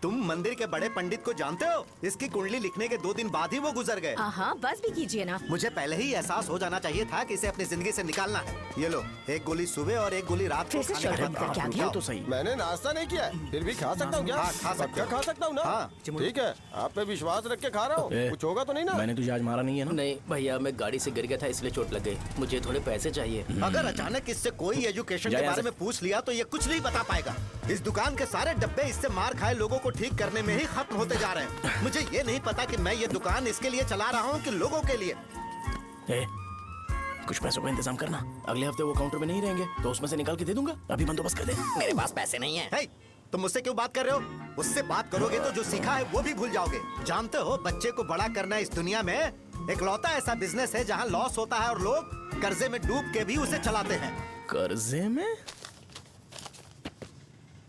तुम मंदिर के बड़े पंडित को जानते हो? इसकी कुंडली लिखने के 2 दिन बाद ही वो गुजर गए। हाँ, बस भी कीजिए ना। मुझे पहले ही एहसास हो जाना चाहिए था कि इसे अपनी जिंदगी से निकालना है। ये लो, 1 गोली सुबह और 1 गोली रात को खाने के बाद। क्या ये तो सही। मैंने नाश्ता नहीं किया है, फिर भी खा सकता हूँ क्या? हाँ, खा सकते हो। खा सकता हूँ ना? हाँ। ठीक है, आप पे विश्वास रख के खा रहा हूँ। कुछ होगा तो नहीं ना? मैंने तुझे आज मारा नहीं है ना? नहीं भैया, मैं गाड़ी से गिर गया था इसलिए चोट लग गई। मुझे थोड़े पैसे चाहिए। अगर अचानक इससे कोई एजुकेशन के बारे में पूछ लिया तो ये कुछ नहीं बता पाएगा। इस दुकान के सारे डब्बे इससे मार खाए लोगों को ठीक करने में ही खत्म होते जा रहे हैं। मुझे ये नहीं पता कि मैं ये दुकान इसके लिए चला रहा हूँ कि लोगों के लिए। कुछ पैसों का इंतजाम करना। अगले हफ्ते वो काउंटर में नहीं रहेंगे तो उसमें से निकाल के दे दूंगा। अभी बंदोबस्त कर दे। मेरे पास पैसे नहीं है। hey, तुम मुझसे क्यों बात कर रहे हो? उससे बात करोगे तो जो सीखा है वो भी भूल जाओगे। जानते हो, बच्चे को बड़ा करना इस दुनिया में इकलौता ऐसा बिजनेस है जहाँ लॉस होता है और लोग कर्जे में डूब के भी उसे चलाते हैं। कर्जे में?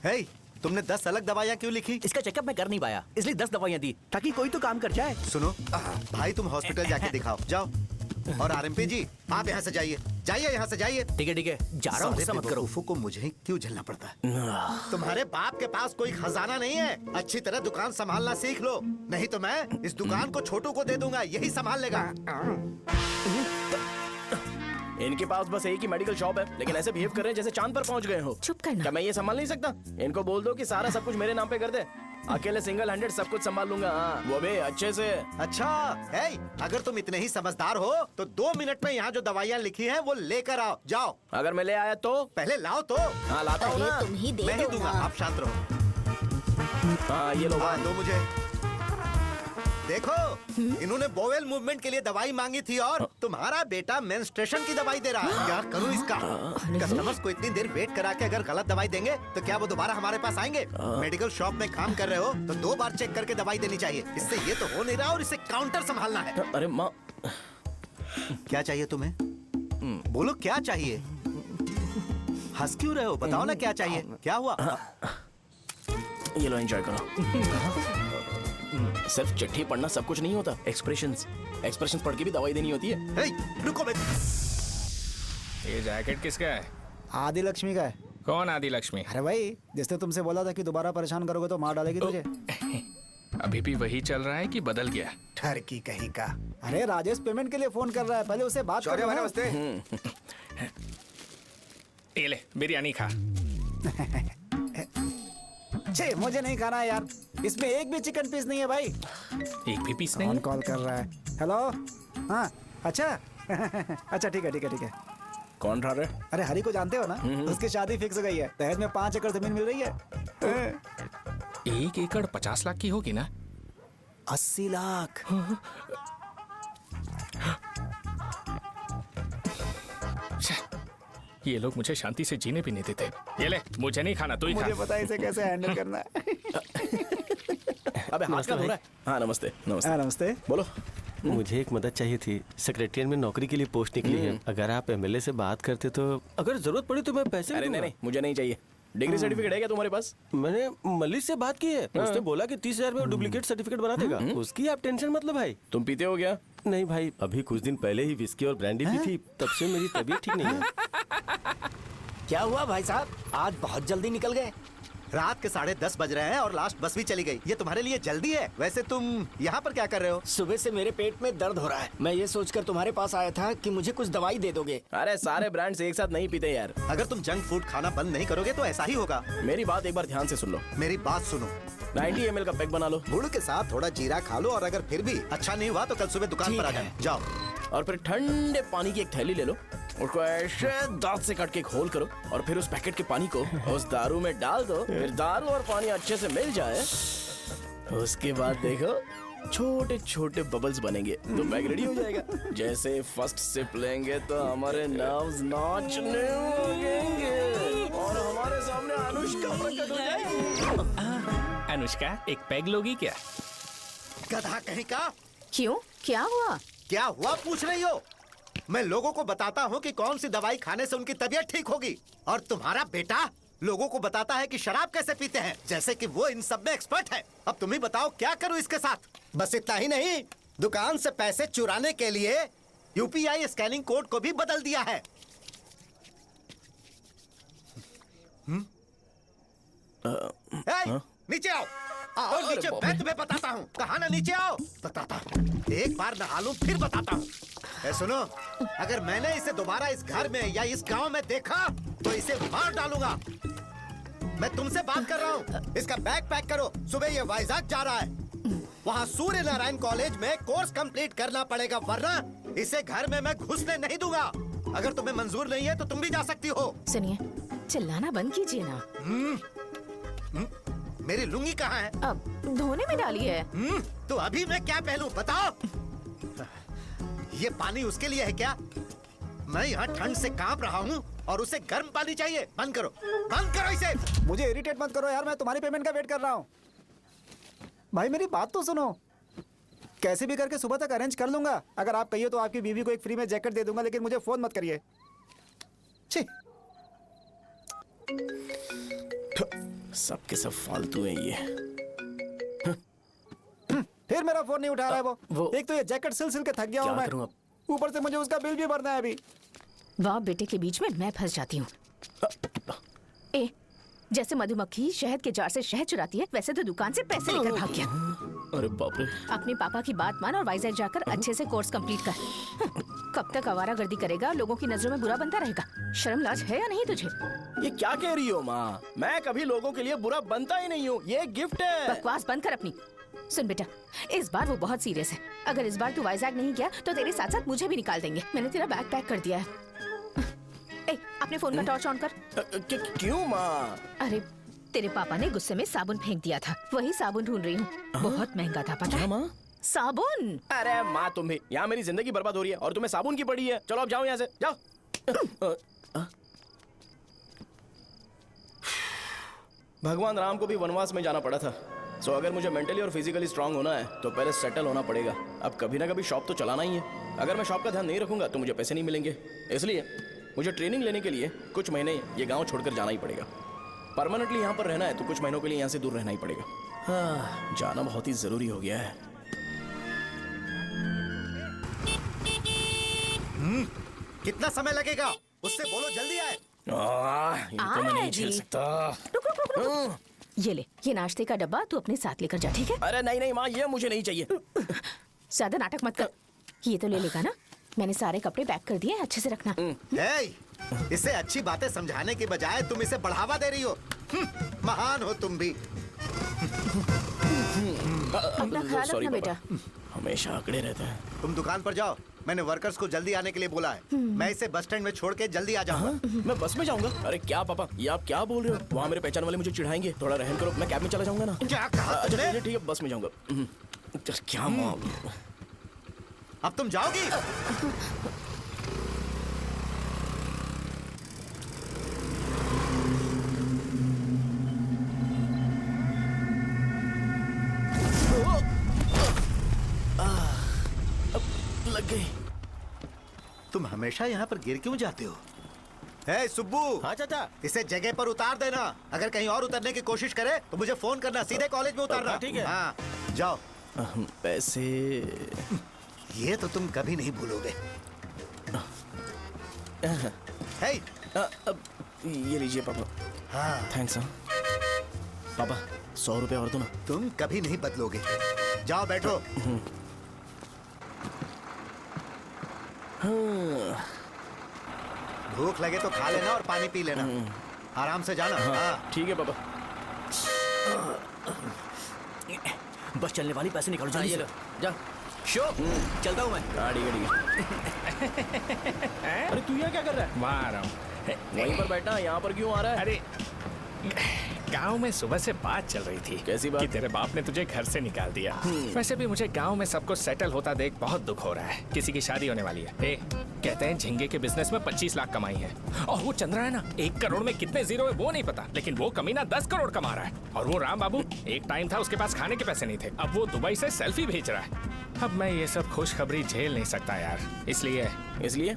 hey, तुमने 10 अलग दवाइयाँ क्यों लिखी? इसका चेकअप मैं कर नहीं पाया, इसलिए 10 दवाइयाँ दी ताकि कोई तो काम कर जाए। सुनो भाई, तुम हॉस्पिटल जाके दिखाओ, जाओ। और आरएमपी जी, आप यहाँ से जाइए, यहाँ से जाइए। ठीक है, जा रहा हूँ, गुस्सा मत करो। को मुझे ही क्यों झेलना पड़ता है? तुम्हारे बाप के पास कोई खजाना नहीं है। अच्छी तरह दुकान संभालना सीख लो, नहीं तो मैं इस दुकान को छोटू को दे दूंगा, यही संभाल लेगा। इनके पास बस एक ही मेडिकल शॉप है, लेकिन ऐसे बिहेव कर रहे हैं जैसे चांद पर पहुंच गए हो। चुप करना। क्या मैं ये संभाल नहीं सकता? इनको बोल दो कि सारा सब कुछ मेरे नाम पे कर दे। अकेले सिंगल हैंडेड सब कुछ संभाल लूंगा। हाँ, वो भी अच्छे से। अच्छा है, अगर तुम इतने ही समझदार हो तो 2 मिनट में यहाँ जो दवाइयाँ लिखी हैं वो लेकर आओ, जाओ। अगर मैं ले आया तो? पहले लाओ तो। हाँ, लाता हूँ ना। तुम ही दे मैं ही दो दूंगा, ना। आप शांत रहो। हाँ, ये लो। दो मुझे। देखो, इन्होंने बोवेल मूवमेंट के लिए दवाई मांगी थी और तुम्हारा बेटा मेंस्ट्रुएशन की दवाई दे रहा है। क्या करूं इसका? कस्टमर्स को इतनी देर वेट करा के अगर गलत दवाई देंगे तो क्या वो दोबारा हमारे पास आएंगे? मेडिकल शॉप में काम कर रहे हो तो 2 बार चेक करके दवाई देनी चाहिए। इससे ये तो हो नहीं रहा और इसे काउंटर संभालना है। अरे माँ, क्या चाहिए तुम्हें? बोलो क्या चाहिए? हंस क्यों रहे हो? बताओ ना क्या चाहिए? क्या हुआ? ये लो, एंजॉय करो। सिर्फ चिट्ठी पढ़ना सब कुछ नहीं होता। एक्सप्रेशंस पढ़ के भी दवाई देनी होती है। हे, रुको बे। ये जैकेट किसका है? आदि लक्ष्मी का है। कौन आदि लक्ष्मी? अरे भाई, जिसने तुमसे बोला था कि दोबारा परेशान करोगे तो मार डालेगी तुझे। अभी भी वही चल रहा है कि बदल गया? ठरकी कहीं का। अरे राजेश पेमेंट के लिए फोन कर रहा है, पहले उसे बात करो। नमस्ते। ये ले, बिरयानी खा। छे, मुझे नहीं खाना है यार, इसमें एक भी चिकन पीस नहीं है भाई। एक भी पीस नहीं? कौन कॉल कर रहा है? हेलो। हाँ, अच्छा। अच्छा, ठीक है। कौन रहा रे? अरे हरी को जानते हो ना, उसकी शादी फिक्स हो गई है। दहेज में 5 एकड़ जमीन मिल रही है। 1 एकड़ 50 लाख की होगी ना? 80 लाख। ये लोग मुझे शांति से जीने भी नहीं देते। ये ले, मुझे नहीं खाना, तू ही खा। मुझे पता है इसे कैसे हैंडल करना है। अबे हाथ का हो रहा है। हाँ, नमस्ते। नमस्ते। बोलो। मुझे एक मदद चाहिए थी। सेक्रेटरिएट में नौकरी के लिए पोस्ट निकली है। अगर आप एमएलए से बात करते तो अगर जरूरत पड़ी तो मैं पैसे अरे नहीं, मुझे नहीं चाहिए। डिग्री सर्टिफिकेट है क्या तुम्हारे पास? मैंने मलिक से बात की है। उसने बोला कि 30,000 में डुप्लीकेट सर्टिफिकेट बना देगा। उसकी आप टेंशन मत लो भाई। तुम पीते हो क्या? नहीं भाई, अभी कुछ दिन पहले ही विस्की और ब्रांडी पी थी, तब से मेरी तबीयत ठीक नहीं है। क्या हुआ भाई साहब, आज बहुत जल्दी निकल गए? रात के 10:30 बज रहे हैं और लास्ट बस भी चली गई। ये तुम्हारे लिए जल्दी है? वैसे तुम यहाँ पर क्या कर रहे हो? सुबह से मेरे पेट में दर्द हो रहा है। मैं ये सोचकर तुम्हारे पास आया था कि मुझे कुछ दवाई दे दोगे। अरे सारे ब्रांड्स एक साथ नहीं पीते यार। अगर तुम जंक फूड खाना बंद नहीं करोगे तो ऐसा ही होगा। मेरी बात एक बार ध्यान से सुन लो। मेरी बात सुनो। 90 ml का पैक बना लो। गुड़ के साथ थोड़ा जीरा खा लो और अगर फिर भी अच्छा नहीं हुआ तो कल सुबह दुकान पर आ जाना। जाओ। और फिर ठंडे पानी की एक थैली ले लो, उसको ऐसे दांत से काट के घोल करो और फिर उस पैकेट के पानी को उस दारू में डाल दो। फिर दारू और पानी अच्छे से मिल जाए, उसके बाद देखो छोटे छोटे बबल्स बनेंगे तो पैक रेडी हो जाएगा। जैसे फर्स्ट सिप लेंगे तो हमारे नर्व्स नाचने लगेंगे और हमारे सामने अनुष्का प्रकट हो जाएगी। अनुष्का, एक पैग लोगी क्या? गधा कहीं का। क्यों, क्या हुआ? क्या हुआ पूछ रही हो? मैं लोगों को बताता हूँ कि कौन सी दवाई खाने से उनकी तबीयत ठीक होगी, और तुम्हारा बेटा लोगों को बताता है कि शराब कैसे पीते हैं, जैसे कि वो इन सब में एक्सपर्ट है। अब तुम ही बताओ क्या करूँ इसके साथ? बस इतना ही नहीं, दुकान से पैसे चुराने के लिए यूपीआई स्कैनिंग कोड को भी बदल दिया है। नीचे आओ। आओ नीचे, मैं तुम्हें बताता हूँ। कहा ना नीचे आओ, बताता हूँ। एक बार नहा लूं फिर बताता हूँ। सुनो, अगर मैंने इसे दोबारा इस घर में या इस गांव में देखा तो इसे मार डालूंगा। मैं तुमसे बात कर रहा हूँ। इसका बैग पैक करो, सुबह ये वाइजाग जा रहा है। वहाँ सूर्य नारायण कॉलेज में कोर्स कंप्लीट करना पड़ेगा, वरना इसे घर में मैं घुसने नहीं दूंगा। अगर तुम्हें मंजूर नहीं है तो तुम भी जा सकती हो। सुनिए, चिल्लाना बंद कीजिए ना। मेरी लुंगी कहाँ है? अब धोने में डाली है। तो अभी मैं क्या पहनूं बताओ? ये पानी उसके लिए है क्या? मैं यहाँ ठंड से कांप रहा हूँ और उसे गर्म पानी चाहिए। बंद करो, बंद करो इसे। मुझे इरिटेट मत करो यार, मैं तुम्हारी पेमेंट का वेट कर रहा हूँ। भाई मेरी बात तो सुनो। कैसे भी करके सुबह तक अरेंज कर लूंगा। अगर आप कहिए तो आपकी बीवी को एक फ्री में जैकेट दे दूंगा, लेकिन मुझे फोन मत करिए। छी। सबके सब फालतू है ये। फिर मेरा फोन नहीं उठा रहा है वो। वो- एक तो ये जैकेट सिल सिल के थक गया हूँ क्या करूं मैं, अब? ऊपर से मुझे उसका बिल भी भरना है अभी। वाह, बेटे के बीच में मैं फंस जाती हूँ। ए, जैसे मधुमक्खी शहद के जार से शहद चुराती है, वैसे तो दुकान से पैसे लेकर भाग गया। अरे बाप रे। अपने पापा की बात मान और वाइजैक जाकर अच्छे से कोर्स कंप्लीट कर। कब तक आवारागर्दी करेगा? लोगों की नजरों में बुरा बनता रहेगा। शर्म लाज है या नहीं तुझे? ये क्या कह रही हो माँ? मैं कभी लोगों के लिए बुरा बनता ही नहीं हूँ। ये गिफ्ट है। बकवास बंद कर अपनी। सुन बेटा, इस बार वो बहुत सीरियस है। अगर इस बार तू वाइजैक नहीं गया तो तेरे साथ साथ मुझे भी निकाल देंगे। मैंने तेरा बैग पैक कर दिया है। ए, अपने फोन का टॉर्च ऑन कर। क्यों माँ? अरे, तेरे पापा ने गुस्से में साबुन फेंक दिया था, वही साबुन ढूंढ रही हूँ। बहुत महंगा था, पता है? माँ? साबुन। अरे माँ, तुम भी यहाँ मेरी जिंदगी बर्बाद हो रही है और तुम्हें साबुन की पड़ी है। चलो अब जाओ यहाँ से, जाओ। भगवान राम को भी वनवास में जाना पड़ा था। सो अगर मुझे मेंटली और फिजिकली स्ट्रांग होना है तो पहले सेटल होना पड़ेगा। अब कभी ना कभी शॉप तो चलाना ही है। अगर मैं शॉप का ध्यान नहीं रखूंगा तो मुझे पैसे नहीं मिलेंगे। इसलिए मुझे ट्रेनिंग लेने के लिए कुछ महीने ये गांव छोड़कर जाना ही पड़ेगा। परमानेंटली यहाँ पर रहना है तो कुछ महीनों के लिए यहाँ से दूर रहना ही पड़ेगा। हाँ, जाना बहुत ही जरूरी हो गया है। कितना समय लगेगा? उससे बोलो जल्दी आए। इनको मैं नहीं झेल जी। सकता। रुक रुक रुक रुक। ये ले, ये नाश्ते का डब्बा तू अपने साथ लेकर जा, ठीक है? अरे नहीं नहीं माँ, ये मुझे नहीं चाहिए। ज्यादा नाटक मत कर। ये तो ले लेगा ना? मैंने सारे कपड़े पैक कर दिए, अच्छे से रखना। हे, इसे अच्छी बातें समझाने की बजाय तुम इसे बढ़ावा दे रही हो। महान हो तुम भी। अपना ख्याल Sorry, रखना बेटा। हमेशा अकड़े रहते हैं। तुम दुकान पर जाओ, मैंने वर्कर्स को जल्दी आने के लिए बोला है। मैं इसे बस स्टैंड में छोड़ के जल्दी आ जाऊंगा। मैं बस में जाऊंगा? अरे क्या पापा, ये आप क्या बोल रहे हो? वहाँ मेरे पहचान वाले मुझे चिढ़ाएंगे। थोड़ा रहम करो, मैं कैब में चला जाऊंगा ना। क्या कहा अच्छा तुमने? ठीक है, बस में जाऊंगा। क्या माँ? अब तुम जाओगी? लग गई। तुम हमेशा यहाँ पर गिर क्यों जाते हो? हे सुब्बू, हाँ चाचा। इसे जगह पर उतार देना। अगर कहीं और उतरने की कोशिश करे तो मुझे फोन करना, सीधे कॉलेज में उतारना। ठीक है। हाँ, जाओ। पैसे? ये तो तुम कभी नहीं भूलोगे। हे, अब ये लीजिए पापा। हाँ, थैंक्स। पापा 100 रुपए और दो ना। तुम कभी नहीं बदलोगे। जाओ बैठो। भूख लगे तो खा लेना और पानी पी लेना। आराम से जाना। हाँ। ठीक है पापा। बस चलने वाली, पैसे निकालो जल्दी से। जा। शो, चलता हूँ मैं। गाड़ी गाड़ी। अरे तू यहाँ क्या कर रहा है? वहाँ आ रहा हूँ। वहीं पर बैठा, यहाँ पर क्यों आ रहा है? अरे, गांव में सुबह से बात चल रही थी। कैसी बात? कि तेरे बाप ने तुझे घर से निकाल दिया। वैसे भी मुझे गांव में सब कुछ सेटल होता देख बहुत दुख हो रहा है। किसी की शादी होने वाली है। कहते हैं झींगे के बिजनेस में 25 लाख कमाई है। और वो चंद्रा है ना, 1 करोड़ में कितने जीरो है वो नहीं पता, लेकिन वो कमीना 10 करोड़ कमा रहा है। और वो राम बाबू, एक टाइम था उसके पास खाने के पैसे नहीं थे, अब वो दुबई से सेल्फी भेज रहा है। अब मैं ये सब खुशखबरी झेल नहीं सकता यार। इसलिए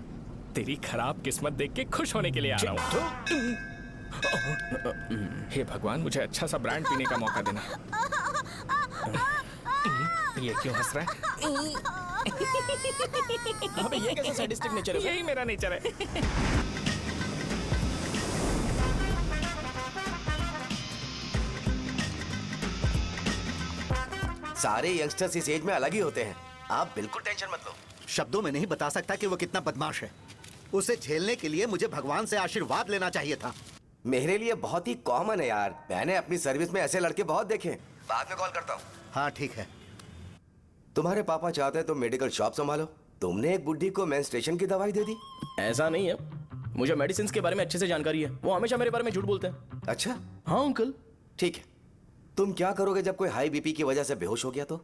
तेरी खराब किस्मत देख के खुश होने के लिए आ रहा हूँ। हे भगवान, मुझे अच्छा सा ब्रांड पीने का मौका देना। ये क्यों हंस रहा है? अबे ये कैसा सैडिस्टिक नेचर है? यही मेरा नेचर है। सारे यंगस्टर्स इस एज में अलग ही होते हैं। आप बिल्कुल टेंशन मत लो। शब्दों में नहीं बता सकता कि वो कितना बदमाश है। उसे झेलने के लिए मुझे भगवान से आशीर्वाद लेना चाहिए था। मेरे लिए बहुत ही कॉमन है यार, मैंने अपनी सर्विस में ऐसे लड़के बहुत देखे। बाद में कॉल करता हूँ। हाँ ठीक है। तुम्हारे पापा चाहते हैं तुम मेडिकल शॉप संभालो। तुमने एक बुढ़ी को मेंस्ट्रुएशन की दवाई दे दी। ऐसा नहीं है, मुझे मेडिसिन के बारे में अच्छे से जानकारी है। वो हमेशा मेरे बारे में झूठ बोलते हैं। अच्छा हाँ अंकल। ठीक है, तुम क्या करोगे जब कोई हाई बीपी की वजह से बेहोश हो गया तो?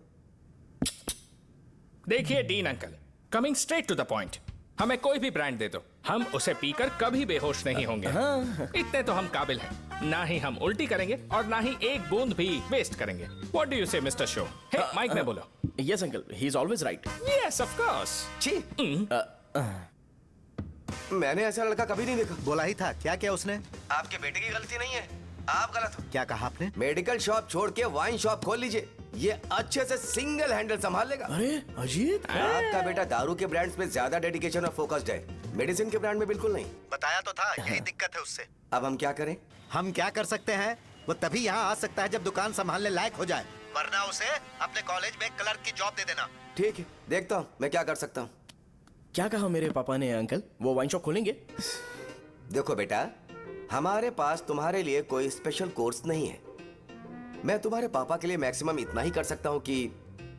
देखिए Dean uncle, coming straight to the point, हमें कोई भी ब्रांड दे दो, हम उसे पीकर कभी बेहोश नहीं होंगे। इतने तो हम काबिल हैं। ना ही हम उल्टी करेंगे और ना ही एक बूंद भी वेस्ट करेंगे। व्हाट डू यू से मिस्टर शो? हे माइक में बोलो। Yes uncle, he is always right. Yes of course. छी, मैंने ऐसा लड़का कभी नहीं देखा। बोला ही था। क्या क्या उसने? आपके बेटे की गलती नहीं है, आप गलत हो। क्या कहा आपने? मेडिकल शॉप छोड़ के वाइन शॉप खोल लीजिए, ये अच्छे से सिंगल हैंडल संभाल लेगा। अरे अजीत, आपका बेटा दारू के ब्रांड्स में ज्यादा डेडिकेशन और फोकस्ड है, मेडिसिन के ब्रांड में बिल्कुल नहीं। बताया तो था, यही दिक्कत है उससे। अब हम क्या करें? हम क्या कर सकते हैं? वो तभी यहाँ आ सकता है जब दुकान संभालने लायक हो जाए, वरना उसे अपने कॉलेज में क्लर्क की जॉब दे देना। ठीक है, देखता हूँ मैं क्या कर सकता हूँ। क्या कहा मेरे पापा ने अंकल? वो वाइन शॉप खोलेंगे? देखो बेटा, हमारे पास तुम्हारे लिए कोई स्पेशल कोर्स नहीं है। मैं तुम्हारे पापा के लिए मैक्सिमम इतना ही कर सकता हूँ कि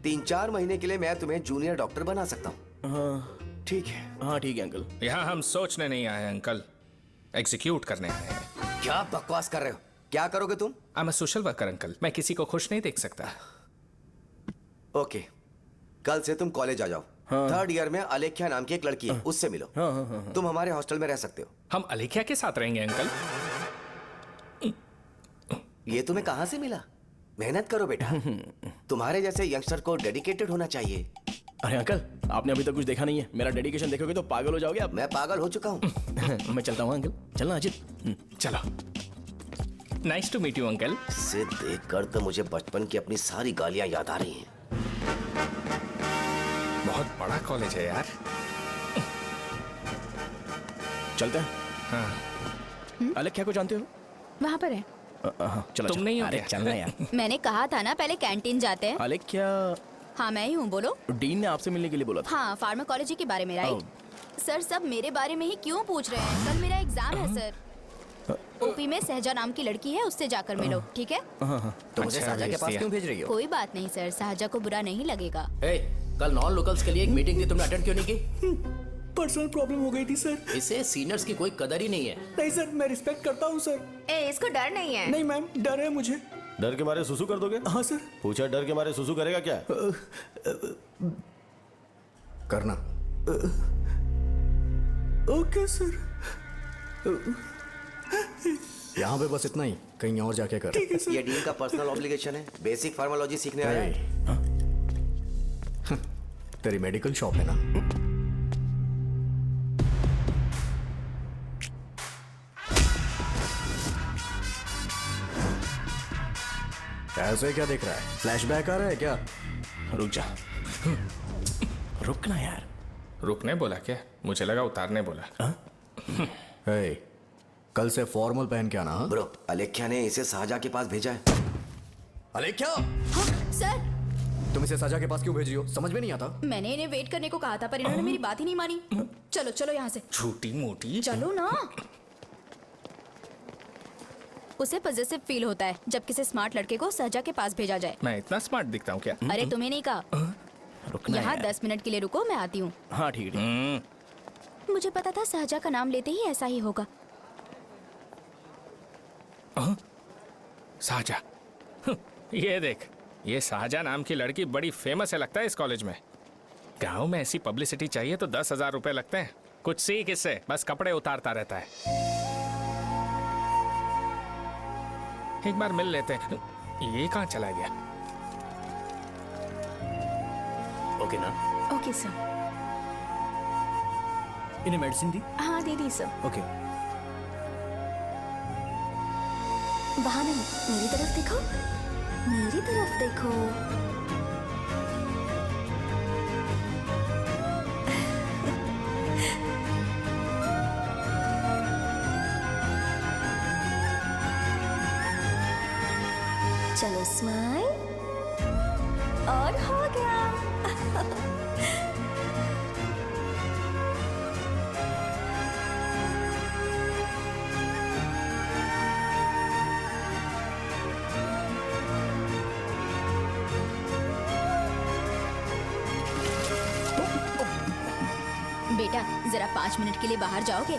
3-4 महीने के लिए मैं तुम्हें जूनियर डॉक्टर बना सकता हूँ। हाँ ठीक है। हाँ ठीक है अंकल। यहाँ हम सोचने नहीं आए अंकल, एग्जीक्यूट करने आए हैं। क्या बकवास कर रहे हो? क्या करोगे तुम? I am a social worker uncle, मैं किसी को खुश नहीं देख सकता। ओके, कल से तुम कॉलेज आ जाओ। हाँ। 3rd ईयर में अलेख्या नाम की एक लड़की है, उससे मिलो। हाँ। तुम हमारे हॉस्टल में रह सकते हो। हम अलेख्या के साथ रहेंगे अंकल। ये तुम्हें कहाँ से मिला? मेहनत करो बेटा, तुम्हारे जैसे यंगस्टर को डेडिकेटेड होना चाहिए। अरे अंकल, आपने अभी तक कुछ देखा नहीं है। मेरा डेडिकेशन देखोगे तो पागल हो जाओगे आप। मैं पागल हो चुका हूँ। मैं चलता हूँ अंकल। चलना अजित। चलो, nice to meet you uncle. इसे देखकर तो मुझे बचपन की अपनी सारी गालियां याद आ रही हैं। बहुत बड़ा कॉलेज है यार। चलते हैं। हाँ। अलेख्या को जानते हो? वहाँ पर है। चलो तुम नहीं हो अरे क्या? चलना यार। मैंने कहा था ना पहले कैंटीन जाते हैं। अलेख्या, हाँ मैं ही हूँ, बोलो। डीन ने आपसे मिलने के लिए बोला था। हाँ, फार्माकोलॉजी के बारे में, राइट? सर सब मेरे बारे में ही क्यों पूछ रहे हैं? कल मेरा एग्जाम है सर। ओपी में सहजा नाम की लड़की है, उससे जाकर मिलो, ठीक है? तुम मुझे साजा के पास क्यों भेज रही हो? कोई बात नहीं सर, सहजा को बुरा नहीं लगेगा। कल नॉन लोकल्स के लिए एक मीटिंग थी, तुमने अटेंड क्यों नहीं की? पर्सनल प्रॉब्लम हो गई थी सर। इसे सीनियर्स की कोई कदर ही नहीं है। नहीं सर, मैं रिस्पेक्ट करता हूँ सर। इसको डर नहीं है। नहीं मैम, डर है मुझे। डर के मारे सुसु कर दोगे? हाँ सर। पूछा डर के मारे सुसु करेगा क्या? करना। Okay sir. यहाँ पे बस इतना ही, कहीं और जाके कर। ये डीन का पर्सनल ऑब्लिगेशन है, बेसिक फार्माकोलॉजी सीखने आया है। तेरी मेडिकल शॉप है ना? ऐसे क्या देख रहा है? फ्लैशबैक आ रहा है क्या? रुक जा। रुकना यार। रुकने बोला क्या? मुझे लगा उतारने बोला। hey, कल से फॉर्मल पहन के आना। हाँ? ब्रो, अलेख्या ने इसे साजा के पास भेजा है। अलेख्या! हाँ, सर। तुम इसे साजा के पास क्यों भेज रही हो? समझ में नहीं आता। मैंने इन्हें वेट करने को कहा था, पर इन्होंने मेरी बात ही नहीं मानी। चलो चलो यहाँ से। छोटी मोटी। चलो ना। उसे पॉजिटिव फील होता है जब किसी स्मार्ट लड़के को सहजा के पास भेजा जाए। मैं इतना स्मार्ट दिखता हूँ क्या? अरे तुम्हें नहीं कहा। रुकना यहाँ यार। 10 मिनट के लिए रुको, मैं आती हूँ। हाँ ठीक है। मुझे पता था सहजा का नाम लेते ही ऐसा ही होगा। साजा। ये देख, ये साजा नाम की लड़की बड़ी फेमस है लगता है इस कॉलेज में। गांव में ऐसी पब्लिसिटी चाहिए तो 10,000 रुपए लगते हैं। कुछ सीख इससे, बस कपड़े उतारता रहता है। एक बार मिल लेते हैं। ये कहाँ चला गया? ओके ना? Okay sir. इन्हें मेडिसिन दी? हाँ दे दी सर। ओके। वहाँ नहीं, मेरी तरफ देखो, मेरी तरफ देखो। चलो स्माइल। और हो गया। बेटा जरा 5 मिनट के लिए बाहर जाओगे?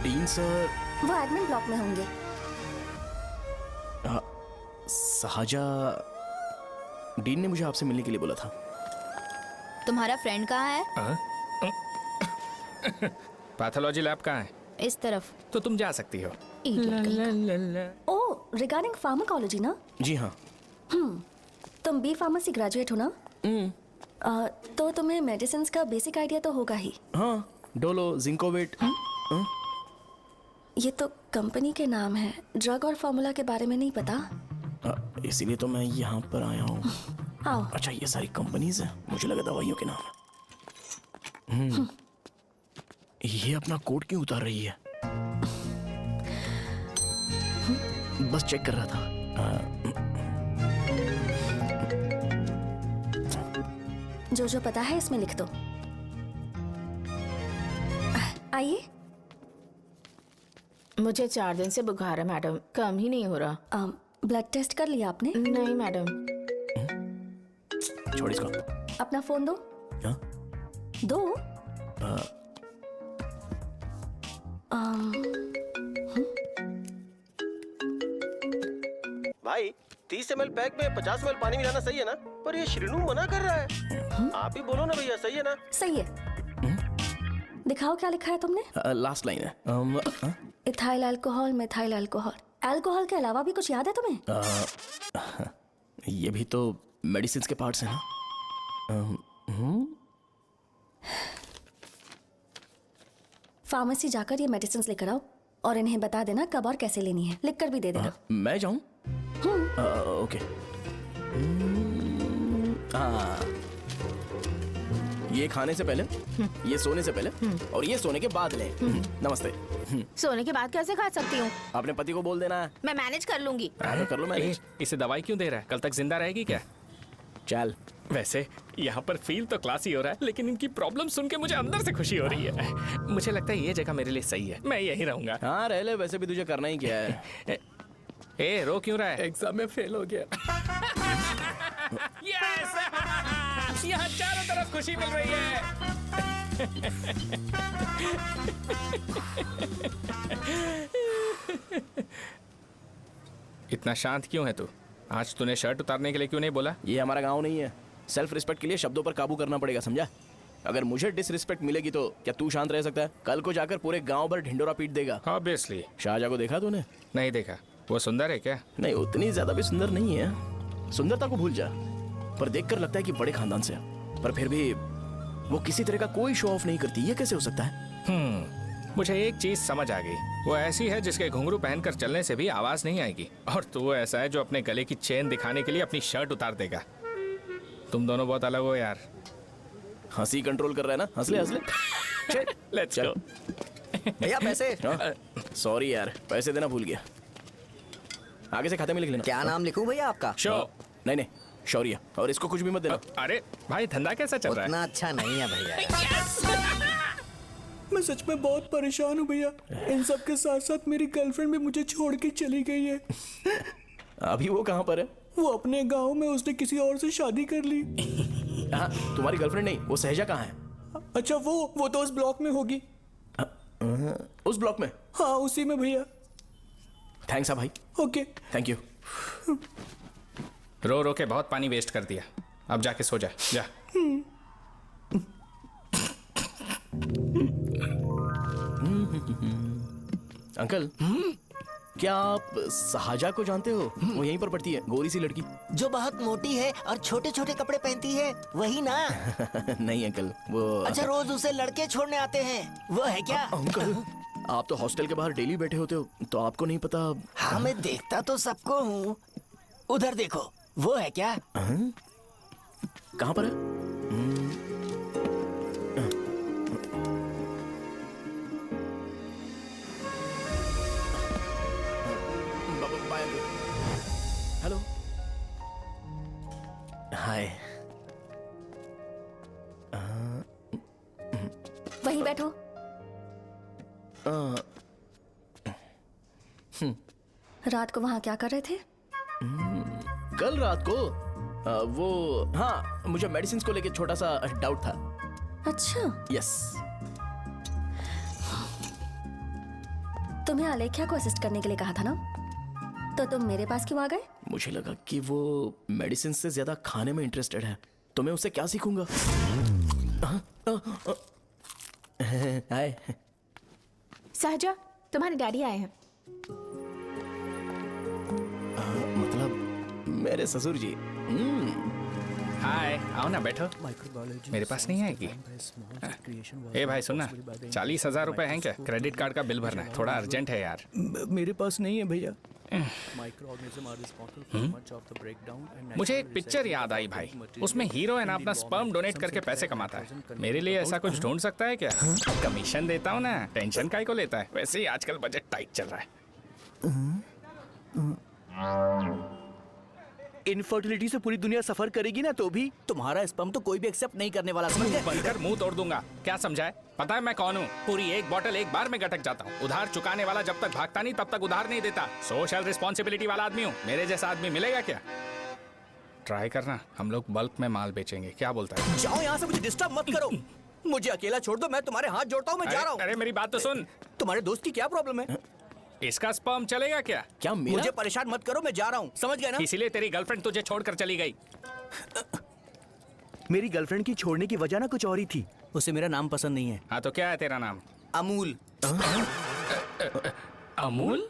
डीन सर वो एडमिन ब्लॉक में होंगे। साजा, डीन ने मुझे आपसे मिलने के लिए बोला था। तुम्हारा फ्रेंड कहाँ है? पैथोलॉजी लैब कहाँ है? इस तरफ। तो तुम जा सकती हो। ओ, रिगार्डिंग फार्माकोलॉजी ना? जी हाँ। तुम बी फार्मेसी ग्रेजुएट हो ना? तो तुम्हें मेडिसिन का बेसिक आइडिया तो होगा ही। हाँ, डोलो, जिंकोवेट। ये तो कंपनी के नाम है, ड्रग और फॉर्मूला के बारे में नहीं पता। इसीलिए तो मैं यहाँ पर आया हूँ। आओ। अच्छा, ये सारी कंपनीज हैं, मुझे लगा दवाइयों के नाम है। ये अपना कोट क्यों उतार रही है? बस चेक कर रहा था। जो जो पता है इसमें लिख दो। आइए। मुझे 4 दिन से बुखार है मैडम, कम ही नहीं हो रहा। ब्लड टेस्ट कर लिया आपने? नहीं मैडम। छोड़ इसको। अपना फोन दो। हाँ? दो। भाई 30 ml पैक में 50 ml पानी मिलाना सही है ना? पर ये श्रीनू मना कर रहा है। आप ही बोलो ना भैया, सही है ना? सही है। दिखाओ क्या लिखा है तुमने? लास्ट लाइन है। Ethyl alcohol, methyl alcohol. Alcohol के अलावा भी कुछ याद है तुम्हें? ये भी तो मेडिसिन के पार्ट्स हैं ना? फार्मेसी जाकर ये मेडिसिन लेकर आओ और इन्हें बता देना कब और कैसे लेनी है। लिख कर भी दे देना। मैं जाऊं? ओके। ये खाने से पहले, ये सोने से पहले और ये सोने के बाद ले। नमस्ते। सोने के बाद कैसे खा सकती हूँ? अपने पति को बोल देना। मैं मैनेज कर लूंगी। तो कर लो मैनेज। इसे दवाई क्यों दे रहा है? कल तक जिंदा रहेगी क्या? चल। वैसे यहाँ पर फील तो क्लासी हो रहा है, लेकिन इनकी प्रॉब्लम सुन के मुझे अंदर से खुशी हो रही है। मुझे लगता है ये जगह मेरे लिए सही है, मैं यहीं रहूंगा। हाँ रह ले, वैसे भी तुझे करना ही क्या है। ए, रो क्यों रहा है? एग्जाम में फेल हो गया। यस! यहाँ चारों तरफ खुशी मिल रही है। इतना शांत क्यों है तू? आज तूने शर्ट उतारने के लिए क्यों नहीं बोला? ये हमारा गांव नहीं है। सेल्फ रिस्पेक्ट के लिए शब्दों पर काबू करना पड़ेगा, समझा? अगर मुझे डिसरिस्पेक्ट मिलेगी तो क्या तू शांत रह सकता है? कल को जाकर पूरे गांव भर ढिंडोरा पीट देगा। ऑब्वियसली। शाहजहां को देखा तूने? नहीं देखा। वो सुंदर है क्या? नहीं, उतनी ज्यादा भी सुंदर नहीं है। सुंदरता को भूल जा, पर देखकर लगता है कि बड़े खानदान से है। पर फिर भी वो किसी तरह का कोई शो ऑफ नहीं करती। ये कैसे हो सकता है? मुझे एक चीज समझ आ गई। वो ऐसी है जिसके घुंघरू पहनकर चलने से भी आवाज नहीं आएगी, और तू ऐसा है जो अपने गले की चेन दिखाने के लिए अपनी शर्ट उतार देगा। तुम दोनों बहुत अलग हो यार। हंसी कंट्रोल कर रहा है ना? हंस ले हंस ले। Let's go. भैया पैसे। सॉरी यार, पैसे देना भूल गया। आगे से खाते में लिख लेना। क्या नाम लिखूं भैया आपका? शो। नहीं, शौर्य। और इसको कुछ भी मत देना। अरे भाई, धंधा कैसा चल रहा है? उतना अच्छा नहीं है भैया। मैं सच में बहुत परेशान हूँ भैया। इन सब के साथ साथ मेरी गर्लफ्रेंड भी मुझे छोड़ के चली गई है। अभी वो कहाँ पर है? वो अपने गांव में, उसने किसी और से शादी कर ली। तुम्हारी गर्लफ्रेंड नहीं, वो सहजा कहाँ है? अच्छा, वो तो उस ब्लॉक में होगी। उस ब्लॉक में? हाँ, उसी में भैया। थैंक्स भाई। Okay, thank you. रो रो के बहुत पानी वेस्ट कर दिया। अब जाके सो जा जा। अंकल, क्या आप साहजा को जानते हो? वो यहीं पर पढ़ती है, गोरी सी लड़की। जो बहुत मोटी है और छोटे छोटे कपड़े पहनती है, वही ना? नहीं अंकल, वो अच्छा, रोज उसे लड़के छोड़ने आते हैं, वो है क्या? अंकल, आप तो हॉस्टल के बाहर डेली बैठे होते हो, तो आपको नहीं पता? हाँ, मैं देखता तो सबको हूँ। उधर देखो, वो है क्या? कहाँ पर है? हेलो, हाय। वहीं बैठो। रात को वहाँ क्या कर रहे थे? कल रात को वो, हाँ, मुझे मेडिसिन को लेके छोटा सा डाउट था। अच्छा। यस। तुम्हें अलेख्या को असिस्ट करने के लिए कहा था ना, तो तुम मेरे पास क्यों आ गए? मुझे लगा कि वो मेडिसिन से ज्यादा खाने में इंटरेस्टेड है, तो मैं उससे क्या सीखूंगा? हाय। सहजा, तुम्हारे डैडी आए हैं। मतलब मेरे ससुर जी। हाय, आओ ना, बैठो। मेरे पास नहीं आएगी। ए भाई सुनना, 40,000 रुपए हैं क्या? क्रेडिट कार्ड का बिल भरना है, थोड़ा अर्जेंट है यार। मेरे पास नहीं है भैया। मुझे एक पिक्चर याद आई भाई, उसमें हीरो है ना अपना स्पर्म डोनेट करके पैसे कमाता है। मेरे लिए ऐसा कुछ ढूंढ सकता है क्या? कमीशन देता हूँ ना, टेंशन काहे को लेता है? वैसे ही आजकल बजट टाइट चल रहा है। इनफर्टिलिटी से पूरी दुनिया सफर करेगी ना, तो भी तुम्हारा स्पर्म तो कोई भी एक्सेप्ट नहीं करने वाला, समझ गए? बनकर मुंह तोड़ दूंगा। क्या समझा है? पता है मैं कौन हूँ? पूरी एक बॉटल एक बार में गटक जाता हूँ। उधार चुकाने वाला जब तक भागता नहीं तब तक उधार नहीं देता। सोशल रिस्पॉन्सिबिलिटी वाला आदमी हूँ। मेरे जैसा आदमी मिलेगा क्या? ट्राई करना, हम लोग बल्क में माल बेचेंगे। क्या बोलता है? जाओ यहाँ से, मुझे डिस्टर्ब मत करो। मुझे अकेला छोड़ दो, मैं तुम्हारे हाथ जोड़ता हूँ, मैं जा रहा हूँ। अरे मेरी बात तो सुन। तुम्हारे दोस्त की क्या प्रॉब्लम है? इसका स्पर्म चलेगा क्या? क्या मेरा? मुझे परेशान मत करो, मैं जा रहा हूँ, समझ गए ना? इसीलिए तेरी गर्लफ्रेंड तुझे छोड़कर चली गई। मेरी गर्लफ्रेंड की छोड़ने की वजह ना कुछ और ही थी। उसे मेरा नाम पसंद नहीं है। हाँ तो क्या है तेरा नाम? अमूल। अमूल?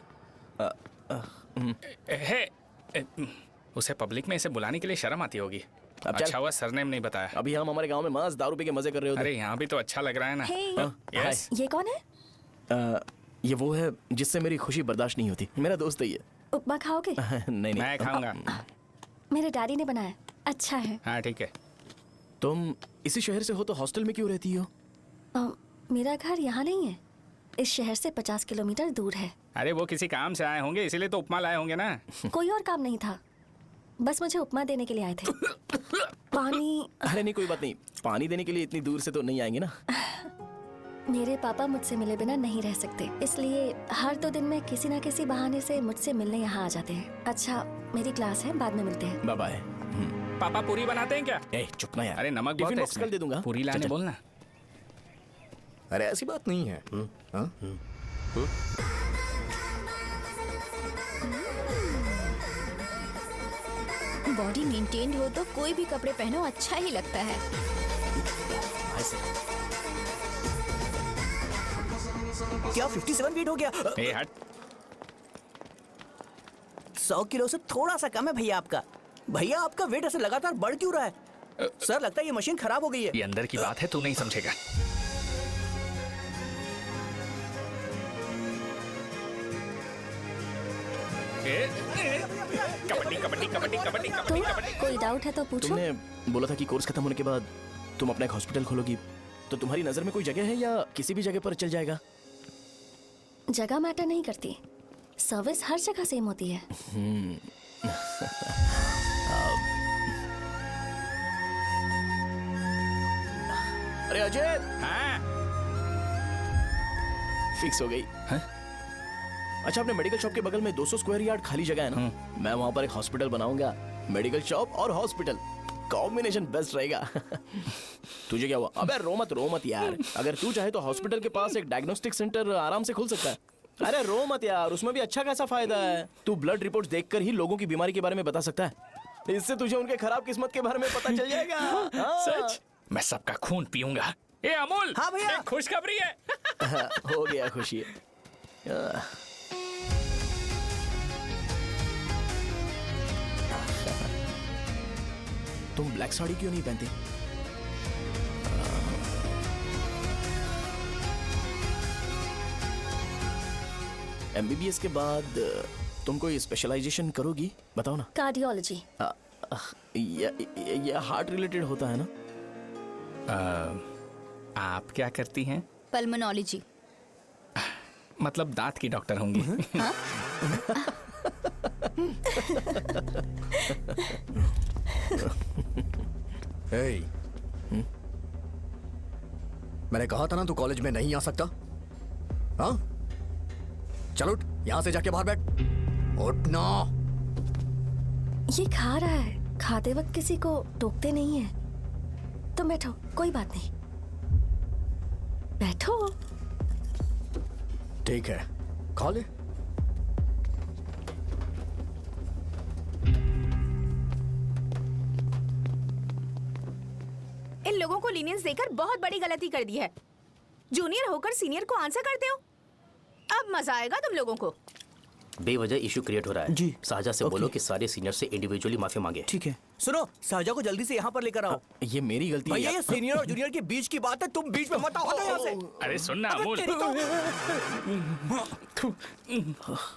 उसे पब्लिक में इसे बुलाने के लिए शर्म आती होगी। अच्छा हुआ सरनेम नहीं बताया। अभी हम हमारे गांव में मस्त दारू पी के मजे कर रहे होते। अरे यहाँ भी तो अच्छा लग रहा है ना। यस। ये कौन है? ये वो है जिससे मेरी खुशी बर्दाश्त नहीं होती। मेरा दोस्त ही है। उपमा खाओगे? नहीं। मैं खाऊंगा। मेरे डैडी ने बनाया, अच्छा है। हाँ ठीक है। तुम इसी शहर से हो तो हॉस्टल में क्यों रहती हो? मेरा घर यहाँ नहीं है, इस शहर से 50 किलोमीटर दूर है। अरे वो किसी काम से आए होंगे, इसीलिए तो उपमा लाए होंगे ना। कोई और काम नहीं था, बस मुझे उपमा देने के लिए आए थे। पानी? अरे नहीं, कोई बात नहीं। पानी देने के लिए इतनी दूर से तो नहीं आएंगे ना। मेरे पापा मुझसे मिले बिना नहीं रह सकते, इसलिए हर 2 दिन में किसी न किसी बहाने से मुझसे मिलने यहाँ आ जाते हैं। अच्छा, मेरी क्लास है, बाद में मिलते हैं। Bye bye. पापा पूरी बनाते हैं क्या? चुप ना यार। अरे नमक बहुत है इसमें। कल दे दूंगा। पूरी लाने बोलना। अरे ऐसी बात नहीं है। बॉडी मेंटेन्ड हो तो कोई भी कपड़े पहनो अच्छा ही लगता है। क्या 57 फीट हो गया? ए हट। 100 किलो से थोड़ा सा कम है भैया आपका। भैया आपका वेट ऐसे लगातार बढ़ क्यों रहा है? सर लगता है ये मशीन खराब हो गई है। ये अंदर की बात है, तू नहीं समझेगा। कबड्डी कबड्डी कबड्डी कबड्डी कबड्डी कबड्डी। कोई डाउट है तो पूछो। तुमने बोला था कि कोर्स खत्म होने के बाद तुम अपना एक हॉस्पिटल खोलोगी, तो तुम्हारी नजर में कोई जगह है या किसी भी जगह पर चल जाएगा? जगह मैटर नहीं करती, सर्विस हर जगह सेम होती है। अरे अजय। हाँ? फिक्स हो गई। अच्छा, अपने मेडिकल शॉप के बगल में 200 स्क्वायर यार्ड खाली जगह है ना? मैं वहां पर एक हॉस्पिटल बनाऊंगा। मेडिकल शॉप और हॉस्पिटल, कॉम्बिनेशन बेस्ट रहेगा। तुझे क्या हुआ? अबे रो मत यार। अगर तू चाहे तो हॉस्पिटल के पास एक डायग्नोस्टिक सेंटर आराम से खुल सकता है। अरे रो मत यार, उसमें भी अच्छा खासा फायदा है। तू ब्लड रिपोर्ट्स देखकर ही लोगों की बीमारी के बारे में बता सकता है। इससे तुझे उनके खराब किस्मत के बारे में पता चल जाएगा। हाँ। सच? मैं सबका खून पीऊंगा। ए अमूल, हाँ भैया। एक खुशखबरी है। हो गया खुशी। तुम ब्लैक साड़ी क्यों नहीं पहनती? एमबीबीएस के बाद तुम कोई स्पेशलाइजेशन करोगी? बताओ ना। कार्डियोलॉजी। ये हार्ट रिलेटेड होता है ना? आप क्या करती हैं? पल्मोनोलॉजी। मतलब दांत की डॉक्टर होंगी। हाँ? hey, मैंने कहा था ना तू कॉलेज में नहीं आ सकता। हाँ, चल उठ, यहां से जाके बाहर बैठ। उठ ना। ये खा रहा है, खाते वक्त किसी को टोकते नहीं है। तुम बैठो, कोई बात नहीं, बैठो। ठीक है, खा ले। इन लोगों को लीनियंस देकर बहुत बड़ी गलती कर दी है। जूनियर होकर सीनियर को आंसर करते हो। अब मजा आएगा तुम लोगों को। बेवजह इशू क्रिएट हो रहा है। जी। साजा से बोलो कि सारे सीनियर से इंडिविजुअली माफी मांगे। ठीक है। सुनो, साजा को जल्दी से यहाँ पर लेकर आओ। ये मेरी गलती है। भैया ये सीनियर और जूनियर के बीच की बात है, तुम बीच में मत आओ यहाँ से। अरे सुनना अमूल,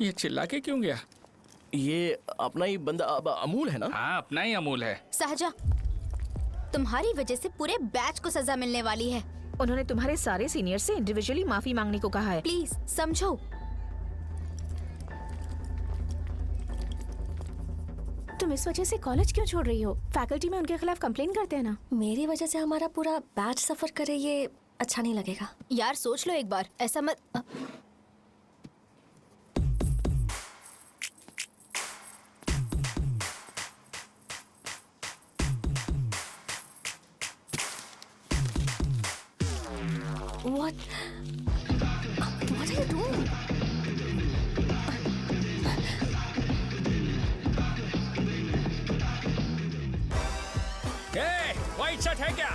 ये चिल्ला के क्यों गया? ये अपना ही बंदा अमूल है ना? हाँ, अपना ही अमूल है। साजा, तुम्हारी वजह से पूरे बैच को सजा मिलने वाली है। उन्होंने तुम्हारे सारे सीनियर से इंडिविजुअली माफी मांगने को कहा है। प्लीज समझो। तुम इस वजह से कॉलेज क्यों छोड़ रही हो? फैकल्टी में उनके खिलाफ कंप्लेन करते हैं ना। मेरी वजह से हमारा पूरा बैच सफर करे, ये अच्छा नहीं लगेगा। यार सोच लो एक बार, ऐसा मत। What are you doing? White shirt है क्या?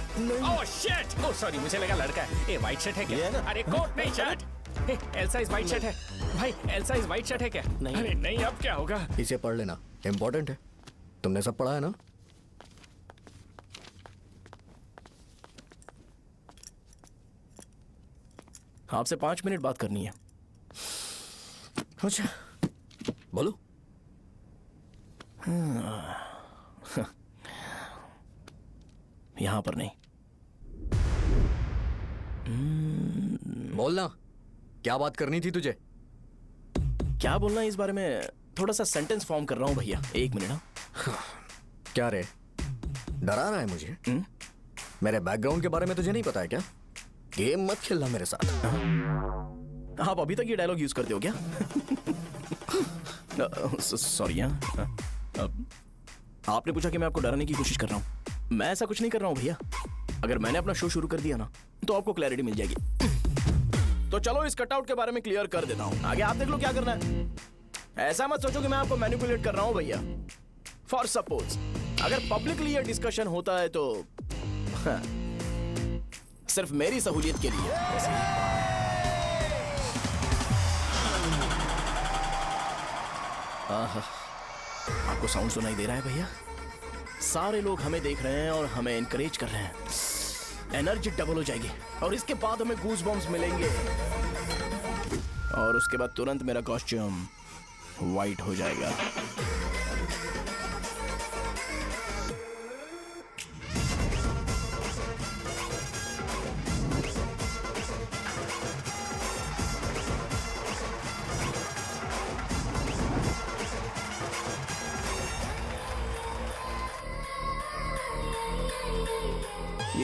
Oh shit! ओह सॉरी, मुझे लगा लड़का है। ए व्हाइट शर्ट है क्या? अरे कोट नहीं, shirt. L size white shirt है। भाई एल साइज व्हाइट शर्ट है क्या? नहीं। अरे नहीं, अब क्या होगा? इसे पढ़ लेना, इम्पोर्टेंट है। तुमने सब पढ़ा है ना? आपसे 5 मिनट बात करनी है। अच्छा, बोलो। यहां पर नहीं। बोलना, क्या बात करनी थी तुझे? क्या बोलना है इस बारे में? थोड़ा सा सेंटेंस फॉर्म कर रहा हूं भैया, 1 मिनट। क्या रे, डरा रहा है मुझे? मेरे बैकग्राउंड के बारे में तुझे नहीं पता है क्या? गेम मत खेलना मेरे साथ। आप अभी तक ये डायलॉग यूज करते हो क्या? सॉरी। आपने पूछा कि मैं आपको डराने की कोशिश कर रहा हूं। मैं ऐसा कुछ नहीं कर रहा हूं भैया। अगर मैंने अपना शो शुरू कर दिया ना, तो आपको क्लैरिटी मिल जाएगी। तो चलो इस कटआउट के बारे में क्लियर कर देता हूं। आगे आप देख लो क्या करना है। ऐसा मत सोचो कि मैं आपको मैनिपुलेट कर रहा हूं भैया। फॉर सपोज अगर पब्लिकली ये डिस्कशन होता है तो सिर्फ मेरी सहूलियत के लिए। आपको साउंड सुनाई दे रहा है भैया? सारे लोग हमें देख रहे हैं और हमें एनकरेज कर रहे हैं। एनर्जी डबल हो जाएगी और इसके बाद हमें गूज बम्स मिलेंगे और उसके बाद तुरंत मेरा कॉस्ट्यूम वाइट हो जाएगा।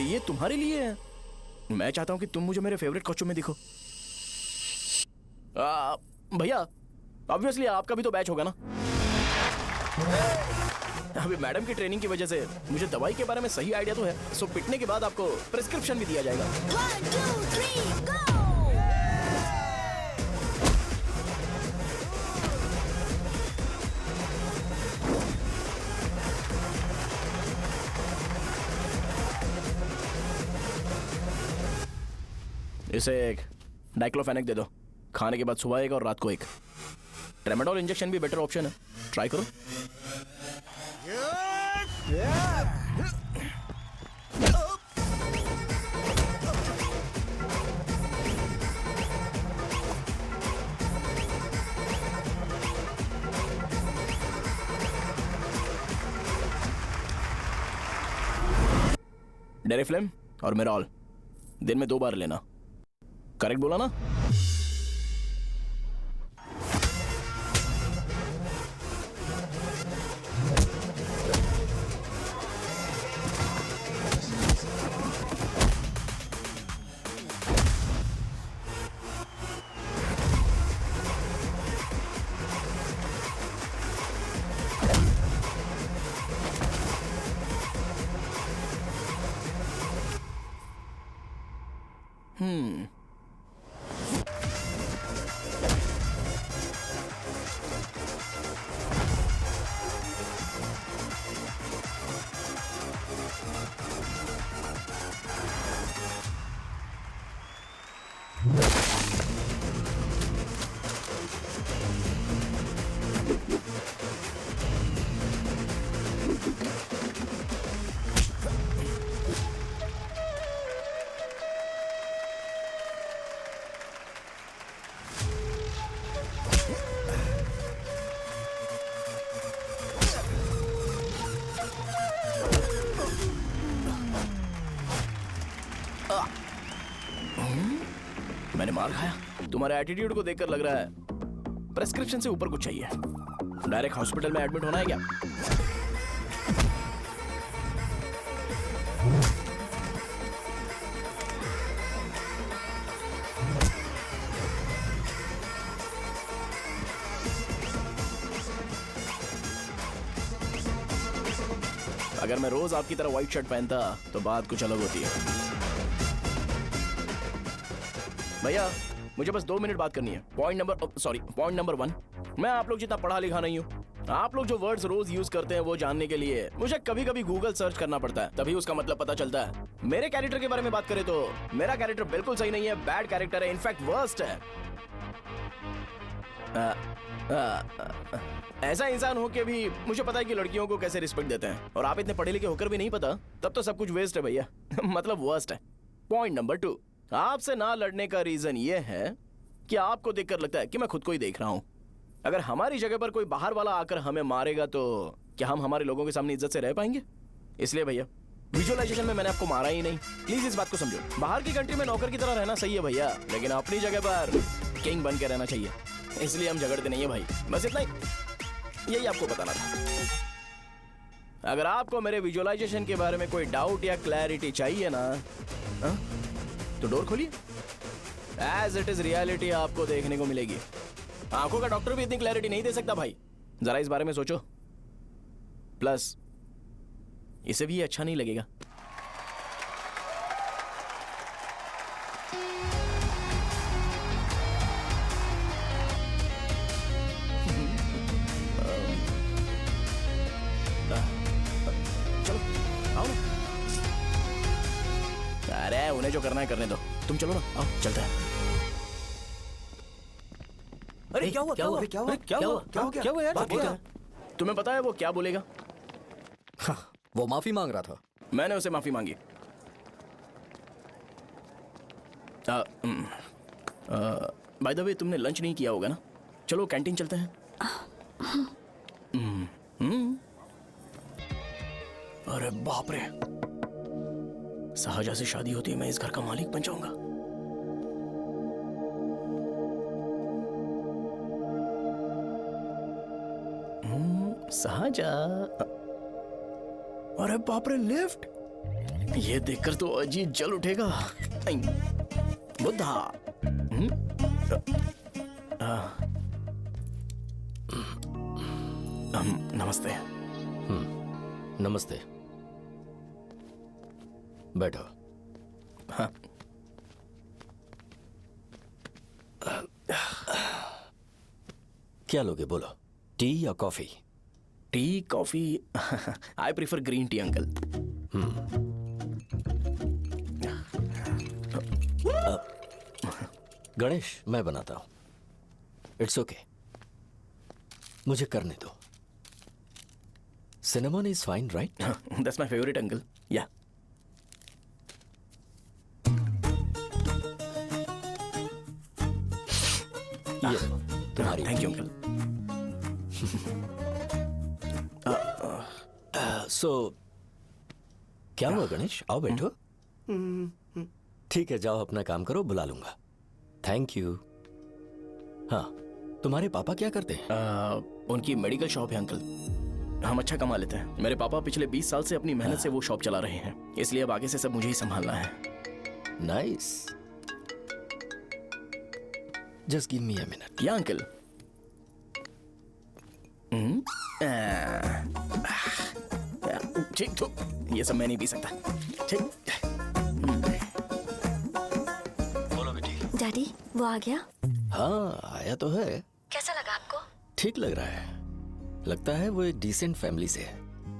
ये तुम्हारे लिए है। मैं चाहता हूं कि तुम मुझे मेरे फेवरेट कॉस्ट्यूम में दिखो। भैया ऑब्वियसली आपका भी तो बैच होगा ना। अभी मैडम की ट्रेनिंग की वजह से मुझे दवाई के बारे में सही आइडिया तो है। सो पिटने के बाद आपको प्रिस्क्रिप्शन भी दिया जाएगा। 1 2 3 गो। इसे एक डाइक्लोफेनेक दे दो। खाने के बाद सुबह एक और रात को एक। ट्रेमाडोल इंजेक्शन भी बेटर ऑप्शन है, ट्राई करो। डेरिफ्लेम और मेरॉल दिन में 2 बार लेना। करेक्ट बोला ना? मैंने मार खाया। तुम्हारे एटीट्यूड को देखकर लग रहा है प्रेस्क्रिप्शन से ऊपर कुछ चाहिए। डायरेक्ट हॉस्पिटल में एडमिट होना है क्या? अगर मैं रोज आपकी तरह व्हाइट शर्ट पहनता तो बात कुछ अलग होती है। भैया मुझे बस 2 मिनट बात करनी है। पॉइंट नंबर 1, मैं आप लोग जितना पढ़ा लिखा नहीं हूँ। आप लोग जो वर्ड्स रोज यूज करते हैं वो जानने के लिए मुझे कभी कभी गूगल सर्च करना पड़ता है, तभी उसका मतलब पता चलता है। मेरे कैरेक्टर के बारे में बात करें तो मेरा कैरेक्टर बिल्कुल सही नहीं है, बैड कैरेक्टर है, इनफैक्ट वर्स्ट है। ऐसा इंसान हो के भी मुझे पता है कि लड़कियों को कैसे रिस्पेक्ट देते हैं, और आप इतने पढ़े लिखे होकर भी नहीं पता, तब तो सब कुछ वेस्ट है भैया। मतलब वर्स्ट है। पॉइंट नंबर 2, आपसे ना लड़ने का रीजन ये है कि आपको देखकर लगता है कि मैं खुद को ही देख रहा हूं। अगर हमारी जगह पर कोई बाहर वाला आकर हमें मारेगा तो क्या हम हमारे लोगों के सामने इज्जत से रह पाएंगे? इसलिए भैया विजुअलाइजेशन में मैंने आपको मारा ही नहीं। प्लीज इस बात को समझो। बाहर की कंट्री में नौकर की तरह रहना सही है भैया, लेकिन अपनी जगह पर किंग बन के रहना चाहिए। इसलिए हम झगड़ते नहीं है भाई, बस इतना ही, यही आपको बताना था। अगर आपको मेरे विजुअलाइजेशन के बारे में कोई डाउट या क्लैरिटी चाहिए ना, तो डोर खोलिए। एज इट इज रियलिटी आपको देखने को मिलेगी। आंखों का डॉक्टर भी इतनी क्लैरिटी नहीं दे सकता भाई, जरा इस बारे में सोचो। प्लस इसे भी अच्छा नहीं लगेगा। चलो आओ ना। अरे उन्हें जो करना है करने दो, तुम चलो ना, आओ चलते हैं। अरे क्या हुआ? यार? तुम्हें पता है वो क्या बोलेगा? वो माफी मांग रहा था। मैंने उसे माफी मांगी। बाय द वे तुमने लंच नहीं किया होगा ना? चलो कैंटीन चलते हैं। अरे बाप रे, सहजा से शादी होती है, मैं इस घर का मालिक बन जाऊंगा। सहजा, अरे बाप रे, लिफ्ट! ये देखकर तो अजीत जल उठेगा। बुद्धा। नमस्ते। नमस्ते, बैठो। हाँ। क्या लोगे बोलो, टी या coffee? T, coffee? I prefer green tea uncle. Ganesh, मैं बनाता हूँ। इट्स ओके, मुझे करने दो। Cinnamon is fine, right? That's my favourite uncle. या ये तुम्हारी। Thank you uncle. सो क्या हुआ गणेश? आओ बैठो। ठीक है, जाओ अपना काम करो, बुला लूंगा। Thank you. हाँ, तुम्हारे पापा क्या करते हैं? उनकी मेडिकल शॉप है अंकल। हम अच्छा कमा लेते हैं। मेरे पापा पिछले 20 साल से अपनी मेहनत से वो शॉप चला रहे हैं, इसलिए अब आगे से सब मुझे ही संभालना है। Nice. Just give me a minute. या अंकल। ठीक तो ये सब मैं नहीं पी सकता। ठीक। बोलो बेटी। डैडी, वो आ गया? हाँ, आया तो है। कैसा लगा आपको? ठीक लग रहा है। लगता है वो एक डिसेंट फैमिली से है।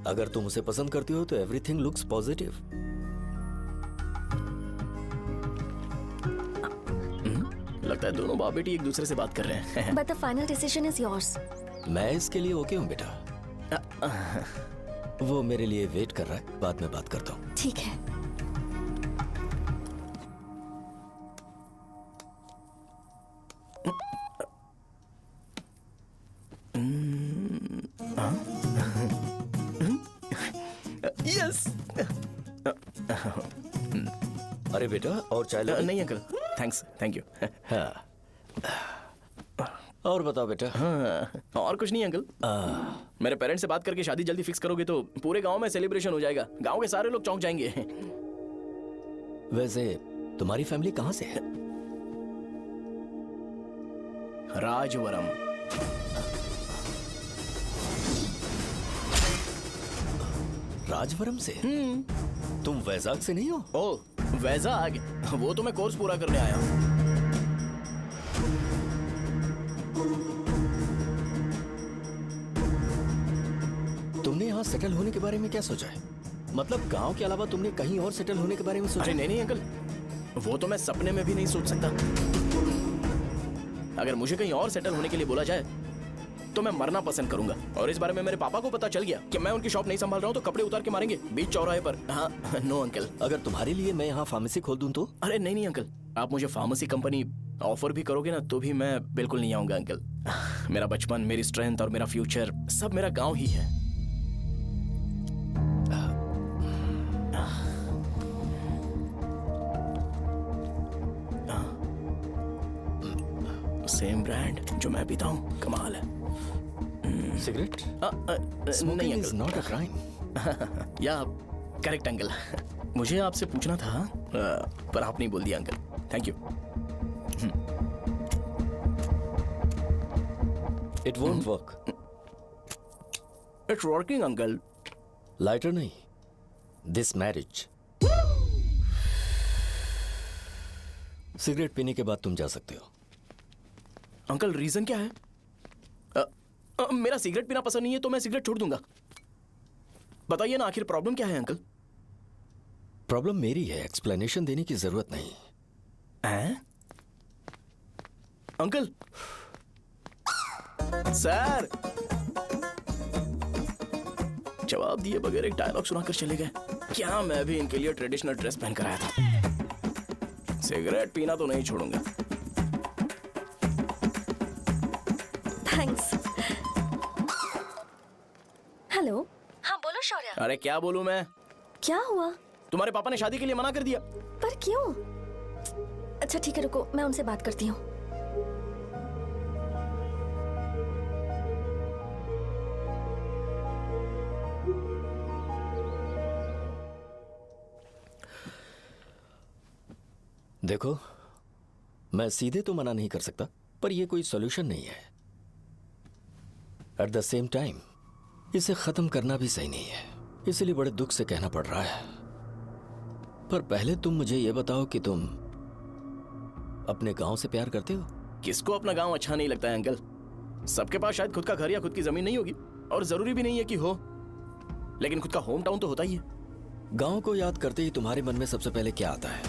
अगर तुम उसे पसंद करती हो तो एवरीथिंग लुक्स पॉजिटिव। लगता है दोनों बाप बेटी एक दूसरे से बात कर रहे हैं। But the final decision is yours. मैं इसके लिए ओके हूँ बेटा। वो मेरे लिए वेट कर रहा है, बाद में बात करता हूँ। ठीक है। यस। अरे बेटा, और चाय लो? नहीं अंकल, थैंक्स, थैंक यू। हाँ। और बताओ बेटा। हाँ, और कुछ नहीं अंकल। मेरे पेरेंट्स से बात करके शादी जल्दी फिक्स करोगे तो पूरे गांव में सेलिब्रेशन हो जाएगा। गांव के सारे लोग चौंक जाएंगे। वैसे तुम्हारी फैमिली कहाँ से है? राजवरम। राजवरम से? तुम वैजाग से नहीं हो? ओ, वैजाग? वो तो मैं कोर्स पूरा करने आया हूँ। तुमने यहाँ सेटल होने के बारे में क्या सोचा है? मतलब गांव के अलावा तुमने कहीं और सेटल होने के बारे में सोचा? अरे नहीं अंकल, वो तो मैं सपने में भी नहीं सोच सकता। अगर मुझे कहीं और सेटल होने के लिए बोला जाए तो मैं मरना पसंद करूंगा। और इस बारे में मेरे पापा को पता चल गया कि मैं उनकी शॉप नहीं संभाल रहा हूँ तो कपड़े उतार के मारेंगे बीच चौराहे पर। हाँ, नो अंकल। अगर तुम्हारे लिए मैं यहाँ फार्मेसी खोल दूं तो? अरे नहीं अंकल, आप मुझे फार्मेसी कंपनी ऑफर भी करोगे ना तो भी मैं बिल्कुल नहीं आऊंगा अंकल। मेरा बचपन, मेरी स्ट्रेंथ और मेरा फ्यूचर सब मेरा गाँव ही है। सेम ब्रांड जो मैं पीता हूँ, कमाल है। सिगरेट? नहीं इज नॉट अ क्राइम। या करेक्ट अंकल। मुझे आपसे पूछना था पर आपने बोल दिया uncle. Thank you. It won't work. It's working uncle. Lighter नहीं, दिस मैरिज। सिगरेट पीने के बाद तुम जा सकते हो। अंकल रीजन क्या है? मेरा सिगरेट पीना पसंद नहीं है तो मैं सिगरेट छोड़ दूंगा। बताइए ना, आखिर प्रॉब्लम क्या है अंकल? प्रॉब्लम मेरी है, एक्सप्लेनेशन देने की जरूरत नहीं है। अंकल सर जवाब दिए बगैर एक डायलॉग सुनाकर चले गए। क्या मैं भी इनके लिए ट्रेडिशनल ड्रेस पहन कर आया था। सिगरेट पीना तो नहीं छोड़ूंगा। थैंक्स। हेलो। हाँ बोलो शौर्य। अरे क्या बोलूं मैं? क्या हुआ? तुम्हारे पापा ने शादी के लिए मना कर दिया। पर क्यों? अच्छा ठीक है, रुको मैं उनसे बात करती हूँ। देखो, मैं सीधे तो मना नहीं कर सकता, पर यह कोई सॉल्यूशन नहीं है। एट द सेम टाइम इसे खत्म करना भी सही नहीं है, इसलिए बड़े दुख से कहना पड़ रहा है। पर पहले तुम मुझे यह बताओ कि तुम अपने गांव से प्यार करते हो? किसको अपना गांव अच्छा नहीं लगता है अंकल? सबके पास शायद खुद का घर या खुद की जमीन नहीं होगी, और जरूरी भी नहीं है कि हो, लेकिन खुद का होम टाउन तो होता ही है। गांव को याद करते ही तुम्हारे मन में सबसे पहले क्या आता है?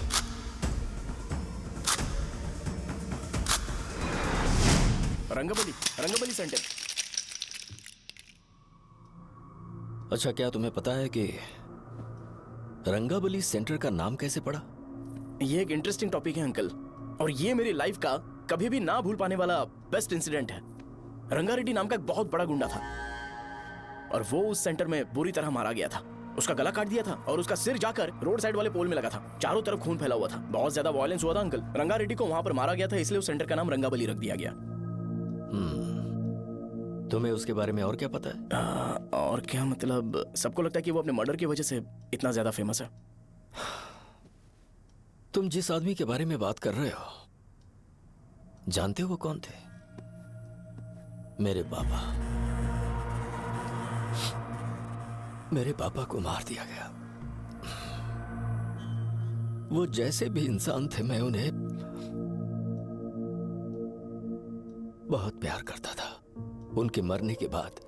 रंगबली सेंटर। अच्छा, क्या तुम्हें पता है कि रंगाबली सेंटर का नाम कैसे पड़ा? ये एक इंटरेस्टिंग टॉपिक है अंकल, और ये मेरी लाइफ का कभी भी ना भूल पाने वाला बेस्ट इंसिडेंट है। रंगारेड्डी नाम का एक बहुत बड़ा गुंडा था और वो उस सेंटर में बुरी तरह मारा गया था। उसका गला काट दिया था और उसका सिर जाकर रोड साइड वाले पोल में लगा था। चारों तरफ खून फैला हुआ था, बहुत ज्यादा वायलेंस हुआ था अंकल। रंगारेड्डी को वहां पर मारा गया था, इसलिए उस सेंटर का नाम रंगाबली रख दिया गया। तुम्हें उसके बारे में और क्या पता है? और क्या मतलब, सबको लगता है कि वो अपने मर्डर की वजह से इतना ज्यादा फेमस है। तुम जिस आदमी के बारे में बात कर रहे हो, जानते हो वो कौन थे? मेरे पापा। मेरे पापा को मार दिया गया। वो जैसे भी इंसान थे, मैं उन्हें बहुत प्यार करता था। उनके मरने के बाद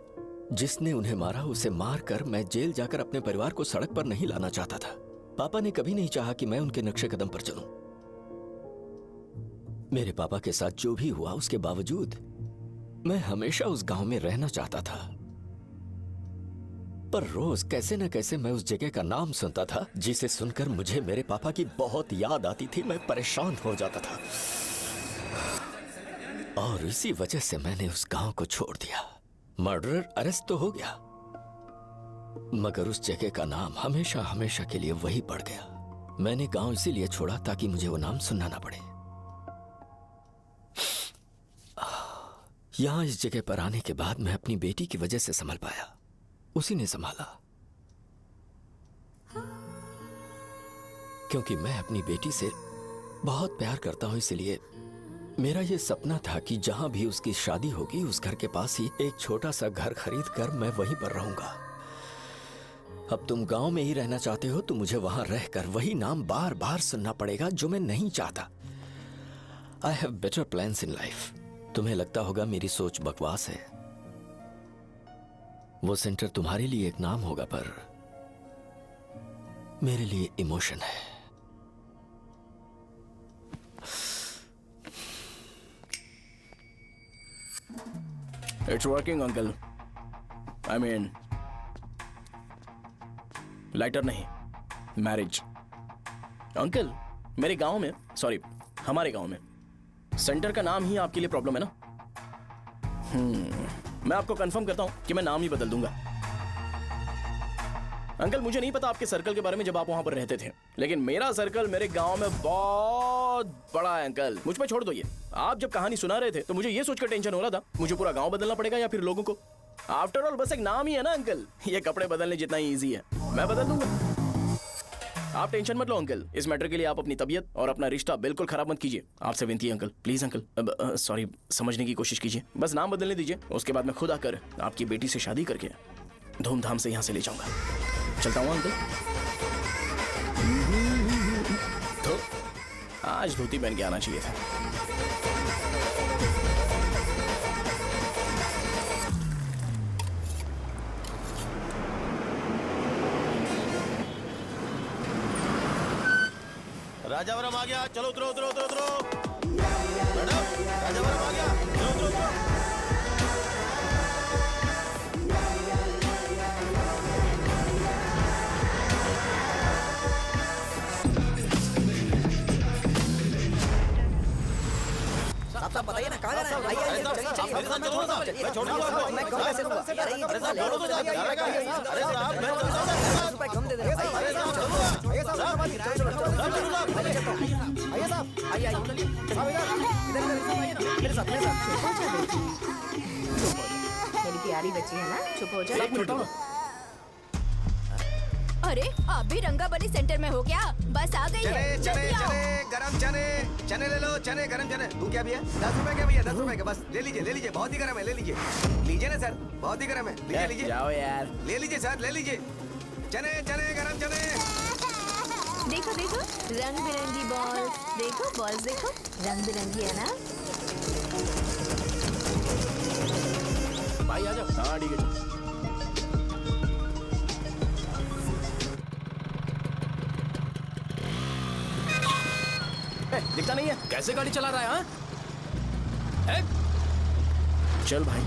जिसने उन्हें मारा उसे मारकर मैं जेल जाकर अपने परिवार को सड़क पर नहीं लाना चाहता था। पापा ने कभी नहीं चाहा कि मैं उनके नक्शे कदम पर चलूं। मेरे पापा के साथ जो भी हुआ, उसके बावजूद मैं हमेशा उस गांव में रहना चाहता था। पर रोज कैसे न कैसे मैं उस जगह का नाम सुनता था, जिसे सुनकर मुझे मेरे पापा की बहुत याद आती थी। मैं परेशान हो जाता था और इसी वजह से मैंने उस गांव को छोड़ दिया। मर्डरर अरेस्ट तो हो गया, मगर उस जगह का नाम हमेशा हमेशा के लिए वही पड़ गया। मैंने गांव इसीलिए छोड़ा ताकि मुझे वो नाम सुनना ना पड़े। यहां इस जगह पर आने के बाद मैं अपनी बेटी की वजह से संभल पाया, उसी ने संभाला। क्योंकि मैं अपनी बेटी से बहुत प्यार करता हूं, इसलिए मेरा यह सपना था कि जहां भी उसकी शादी होगी, उस घर के पास ही एक छोटा सा घर खरीद कर मैं वहीं पर रहूंगा। अब तुम गांव में ही रहना चाहते हो तो मुझे वहां रहकर वही नाम बार बार सुनना पड़ेगा, जो मैं नहीं चाहता। I have better plans in life. तुम्हें लगता होगा मेरी सोच बकवास है। वो सेंटर तुम्हारे लिए एक नाम होगा, पर मेरे लिए इमोशन है। It's working uncle. I mean, lighter नहीं, मैरिज। अंकल, मेरे गांव में, सॉरी हमारे गांव में सेंटर का नाम ही आपके लिए प्रॉब्लम है ना? मैं आपको कंफर्म करता हूं कि मैं नाम ही बदल दूंगा। अंकल, मुझे नहीं पता आपके सर्कल के बारे में जब आप वहां पर रहते थे, लेकिन मेरा सर्कल मेरे गांव में बहुत बड़ा है अंकल। मुझ पे छोड़ दो ये। आप जब कहानी सुना रहे थे तो मुझे ये सोचकर टेंशन हो रहा था मुझे पूरा गांव बदलना पड़ेगा या फिर लोगों को। आफ्टर ऑल बस एक नाम ही है ना अंकल, ये कपड़े बदलने जितना ही ईजी है। मैं बदल दूंगा, आप टेंशन मत लो अंकल। इस मैटर के लिए आप अपनी तबीयत और अपना रिश्ता बिल्कुल खराब मत कीजिए। आपसे विनती है अंकल, प्लीज अंकल। अब सॉरी, समझने की कोशिश कीजिए। बस नाम बदलने दीजिए, उसके बाद मैं खुद आकर आपकी बेटी से शादी करके धूमधाम से यहाँ से ले जाऊंगा। चलता हूँ अंकल। तो आज धोती पहन के आना चाहिए था। राजावरम आ गया, चलो उतरो उतरो उतरो उतरो। मैडम, राजावरम आ गया, चलो उतरो उतरो। साहब बताइए ना कहाँ जा रहे हैं? आइए आइए, चलिए चलिए। मैं छोड़ दूंगा आपको। मैं कब कैसे दूंगा? अरे साहब, छोड़ो तो जाके। अरे साहब, मैं ₹50 कम दे दे। अरे साहब, आइए साहब, आइए साहब, आइए आइए। मेरे साथ मेरी प्यारी बच्ची है ना, चुप हो जाए। अरे आप भी रंगाबली सेंटर में हो क्या? बस आ गई है, चने जल्दी आओ। चने गरम चने, चने ले लो, चने गरम चने। तू क्या भैया? 10 रुपए के भैया, 10 रुपए के। बस ले लीजिए, बहुत ही गरम है, ले लीजिए। लीजिए ना सर, बहुत ही गरम है, लीजिए। जाओ यार, ले लीजिए सर, ले लीजिए। चने चने गरम चने। देखो देखो, रंग बिरंगी बॉल्स। देखो बॉल्स, देखो रंग बिरंगी है ना। भाई आ जाओ। हाँ ठीक है। दिखता नहीं है, कैसे गाड़ी चला रहा है? हाँ? चल भाई।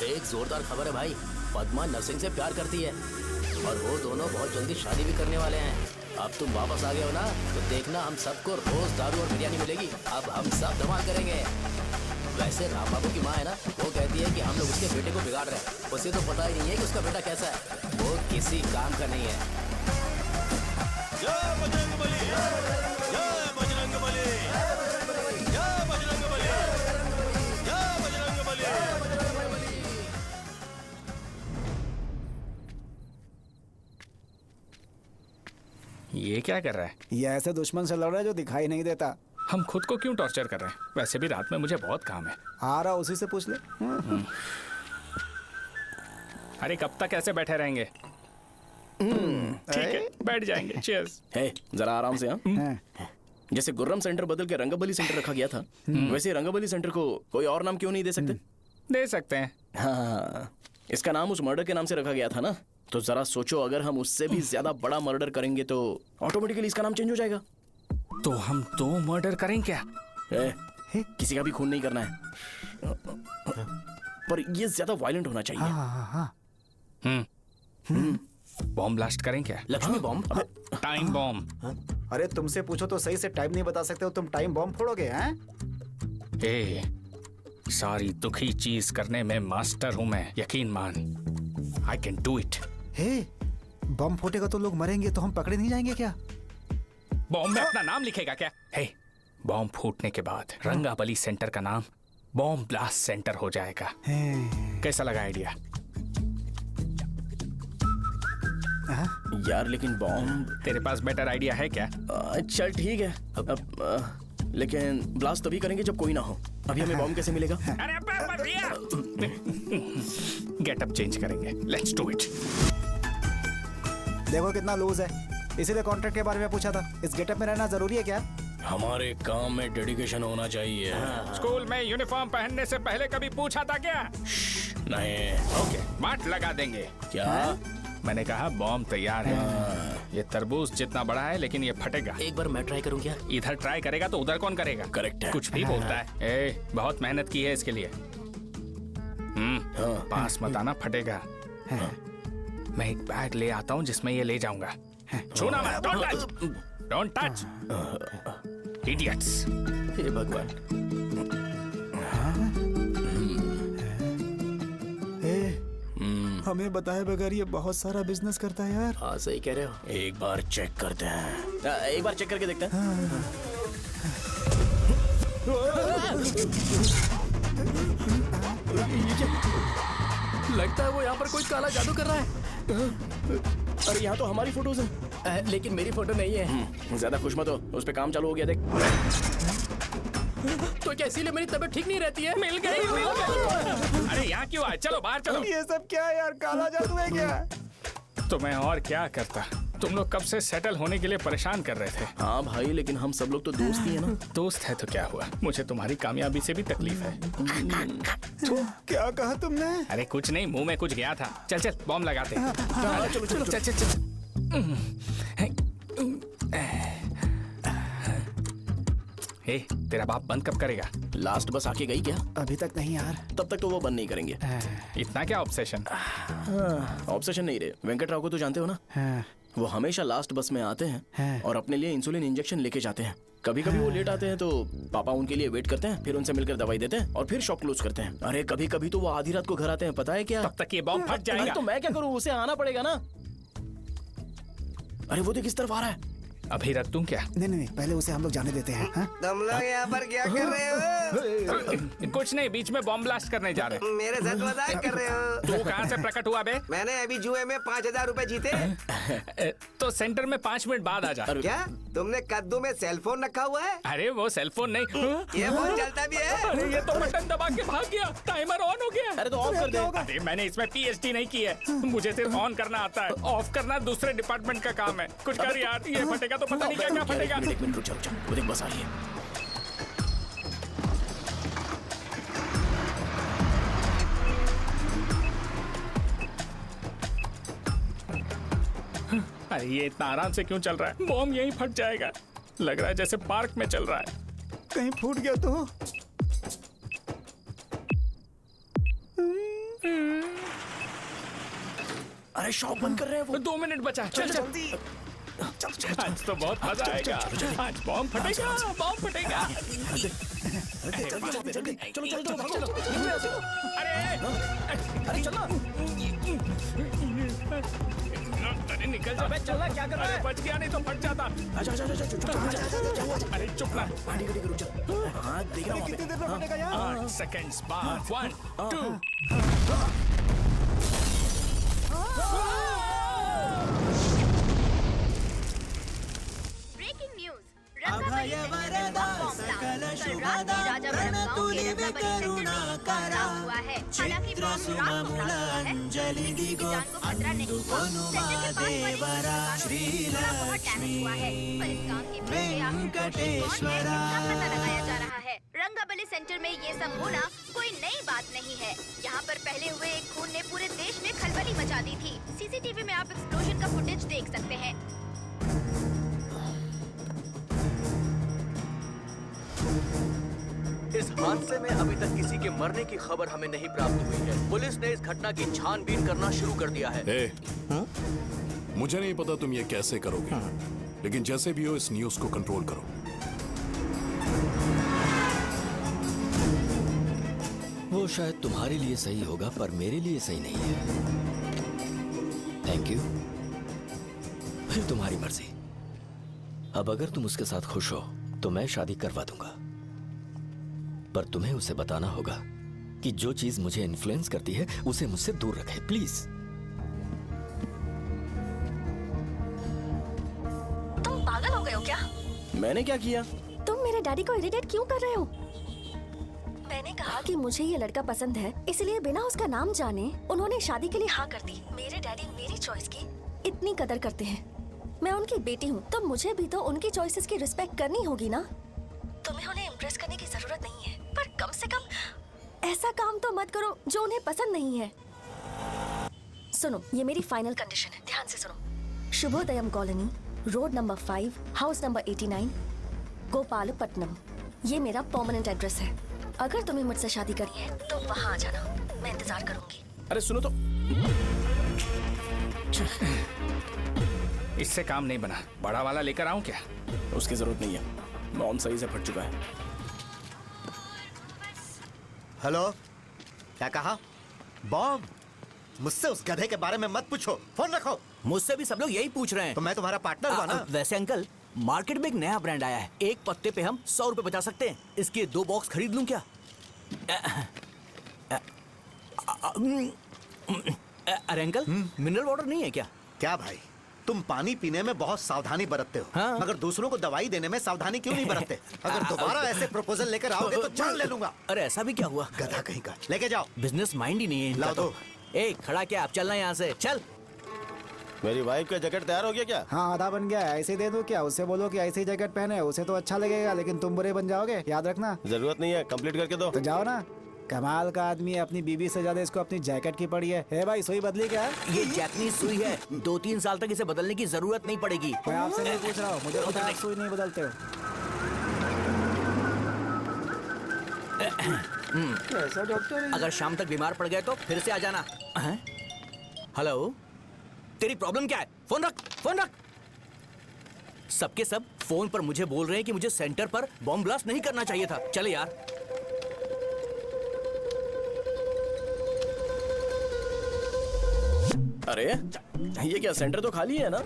एक जोरदार खबर है भाई, पद्मा नर्सिंग से प्यार करती है और वो दोनों बहुत जल्दी शादी भी करने वाले हैं। अब तुम वापस आ गए हो ना, तो देखना हम सबको रोज दारू और बिरयानी मिलेगी। अब हम सब धमाल करेंगे। वैसे राम बाबू की माँ है ना, वो कहती है कि हम लोग उसके बेटे को बिगाड़ रहे हैं। उसे तो पता ही नहीं है कि उसका बेटा कैसा है, वो किसी काम का नहीं है। जय बजरंग बली, जय बजरंग बली, जय बजरंग बली, जय बजरंग बली। ये क्या कर रहा है? ये ऐसे दुश्मन से लड़ रहा है जो दिखाई नहीं देता। हम खुद को क्यों टॉर्चर कर रहे हैं? वैसे भी रात में मुझे बहुत काम है। आ रहा उसी से पूछ ले। अरे कब तक ऐसे बैठे रहेंगे? ठीक है, बैठ जाएंगे। चीयर्स। हे, जरा आराम से। हाँ, जैसे गुर्रम सेंटर बदल के रंगबली सेंटर रखा गया था, वैसे रंगबली सेंटर को कोई और नाम क्यों नहीं दे सकते? दे सकते हैं। हाँ, इसका नाम उस मर्डर के नाम से रखा गया था ना, तो जरा सोचो, अगर हम उससे भी ज्यादा बड़ा मर्डर करेंगे तो ऑटोमेटिकली इसका नाम चेंज हो जाएगा। तो हम 2 मर्डर करें क्या? किसी का भी खून नहीं करना है, पर ये ज्यादा वायलेंट होना चाहिए। बॉम्ब ब्लास्ट करें क्या? लक्ष्मी बॉम्ब? Time bomb. अरे तुमसे पूछो तो सही से टाइम नहीं बता सकते हो, तुम टाइम बॉम्ब फोड़ोगे? हैं? ए, सारी दुखी चीज करने में मास्टर हूं मैं, यकीन मान। I can do it. Hey, bomb फूटेगा तो लोग मरेंगे, तो हम पकड़े नहीं जाएंगे क्या? बॉम्ब में अपना नाम लिखेगा क्या? हे, बॉम्ब फूटने के बाद रंगाबली सेंटर का नाम बॉम्ब ब्लास्ट सेंटर हो जाएगा। कैसा लगा आइडिया? यार लेकिन बॉम्ब, तेरे पास बेटर आइडिया है क्या? चल ठीक है, लेकिन ब्लास्ट तभी करेंगे जब कोई ना हो। अभी हमें बॉम्ब कैसे मिलेगा? अरे भैया, गेटअप चेंज करेंगे। Let's do it. देखो कितना लूज है, इसीलिए कॉन्ट्रैक्ट के बारे में पूछा था। इस गेटअप में रहना जरूरी है क्या? हमारे काम में डेडिकेशन होना चाहिए। स्कूल में यूनिफॉर्म पहनने से पहले कभी पूछा था क्या? नहीं। ओके, मार्ट लगा देंगे। क्या? मैंने कहा बॉम्ब तैयार है। ये तरबूज जितना बड़ा है, लेकिन ये फटेगा। एक बार मैं ट्राई करूं क्या? इधर ट्राई करेगा तो उधर कौन करेगा? करेक्ट है। कुछ भी बोलता है। ए, बहुत मेहनत की है इसके लिए। पास मत आना, फटेगा। मैं एक बैग ले आता हूँ जिसमें ये ले जाऊंगा। छूना मत, don't touch, don't touch, idiots. हे भगवान। हमें बताए बगैर ये बहुत सारा बिजनेस करता है यार। हाँ सही कह रहे हो। एक बार चेक करते हैं। एक बार चेक करके देखते हैं। लगता है वो यहाँ पर कोई काला जादू कर रहा है। अरे यहाँ तो हमारी फोटोज हैं, लेकिन मेरी फोटो नहीं है। ज्यादा खुश मत हो, उस पे काम चालू हो गया। देख तो क्या इसीलिए मेरी तबीयत ठीक नहीं रहती है? मिल गई, मिल गई। अरे यहाँ क्यों आए? चलो बाहर चलो। ये सब क्या है यार? काला जादू है क्या? तो मैं और क्या करता? तुम लोग कब से सेटल होने के लिए परेशान कर रहे थे। हाँ भाई, लेकिन हम सब लोग तो दोस्त ही है ना। दोस्त है तो क्या हुआ? मुझे तुम्हारी कामयाबी से भी तकलीफ है। तो क्या कहा तुमने? अरे कुछ नहीं, मुंह में कुछ गया था। चल चल, बॉम्ब लगाते हैं। चलो चलो चल चल चल। हे, तेरा बाप बंद कब करेगा? लास्ट बस आके गई क्या? अभी तक नहीं यार। तब तक तो वो बंद नहीं करेंगे। इतना क्या ऑब्सेशन? ऑब्सेशन नहीं रे, वेंकट राव को तो जानते हो ना? वो हमेशा लास्ट बस में आते हैं और अपने लिए इंसुलिन इंजेक्शन लेके जाते हैं। कभी कभी वो लेट आते हैं तो पापा उनके लिए वेट करते हैं, फिर उनसे मिलकर दवाई देते हैं और फिर शॉप क्लोज करते हैं। अरे कभी कभी तो वो आधी रात को घर आते हैं, पता है क्या? तब तक ये बॉम्ब फट जाएगा। तो मैं क्या करूँ, उसे आना पड़ेगा ना। अरे वो देख किस तरफ आ रहा है। अभी रख दूं क्या? नहीं, पहले उसे हम लोग जाने देते हैं। तुम लोग यहाँ पर क्या कर रहे हो? कुछ नहीं, बीच में बॉम्ब ब्लास्ट करने जा रहे हैं। मेरे साथ मजाक कर रहे हो? तू कहाँ से प्रकट हुआ बे? मैंने अभी जुए में 5000 रुपए जीते। तो सेंटर में 5 मिनट बाद आ जा। क्या तुमने कद्दू में सेलफोन रखा हुआ है? अरे वो सेलफोन नहीं, ये फोन चलता भी है। अरे ये तो बटन दबा के भाग गया, टाइमर ऑन हो गया। अरे तो ऑफ कर दे। अरे मैंने इसमें PhD नहीं की है, मुझे सिर्फ ऑन करना आता है। ऑफ करना दूसरे डिपार्टमेंट का काम है। कुछ कर यार, ये फटेगा तो पता नहीं क्या क्या फटेगा। एक मिनट रुक जा, वो देख बस आ रही है। अरे ये इतना आराम से क्यों चल रहा है? बॉम्ब यहीं फट जाएगा। लग रहा है जैसे पार्क में चल रहा है। कहीं फूट गया तो। अरे शॉप बंद कर रहे हैं वो। 2 मिनट बचा, चल जल्दी। आज तो बहुत मजा आएगा। आज बॉम्ब फटेगा, बॉम्ब फटेगा। चलो। अरे चलो। अरे निकल जा। चला क्या कर रहा है? बच गया नहीं तो फट जाता। अरे चुप ना। हाँ देख रहा हूँ। कितनी देर में फटेगा यार? 8 सेकंड्स बाद 1 2। ब्रेकिंग न्यूज, रंगाबली सेंटर में बॉम्ब ब्लास्ट। कल रात में राजापुरम गांव के रंगाबली सेंटर में एक बम हुआ है। हालांकि बम रात को ब्लास्ट हुआ है, किसी की जान को खतरा नहीं हुआ। सेंटर के पास वाली दुकानों में थोड़ा बहुत डैमेज हुआ है, पर इस काम के पीछे आखिर कौन है इसका पता लगाया जा रहा है। रंगाबली सेंटर में ये सब होना कोई नई बात नहीं है। यहाँ पर पहले हुए एक खून ने पूरे देश में खलबली मचा दी थी। सीसीटीवी में आप एक्सप्लोजन का फुटेज देख सकते हैं। इस हादसे में अभी तक किसी के मरने की खबर हमें नहीं प्राप्त हुई है। पुलिस ने इस घटना की छानबीन करना शुरू कर दिया है। मुझे नहीं पता तुम ये कैसे करोगे, लेकिन जैसे भी हो इस न्यूज को कंट्रोल करो। वो शायद तुम्हारे लिए सही होगा पर मेरे लिए सही नहीं है। Thank you. फिर तुम्हारी मर्जी। अब अगर तुम उसके साथ खुश हो तो मैं शादी करवा दूंगा, पर तुम्हें उसे बताना होगा कि जो चीज मुझे इन्फ्लुएंस करती है उसे मुझसे दूर रखे, प्लीज। तुम पागल हो गए हो क्या? मैंने क्या किया? तुम मेरे डैडी को इरिटेट क्यों कर रहे हो? मैंने कहा कि मुझे ये लड़का पसंद है, इसलिए बिना उसका नाम जाने उन्होंने शादी के लिए हाँ कर दी। मेरे डैडी मेरी चॉइस की इतनी कदर करते हैं। मैं उनकी बेटी हूँ, तो मुझे भी तो उनकी चॉइसेस की रिस्पेक्ट करनी होगी ना। तुम्हें उन्हें इम्प्रेस करने की जरूरत नहीं है, पर कम से कम ऐसा काम तो मत करो जो उन्हें पसंद नहीं है। सुनो, ये मेरी फाइनल कंडीशन है, ध्यान से सुनो। Shubhodayam colony, road number 5, house number 89, Gopalapatnam. ये मेरा परमानेंट एड्रेस है। अगर तुम्हें मुझसे शादी करनी है तो वहाँ आ जाना, मैं इंतजार करूंगी। अरे सुनो तो। इससे काम नहीं बना। बड़ा वाला लेकर आऊं क्या? उसकी जरूरत नहीं है, बॉम्ब सही से फट चुका है। हेलो, क्या कहा? बॉम्ब? मुझसे उस गधे के बारे में मत पूछो, फोन रखो। मुझसे भी सब लोग यही पूछ रहे हैं। तो मैं तुम्हारा पार्टनर हुआ ना। वैसे अंकल, मार्केट में एक नया ब्रांड आया है, एक पत्ते पे हम 100 रुपए बचा सकते हैं। इसके 2 बॉक्स खरीद लूं क्या? अरे अंकल, मिनरल वाटर नहीं है क्या? क्या भाई, तुम पानी पीने में बहुत सावधानी बरतते हो, हाँ? मगर दूसरों को दवाई देने में सावधानी क्यों नहीं बरतते? अगर दोबारा ऐसे प्रपोजल लेकर आओगे तो जान ले लूंगा। अरे ऐसा भी क्या हुआ? गधा कहीं का, लेके जाओ। बिजनेस माइंड ही नहीं है इनका। लाओ दो। ए, खड़ा क्या? आप चलना यहाँ से, चल। मेरी वाइफ का जैकेट तैयार हो गया क्या? हाँ, आधा बन गया है। ऐसे दे दो क्या? उससे बोलो कि ऐसे ही जैकेट पहने, उसे तो अच्छा लगेगा, लेकिन तुम बुरे बन जाओगे, याद रखना। जरूरत नहीं है, कंप्लीट करके दो। तो जाओ ना। कमाल का आदमी है, अपनी बीवी से ज्यादा इसको अपनी जैकेट की पड़ी है। हे भाई, सुई बदली क्या? ये जैपनीज सुई है, 2-3 साल तक इसे बदलने की जरूरत नहीं पड़ेगी। मैं आपसे नहीं पूछ रहा हूँ, मुझे पता है आप सुई नहीं बदलते हो। कैसा डॉक्टर? अगर शाम तक बीमार पड़ गए तो फिर से आ जाना। हेलो, तेरी प्रॉब्लम क्या है? फोन रख, फोन रख। सबके सब फोन पर मुझे बोल रहे हैं कि मुझे सेंटर पर बॉम्ब ब्लास्ट नहीं करना चाहिए था। चले यार। अरे ये क्या, सेंटर तो खाली है ना?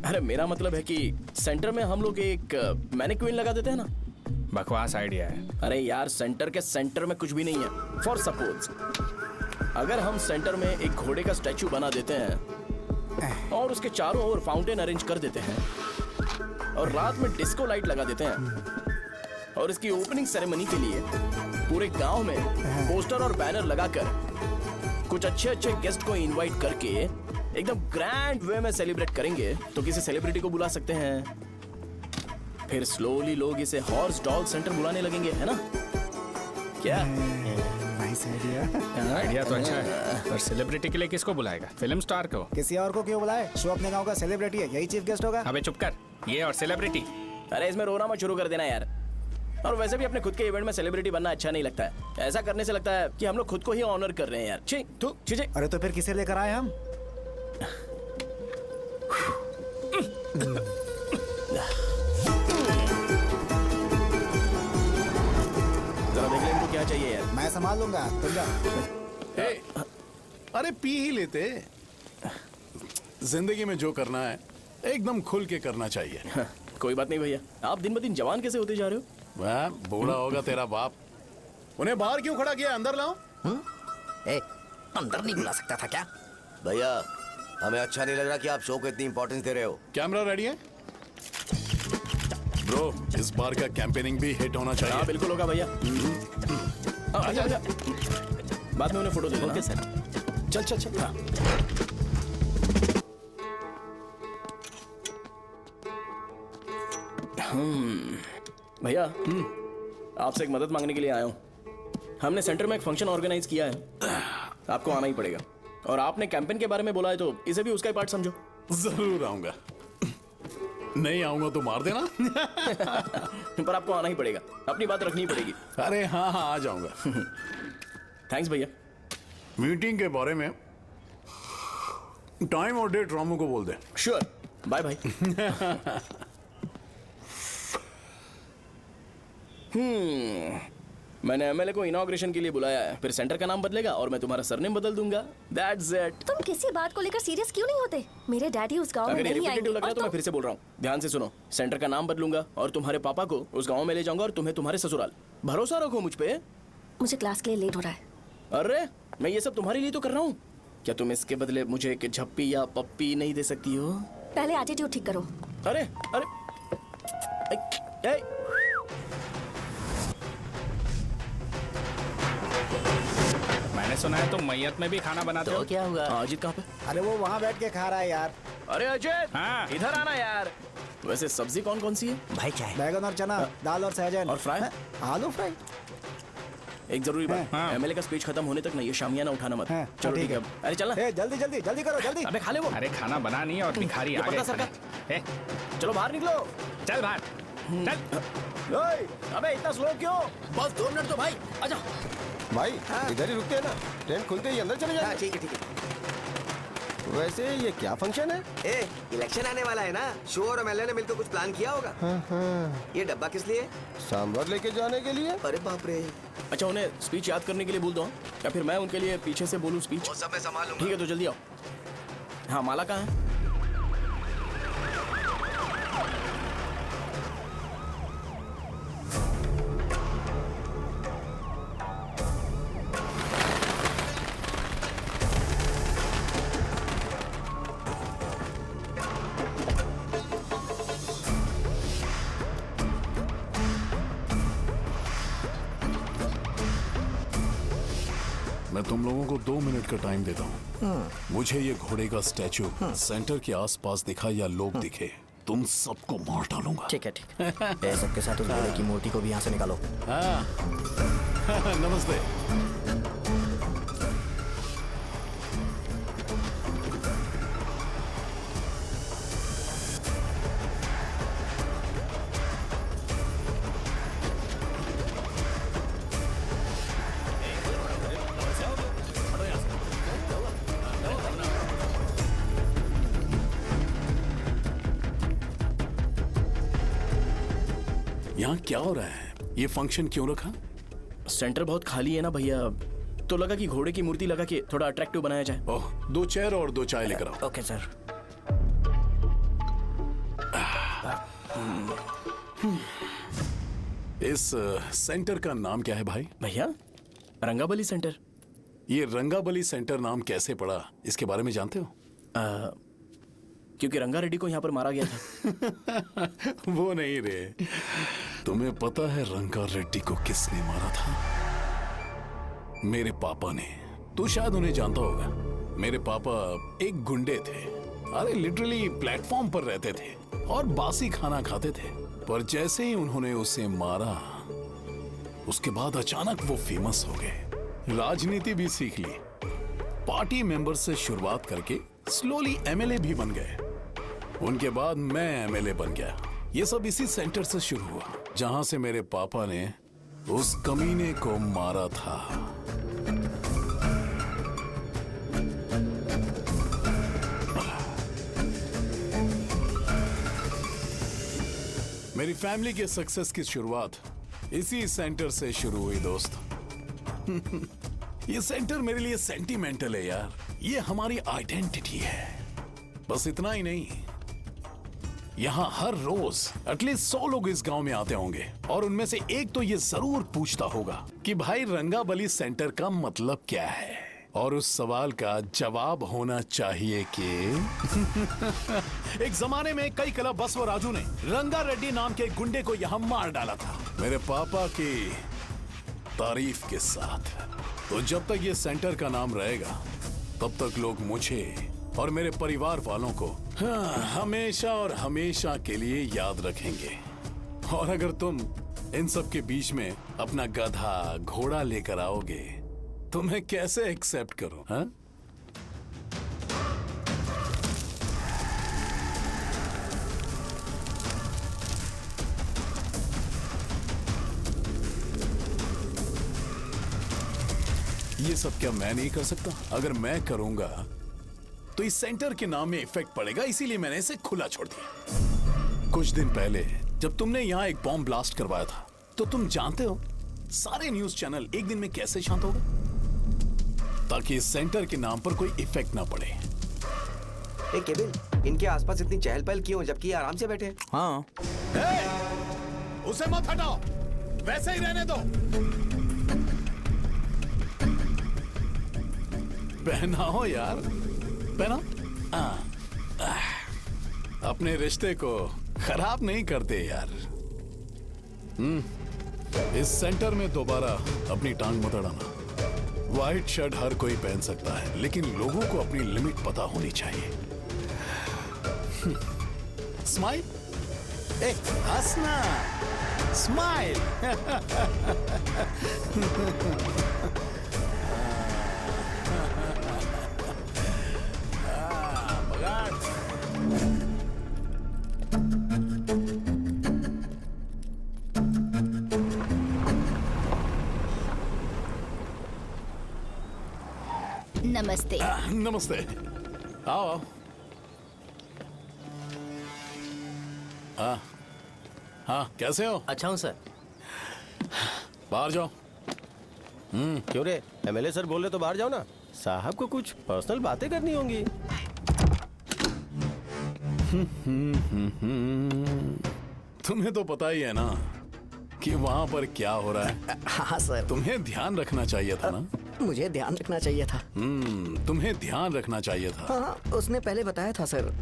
अरे मेरा मतलब है कि सेंटर में हम लोग एक मैनिक्विन लगा देते हैं ना। बकवास आइडिया है। अरे यार, सेंटर के सेंटर में कुछ भी नहीं है। फॉर सपोज अगर हम सेंटर में एक घोड़े का स्टैचू बना देते हैं और उसके चारों ओर फाउंटेन अरेंज कर देते हैं और रात में डिस्को लाइट लगा देते हैं और इसकी ओपनिंग सेरेमनी के लिए पूरे गांव में पोस्टर और बैनर लगाकर कुछ अच्छे अच्छे गेस्ट को इनवाइट करके एकदम ग्रैंड वे में सेलिब्रेट करेंगे, तो किसी सेलिब्रिटी को बुला सकते हैं। फिर स्लोली लोग इसे हॉर्स डॉग सेंटर बुलाने लगेंगे, है ना? क्या? Nice idea. आइडिया तो अच्छा है, पर सेलिब्रिटी के लिए किसको बुलाएगा? फिल्म स्टार को। किसी और को क्यों बुलाए? शो अपने गांव का सेलिब्रिटी है, यही चीफ गेस्ट होगा। अबे चुप कर। ये और सेलिब्रिटी अरे इसमें रोना मत शुरू कर देना यार। और वैसे भी अपने खुद के इवेंट में सेलिब्रिटी बनना अच्छा नहीं लगता है। ऐसा करने से लगता है कि हम लोग खुद को ही ऑनर कर रहे हैं यार। छी तू छी। अरे तो फिर किसे लेकर आए हम? जरा देख ले इनको क्या चाहिए यार। मैं संभाल लूंगा, तुम जा। अरे पी ही लेते। जिंदगी में जो करना है एकदम खुल के करना चाहिए। कोई बात नहीं भैया, आप दिन ब दिन जवान कैसे होते जा रहे हो? वह बूढ़ा होगा तेरा बाप। उन्हें बाहर क्यों खड़ा किया? अंदर लाओ। अंदर नहीं बुला सकता था क्या? भैया हमें अच्छा नहीं लग रहा कि आप शो को इतनी इंपॉर्टेंस दे रहे हो। कैमरा रेडी है ब्रो? इस बार का कैंपेनिंग भी हिट होना चाहिए। हाँ बिल्कुल होगा भैया। आजा आजा, बाद में उन्हें फोटो दे देना। Okay sir. चल चल चल। हाँ। भैया आपसे एक मदद मांगने के लिए आया हूँ। हमने सेंटर में एक फंक्शन ऑर्गेनाइज किया है, आपको आना ही पड़ेगा। और आपने कैंपेन के बारे में बोला है तो इसे भी उसका ही पार्ट समझो। जरूर आऊंगा। नहीं आऊंगा तो मार देना। पर आपको आना ही पड़ेगा, अपनी बात रखनी पड़ेगी। अरे हाँ हाँ आ जाऊंगा। थैंक्स भैया। मीटिंग के बारे में टाइम और डेट रामू को बोल दे। Sure, bye bye. मैंने एमएलए को इनॉग्रेशन के लिए बुलाया है, फिर सेंटर का नाम बदलेगा और मैं तुम्हारा सरनेम बदल दूंगा। That's it. तुम किसी बात को लेकर सीरियस क्यों नहीं होते? मेरे डैडी उस गांव में अगर नहीं रिपीटेटिव आएंगे। लग रहा है तो मैं फिर से बोल रहा हूँ, ध्यान से सुनो। सेंटर का नाम बदलूंगा और तुम्हारे पापा को उस गांव में ले जाऊंगा और तुम्हें तुम्हारे ससुराल। भरोसा रखो मुझ पे। मुझे क्लास के लिए लेट हो रहा है। अरे मैं ये सब तुम्हारे लिए तो कर रहा हूँ। क्या तुम इसके बदले मुझे एक झप्पी या पप्पी नहीं दे सकती हो? पहले एटीट्यूड ठीक करो। अरे अरे ए, मैंने सुना है तुम मैयत में भी खाना बनाते हो। क्या हुआ? अजीत कहाँ पे? अरे वो वहाँ बैठ के खा रहा है यार। अरे अजय हाँ। इधर आना यार। वैसे सब्जी कौन कौन सी है? भाई चाय। बैगन और चना, दाल और सहजन और फ्राई? आलू फ्राई। एक जरूरी बात, हाँ। एमएलए का स्पीच खत्म होने तक ना ये शामियाना उठाना मत। हाँ, चलो ठीक है। अरे चलना। जल्दी जल्दी जल्दी करो जल्दी। अबे खा ले वो। अरे खाना बना नहीं और भिखारी ये आ गए पत्ता सरका। खाने। चलो बाहर निकलो। चल बाहर चल। अबे इतना स्लो क्यों? बस 2 मिनट तो भाई, आजा। भाई इधर ही रुकते हैं ना, ट्रेन खुलते ही अंदर चले जाएंगे। ठीक है ठीक है। वैसे ये क्या फंक्शन है? इलेक्शन आने वाला है ना, शो और एमएलए ने मिलकर कुछ प्लान किया होगा। ये डब्बा किस लिए? सांभर लेके जाने के लिए। अरे बाप रे। अच्छा उन्हें स्पीच याद करने के लिए बोल दो या फिर मैं उनके लिए पीछे से बोलूं स्पीच? वो सब मैं संभाल लूंगा। ठीक है तो जल्दी आओ। हाँ माला कहाँ है? मैं तुम लोगों को 2 मिनट का टाइम देता हूँ। मुझे ये घोड़े का स्टैचू सेंटर के आसपास दिखा या लोग दिखे, तुम सबको मार डालूंगा। ठीक है ठीक है। सबके साथ उस घोड़े की मूर्ति को भी यहाँ से निकालो। हाँ। नमस्ते। यहाँ क्या हो रहा है? ये फंक्शन क्यों रखा? सेंटर बहुत खाली है ना भैया, तो लगा कि घोड़े की मूर्ति लगा के थोड़ा अट्रैक्टिव बनाया जाए। ओह, 2 चेयर और 2 चाय लेकर आओ। Okay sir. इस सेंटर का नाम क्या है भाई? भैया रंगाबली सेंटर। ये रंगाबली सेंटर नाम कैसे पड़ा, इसके बारे में जानते हो? क्योंकि रंगा रेड्डी को यहाँ पर मारा गया था। वो नहीं रे, तुम्हें पता है रंगा रेड्डी को किसने मारा था? मेरे पापा ने। तू शायद उन्हें जानता होगा। मेरे पापा एक गुंडे थे। अरे लिटरली प्लेटफॉर्म पर रहते थे और बासी खाना खाते थे। पर जैसे ही उन्होंने उसे मारा, उसके बाद अचानक वो फेमस हो गए। राजनीति भी सीख ली, पार्टी मेंबर से शुरुआत करके स्लोली एमएलए भी बन गए। उनके बाद मैं एमएलए बन गया ये सब इसी सेंटर से शुरू हुआ जहां से मेरे पापा ने उस कमीने को मारा था। मेरी फैमिली के सक्सेस की शुरुआत इसी सेंटर से शुरू हुई दोस्त। ये सेंटर मेरे लिए सेंटिमेंटल है यार। ये हमारी आइडेंटिटी है। बस इतना ही नहीं, यहाँ हर रोज एटलीस्ट 100 लोग इस गांव में आते होंगे और उनमें से एक तो ये जरूर पूछता होगा कि भाई रंगाबली सेंटर का मतलब क्या है, और उस सवाल का जवाब होना चाहिए कि एक जमाने में कई क्लब बसव राजू ने रंगा रेड्डी नाम के गुंडे को यहाँ मार डाला था मेरे पापा की तारीफ के साथ। तो जब तक ये सेंटर का नाम रहेगा तब तक लोग मुझे और मेरे परिवार वालों को हमेशा और हमेशा के लिए याद रखेंगे। और अगर तुम इन सब के बीच में अपना गधा घोड़ा लेकर आओगे तो मैं कैसे एक्सेप्ट करूं? हाँ? ये सब क्या मैं नहीं कर सकता? अगर मैं करूंगा तो इस सेंटर के नाम में इफेक्ट पड़ेगा, इसीलिए मैंने इसे खुला छोड़ दिया। कुछ दिन पहले जब तुमने यहाँ एक बॉम्ब ब्लास्ट करवाया था तो तुम जानते हो सारे न्यूज चैनल एक दिन में कैसे शांत हो गए? ताकि इस सेंटर के नाम पर कोई इफेक्ट ना पड़े। केविन, इनके आसपास इतनी चहल पहल क्यों जबकि आराम से बैठे? हाँ। उसे मत हटाओ, वैसे ही रहने दो। पहनाओ यार, पहनाओ। अपने रिश्ते को खराब नहीं करते यार। इस सेंटर में दोबारा अपनी टांग मत अड़ाना। व्हाइट शर्ट हर कोई पहन सकता है, लेकिन लोगों को अपनी लिमिट पता होनी चाहिए। स्माइल, हंसना, स्माइल। नमस्ते। नमस्ते, आओ। हाँ, कैसे हो? अच्छा हूँ सर। बाहर जाओ। क्यों रे, एमएलए सर बोल रहे तो बाहर जाओ ना। साहब को कुछ पर्सनल बातें करनी होंगी। तुम्हें तो पता ही है ना कि वहाँ पर क्या हो रहा है। हाँ सर। तुम्हें ध्यान रखना चाहिए था ना। मुझे ध्यान रखना चाहिए था। तुम्हें ध्यान रखना चाहिए था। हाँ, उसने पहले बताया था सर।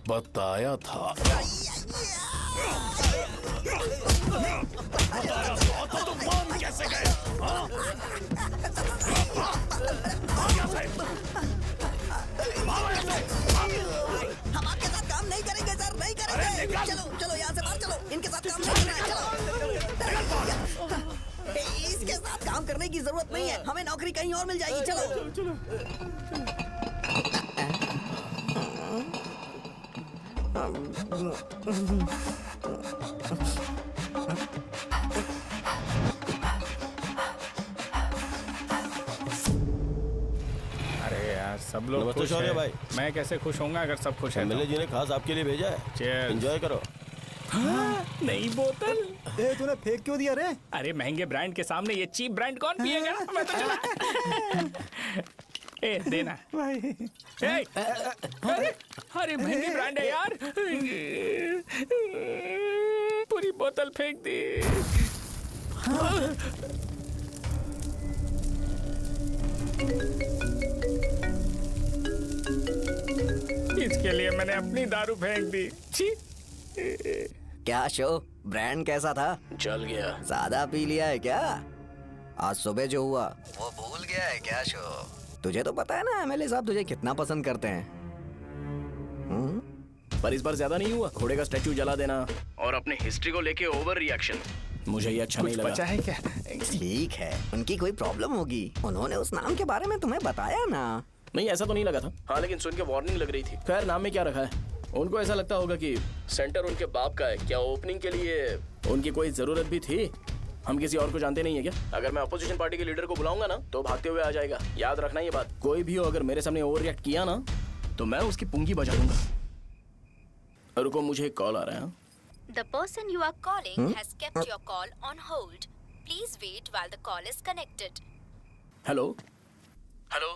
बताया था। तो तुम मान कैसे गए? हम आपके साथ काम नहीं करेंगे सर, नहीं करेंगे। चलो चलो यहाँ से बाहर चलो, इनके साथ काम नहीं करना है। चलो, इसके साथ काम करने की जरूरत नहीं है, हमें नौकरी कहीं और मिल जाएगी। चलो चलो। अरे यार, सब लोग खुश हैं। भाई मैं कैसे खुश होऊंगा अगर सब खुश हैं? एमएलए जी ने खास आपके लिए भेजा है। Cheers। एंजॉय करो। नई बोतल। तूने फेंक क्यों दिया रे? अरे महंगे ब्रांड के सामने ये चीप ब्रांड कौन पिएगा? मैं तो चला। ए देना भाई। अरे महंगी ब्रांड है यार। पूरी बोतल फेंक दी। इसके लिए मैंने अपनी दारू फेंक दी। छी। क्या शो, ब्रांड कैसा था? चल गया। ज्यादा पी लिया है क्या? आज सुबह जो हुआ वो भूल गया है क्या शो? तुझे तो पता है ना एमएलए साहब तुझे कितना पसंद करते हैं। पर इस बार ज्यादा नहीं हुआ। घोड़े का स्टैचू जला देना और अपने हिस्ट्री को लेके ओवर रिएक्शन, मुझे ये अच्छा नहीं लगा। बचा है क्या? ठीक है, उनकी कोई प्रॉब्लम होगी। उन्होंने उस नाम के बारे में तुम्हें बताया ना? नहीं, ऐसा तो नहीं लगा था। हाँ, लेकिन सुन के वार्निंग लग रही थी। खैर, नाम में क्या रखा है? उनको ऐसा लगता होगा कि सेंटर उनके बाप का है। क्या ओपनिंग के लिए उनकी कोई जरूरत भी थी? हम किसी और को जानते नहीं है क्या? अगर मैं अपोजिशन पार्टी के लीडर को बुलाऊंगा ना तो भागते हुए आ जाएगा। याद रखना ये बात। कोई भी हो अगर मेरे सामने ओवर रिएक्ट किया ना तो मैं उसकी पुंगी बजा दूंगा। रुको, मुझे एक कॉल आ रहा है। The person you are calling has kept your call on hold. Please wait while the call is connected. Hello hello,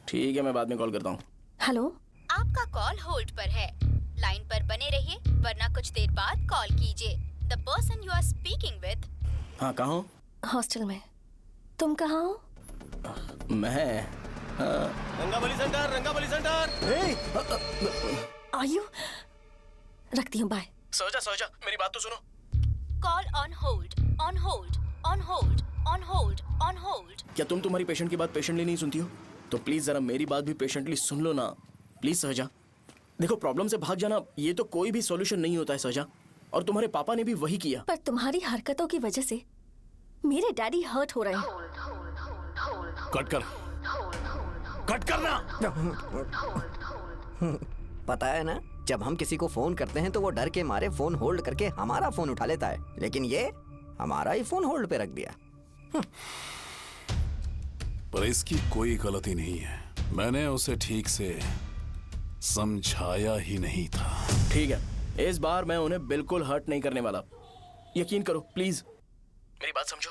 ठीक है मैं बाद में कॉल करता हूँ। हेलो, आपका कॉल होल्ड पर है। लाइन पर बने रहिए वरना कुछ देर बाद कॉल कीजिए। The person you are speaking with. हाँ, कहाँ हो? हॉस्टल में। तुम कहाँ हो? मैं रंगाबली सेंटर। आयु, रखती हूँ, बाय। सोचा मेरी बात तो सुनो। Call on hold, on hold, on hold, on hold, on hold. क्या तुम तुम्हारी पेशेंट की बात पेशेंटली नहीं सुनती हो? तो प्लीज जरा मेरी बात भी पेशेंटली सुन लो ना। प्लीज सहजा, देखो प्रॉब्लम से भाग जाना ये तो कोई भी सॉल्यूशन नहीं होता है सहजा, और तुम्हारे पापा ने भी वही किया। पर तुम्हारी हरकतों की वजह से मेरे डैडी हर्ट हो रहे हैं। कट करना। पता है ना, जब हम किसी को फोन करते हैं तो वो डर के मारे फोन होल्ड करके हमारा फोन उठा लेता है, लेकिन ये हमारा ही फोन होल्ड पे रख दिया। पर इसकी कोई गलती नहीं है। मैंने उसे ठीक से समझाया ही नहीं था। ठीक है, इस बार मैं उन्हें बिल्कुल हर्ट नहीं करने वाला। यकीन करो प्लीज, मेरी बात समझो।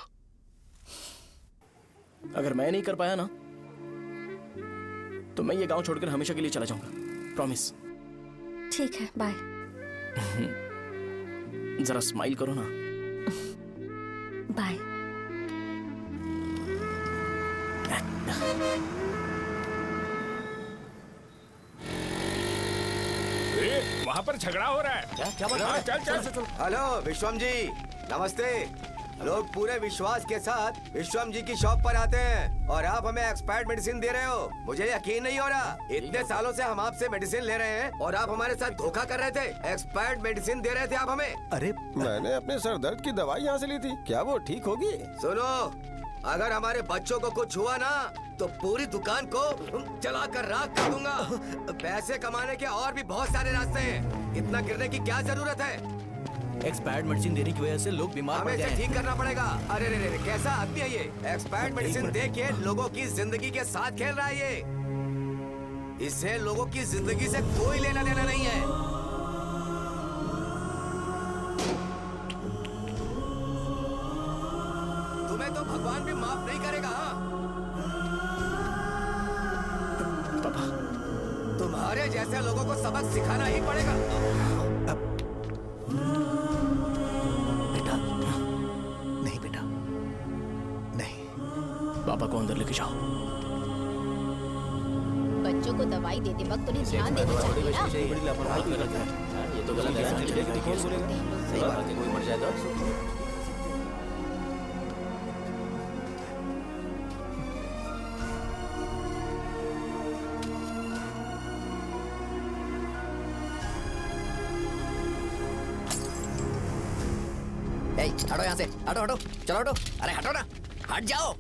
अगर मैं नहीं कर पाया ना तो मैं ये गांव छोड़कर हमेशा के लिए चला जाऊंगा। प्रॉमिस। ठीक है, बाय। जरा स्माइल करो ना। बाय। वहाँ पर झगड़ा हो रहा है। क्या बात है? चल। हेलो विश्वम जी, नमस्ते। लोग पूरे विश्वास के साथ विश्वम जी की शॉप पर आते हैं और आप हमें एक्सपायर्ड मेडिसिन दे रहे हो। मुझे यकीन नहीं हो रहा। इतने सालों से हम आपसे मेडिसिन ले रहे हैं और आप हमारे साथ धोखा कर रहे थे। एक्सपायर्ड मेडिसिन दे रहे थे आप हमें। अरे मैंने अपने सर दर्द की दवाई यहाँ से ली थी, क्या वो ठीक होगी? सुनो, अगर हमारे बच्चों को कुछ हुआ ना तो पूरी दुकान को जला कर राख कर दूंगा। पैसे कमाने के और भी बहुत सारे रास्ते हैं, इतना गिरने की क्या जरूरत है? एक्सपायर्ड मेडिसिन देने की वजह से लोग बीमार पड़ गए हैं। ठीक करना पड़ेगा। अरे रे, कैसा आदमी है ये? एक्सपायर्ड मेडिसिन दे के लोगों की जिंदगी के साथ खेल रहा है ये। इससे लोगों की जिंदगी से कोई लेना देना नहीं है। तुम्हें तो भगवान भी माफ नहीं करेगा। पापा, तुम्हारे जैसे लोगों को सबक सिखाना ही पड़ेगा। पापा को अंदर लेके जाओ। बच्चों को दवाई देते वक्त उन्हें ध्यान देना चाहिए ना। ये तो गलत है। सही बात है, कोई मर जाए तो हटो यहाँ से, हटो। चलो हटो। अरे हटो ना, हट जाओ।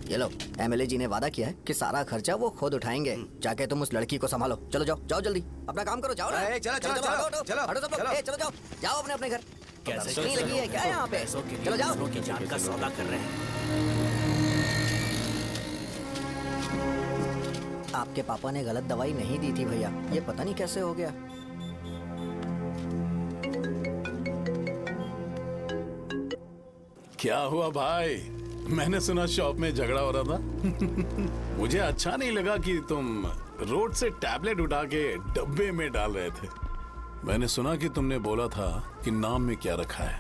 ये लो, एमएलए जी ने वादा किया है कि सारा खर्चा वो खुद उठाएंगे। जाके तुम उस लड़की को संभालो। चलो जाओ जल्दी, अपना काम करो। जाओ ना। चलो हटो सब लोग। चलो जाओ अपने घर। कैसे नहीं लगी है क्या यहाँ पे? चलो जाओ। की जान का सौदा कर रहे हैं। आपके पापा ने गलत दवाई नहीं दी थी भैया, ये पता नहीं कैसे हो गया। क्या हुआ भाई? मैंने सुना शॉप में झगड़ा हो रहा था। मुझे अच्छा नहीं लगा कि तुम रोड से टैबलेट उठा के डब्बे में डाल रहे थे। मैंने सुना कि तुमने बोला था कि नाम में क्या रखा है,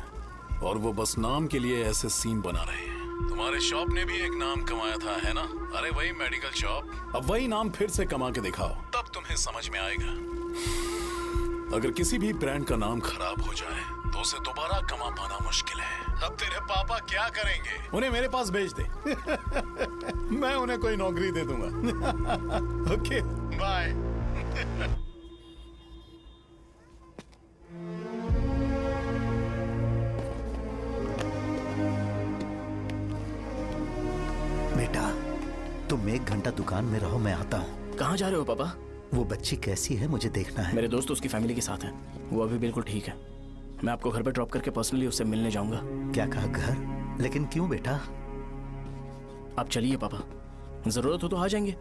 और वो बस नाम के लिए ऐसे सीन बना रहे हैं। तुम्हारे शॉप ने भी एक नाम कमाया था, है ना? अरे वही मेडिकल शॉप। अब वही नाम फिर से कमा के दिखाओ, तब तुम्हें समझ में आएगा। अगर किसी भी ब्रांड का नाम खराब हो जाए तो उसे दोबारा कमा पाना मुश्किल है। अब तेरे पापा क्या करेंगे? उन्हें मेरे पास भेज दे। मैं उन्हें कोई नौकरी दे दूंगा। Okay, bye. बेटा, तुम 1 घंटा दुकान में रहो, मैं आता हूँ। कहाँ जा रहे हो पापा? वो बच्ची कैसी है मुझे देखना है। मेरे दोस्त उसकी फैमिली के साथ हैं। वो अभी बिल्कुल ठीक है। मैं आपको घर पे ड्रॉप करके पर्सनली उससे मिलने जाऊंगा। क्या कहा घर? लेकिन क्यों बेटा? आप चलिए पापा, जरूरत हो तो आ जाएंगे।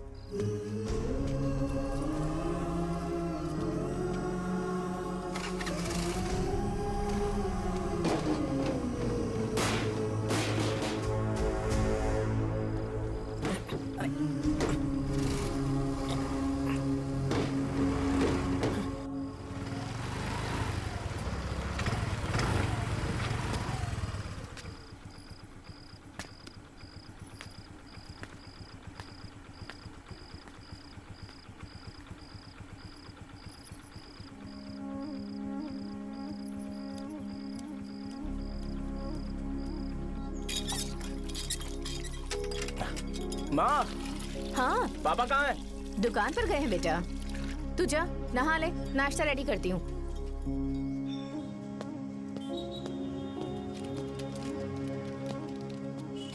माँ, हाँ पापा कहाँ हैं? दुकान पर गए हैं बेटा। तू जा नहा ले, नाश्ता रेडी करती हूँ।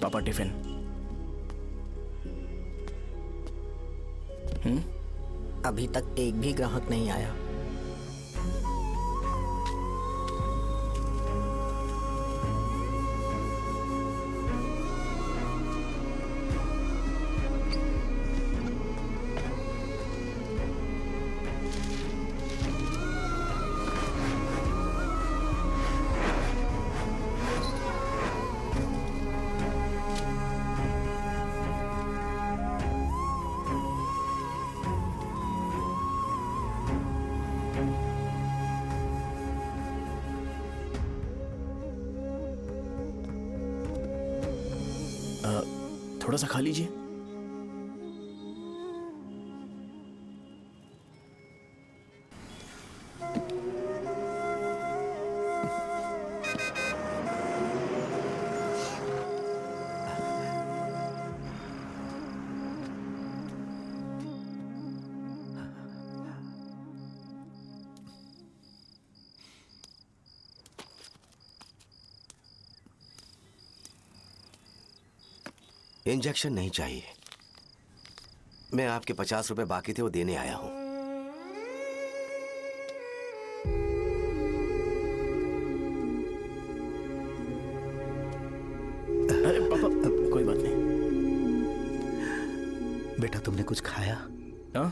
पापा टिफिन। अभी तक एक भी ग्राहक नहीं आया। थोड़ा सा खा लीजिए। इंजेक्शन नहीं चाहिए। मैं आपके 50 रुपए बाकी थे, वो देने आया हूं। अरे पापा, कोई बात नहीं। बेटा तुमने कुछ खाया? हाँ?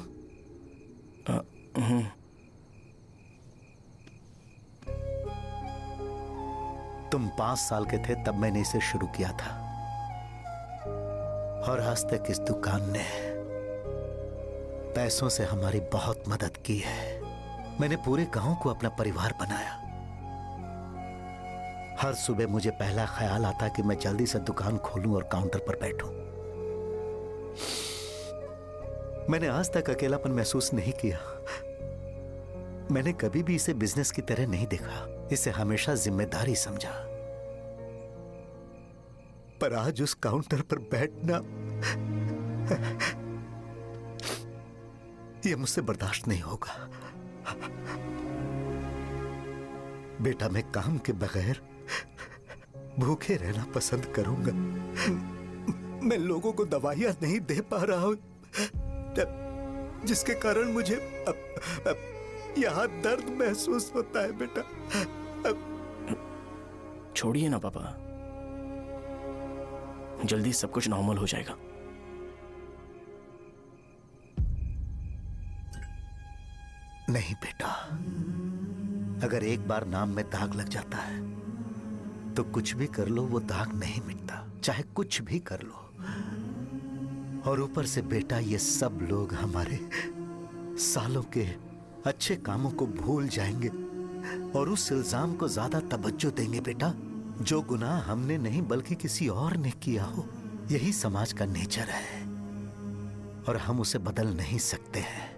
तुम 5 साल के थे तब मैंने इसे शुरू किया था, और आज तक इस दुकान ने पैसों से हमारी बहुत मदद की है। मैंने पूरे गांव को अपना परिवार बनाया। हर सुबह मुझे पहला ख्याल आता कि मैं जल्दी से दुकान खोलूं और काउंटर पर बैठूं। मैंने आज तक अकेलापन महसूस नहीं किया। मैंने कभी भी इसे बिजनेस की तरह नहीं देखा, इसे हमेशा जिम्मेदारी समझा। पर आज उस काउंटर पर बैठना यह मुझसे बर्दाश्त नहीं होगा। बेटा मैं काम के बगैर भूखे रहना पसंद करूंगा। मैं लोगों को दवाइयां नहीं दे पा रहा हूं, जिसके कारण मुझे यहां दर्द महसूस होता है। बेटा छोड़िए ना पापा, जल्दी सब कुछ नॉर्मल हो जाएगा। नहीं बेटा, अगर एक बार नाम में दाग लग जाता है तो कुछ भी कर लो वो दाग नहीं मिटता, चाहे कुछ भी कर लो। और ऊपर से बेटा ये सब लोग हमारे सालों के अच्छे कामों को भूल जाएंगे और उस इल्जाम को ज्यादा तवज्जो देंगे बेटा जो गुनाह हमने नहीं बल्कि किसी और ने किया हो। यही समाज का नेचर है और हम उसे बदल नहीं सकते हैं।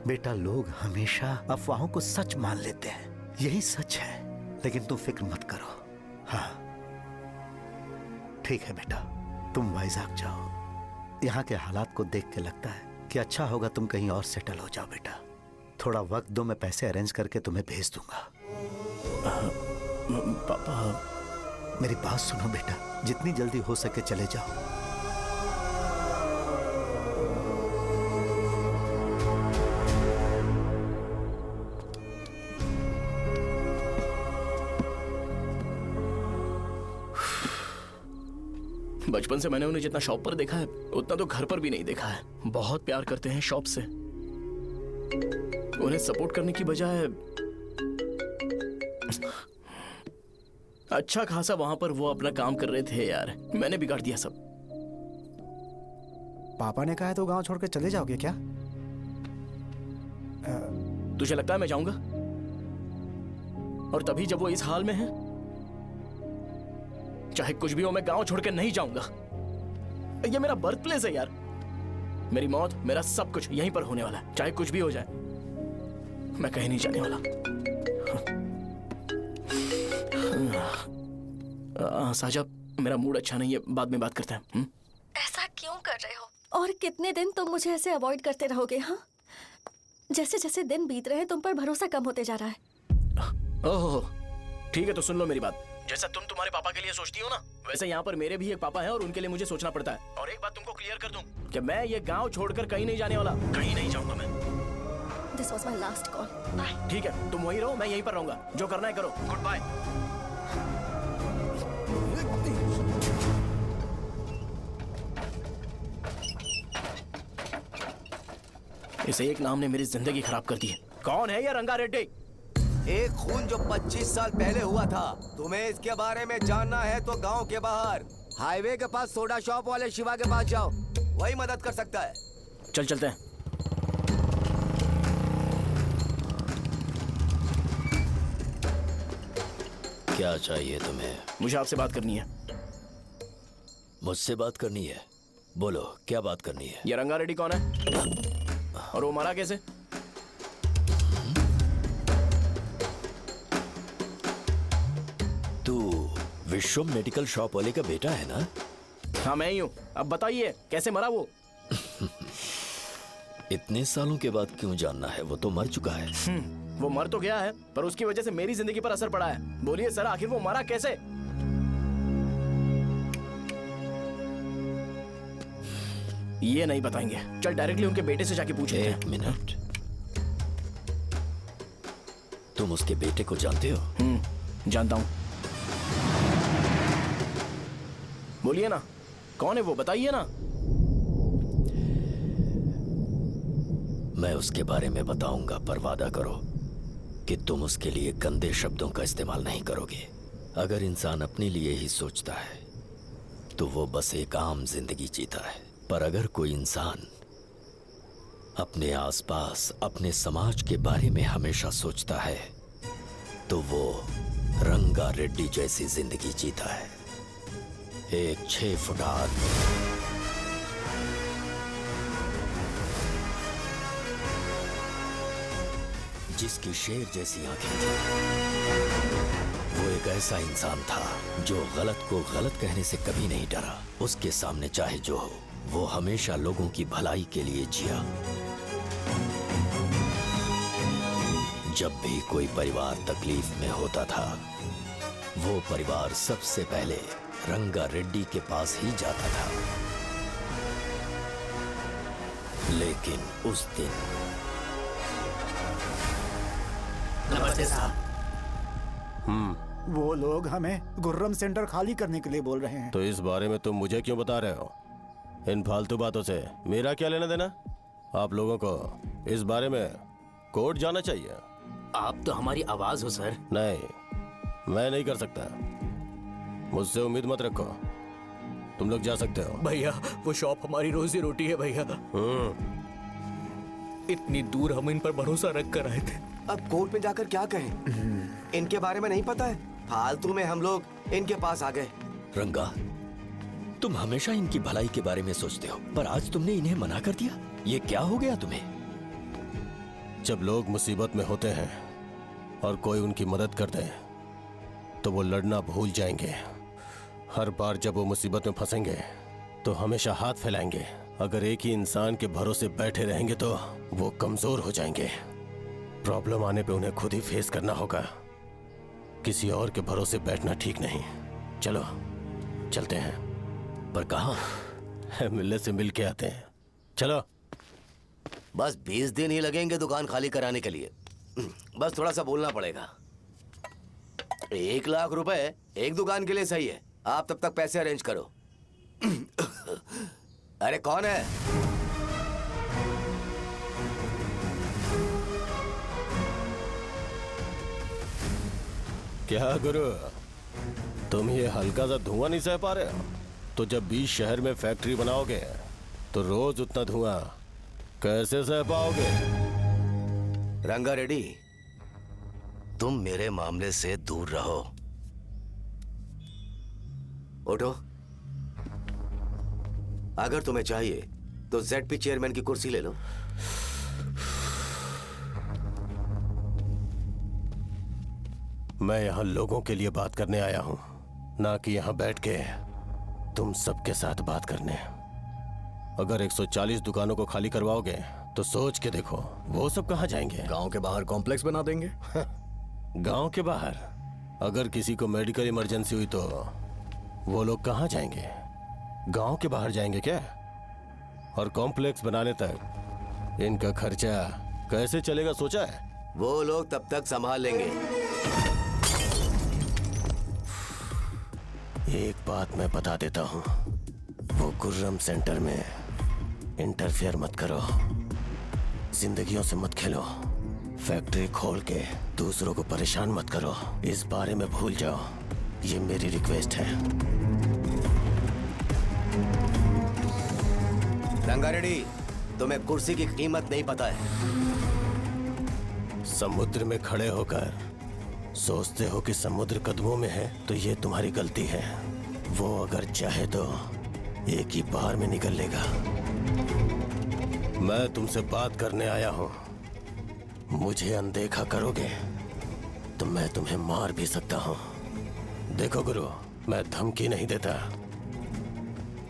बेटा लोग हमेशा अफवाहों को सच मान लेते हैं, यही सच है। लेकिन तुम फिक्र मत करो। हाँ ठीक है बेटा, तुम वाइजाग जाओ। यहाँ के हालात को देख के लगता है कि अच्छा होगा तुम कहीं और सेटल हो जाओ। बेटा थोड़ा वक्त दो, मैं पैसे अरेंज करके तुम्हें भेज दूंगा। पापा मेरी बात सुनो बेटा, जितनी जल्दी हो सके चले जाओ। बचपन से मैंने उन्हें जितना शॉप पर देखा है उतना तो घर पर भी नहीं देखा है। बहुत प्यार करते हैं शॉप से। उन्हें सपोर्ट करने की बजाय अच्छा खासा वहां पर वो अपना काम कर रहे थे यार। मैंने बिगाड़ दिया सब। पापा ने कहा है तो गांव छोड़कर चले जाओगे क्या? तुझे लगता है मैं जाऊंगा? और तभी जब वो इस हाल में है, चाहे कुछ भी हो मैं गांव छोड़कर नहीं जाऊंगा। ये मेरा बर्थ प्लेस है यार। मेरी मौत, मेरा सब कुछ यहीं पर होने वाला है। चाहे कुछ भी हो जाए मैं कहीं नहीं जाने वाला। साजा, मेरा मूड अच्छा नहीं है, बाद में बात करते हैं। ऐसा क्यों कर रहे हो? और कितने दिन तुम मुझे ऐसे अवॉइड करते रहोगे? हाँ, जैसे जैसे दिन बीत रहे हैं तुम पर भरोसा कम होते जा रहा है। ओह ठीक है, तो सुन लो मेरी बात। जैसा तुम तुम्हारे पापा के लिए सोचती हो ना, वैसे यहाँ पर मेरे भी एक पापा हैं और उनके लिए मुझे सोचना पड़ता है। और एक बात तुमको क्लियर कर दूं कि मैं ये गांव छोड़कर कहीं नहीं जाने वाला। कहीं नहीं जाऊंगा मैं। This was my last call. Bye. ठीक है, तुम वहीं रहो, मैं यहीं पर रहूंगा। जो करना है करो। Goodbye. इसे एक नाम ने मेरी जिंदगी खराब कर दी है। कौन है ये रंगा रेड्डी? एक खून जो 25 साल पहले हुआ था। तुम्हें इसके बारे में जानना है तो गांव के बाहर हाईवे के पास सोडा शॉप वाले शिवा के पास जाओ, वही मदद कर सकता है। चल चलते हैं। क्या चाहिए तुम्हें? मुझे आपसे बात करनी है। मुझसे बात करनी है? बोलो क्या बात करनी है? ये रंगा रेड्डी कौन है और वो मरा कैसे? तू विश्वम मेडिकल शॉप वाले का बेटा है ना? हाँ मैं ही हूँ। अब बताइए कैसे मरा वो? इतने सालों के बाद क्यों जानना है? वो तो मर चुका है। वो मर तो गया है पर उसकी वजह से मेरी जिंदगी पर असर पड़ा है। बोलिए सर, आखिर वो मरा कैसे? ये नहीं बताएंगे। चल डायरेक्टली उनके बेटे से जाके पूछे। एक मिनट, तुम उसके बेटे को जानते हो? जानता हूं। बोलिए ना, कौन है वो? बताइए ना। मैं उसके बारे में बताऊंगा, पर वादा करो कि तुम उसके लिए गंदे शब्दों का इस्तेमाल नहीं करोगे। अगर इंसान अपने लिए ही सोचता है तो वो बस एक आम जिंदगी जीता है, पर अगर कोई इंसान अपने आसपास, अपने समाज के बारे में हमेशा सोचता है तो वो रंगा रेड्डी जैसी जिंदगी जीता है। एक 6 फुट आदमी जिसकी शेर जैसी आंखें थी। वो एक ऐसा इंसान था जो गलत को गलत कहने से कभी नहीं डरा। उसके सामने चाहे जो हो, वो हमेशा लोगों की भलाई के लिए जिया। जब भी कोई परिवार तकलीफ में होता था, वो परिवार सबसे पहले रंगा रेड्डी के पास ही जाता था। लेकिन उस दिन नमस्ते साहब। वो लोग हमें गुर्रम सेंटर खाली करने के लिए बोल रहे हैं। तो इस बारे में तुम मुझे क्यों बता रहे हो? इन फालतू बातों से मेरा क्या लेना देना? आप लोगों को इस बारे में कोर्ट जाना चाहिए। आप तो हमारी आवाज हो सर। नहीं, मैं नहीं कर सकता। मुझसे उम्मीद मत रखो। तुम लोग जा सकते हो। भैया वो शॉप हमारी रोजी रोटी है भैया। इतनी दूर हम इन पर भरोसा रख कर आए थे। अब कोर्ट में जाकर क्या कहें? इनके बारे में नहीं पता है। फालतू में हम लोग इनके पास आ गए। रंगा, तुम हमेशा इनकी भलाई के बारे में सोचते हो, पर आज तुमने इन्हें मना कर दिया। ये क्या हो गया तुम्हें? जब लोग मुसीबत में होते हैं और कोई उनकी मदद कर दे तो वो लड़ना भूल जाएंगे। हर बार जब वो मुसीबत में फंसेंगे तो हमेशा हाथ फैलाएंगे। अगर एक ही इंसान के भरोसे बैठे रहेंगे तो वो कमजोर हो जाएंगे। प्रॉब्लम आने पे उन्हें खुद ही फेस करना होगा। किसी और के भरोसे बैठना ठीक नहीं। चलो चलते हैं। पर कहाँ? मिलने से मिल के आते हैं। चलो। बस 20 दिन ही लगेंगे दुकान खाली कराने के लिए। बस थोड़ा सा बोलना पड़ेगा। 1 लाख रुपए एक दुकान के लिए सही है। आप तब तक पैसे अरेंज करो। अरे कौन है? क्या गुरु, तुम ये हल्का सा धुआं नहीं सह पा रहे हो? तो जब 20 शहर में फैक्ट्री बनाओगे तो रोज उतना धुआं कैसे सह पाओगे? रंगा रेड्डी, तुम मेरे मामले से दूर रहो। उठो। अगर तुम्हें चाहिए तो ZP चेयरमैन की कुर्सी ले लो। मैं यहाँ लोगों के लिए बात करने आया हूँ, ना कि यहाँ बैठ के तुम सबके साथ बात करने। अगर 140 दुकानों को खाली करवाओगे तो सोच के देखो वो सब कहाँ जाएंगे? गांव के बाहर कॉम्प्लेक्स बना देंगे। गांव के बाहर? अगर किसी को मेडिकल इमरजेंसी हुई तो वो लोग कहाँ जाएंगे? गांव के बाहर जाएंगे क्या? और कॉम्प्लेक्स बनाने तक इनका खर्चा कैसे चलेगा सोचा है? वो लोग तब तक संभाल लेंगे। एक बात मैं बता देता हूँ, वो गुर्रम सेंटर में इंटरफेयर मत करो, जिंदगियों से मत खेलो, फैक्ट्री खोल के दूसरों को परेशान मत करो, इस बारे में भूल जाओ। ये मेरी रिक्वेस्ट है। रंगा रेड्डी, तुम्हें कुर्सी की कीमत नहीं पता है। समुद्र में खड़े होकर सोचते हो कि समुद्र कदमों में है तो ये तुम्हारी गलती है। वो अगर चाहे तो एक ही बार में निकल लेगा। मैं तुमसे बात करने आया हूं। मुझे अनदेखा करोगे तो मैं तुम्हें मार भी सकता हूं। देखो गुरु, मैं धमकी नहीं देता,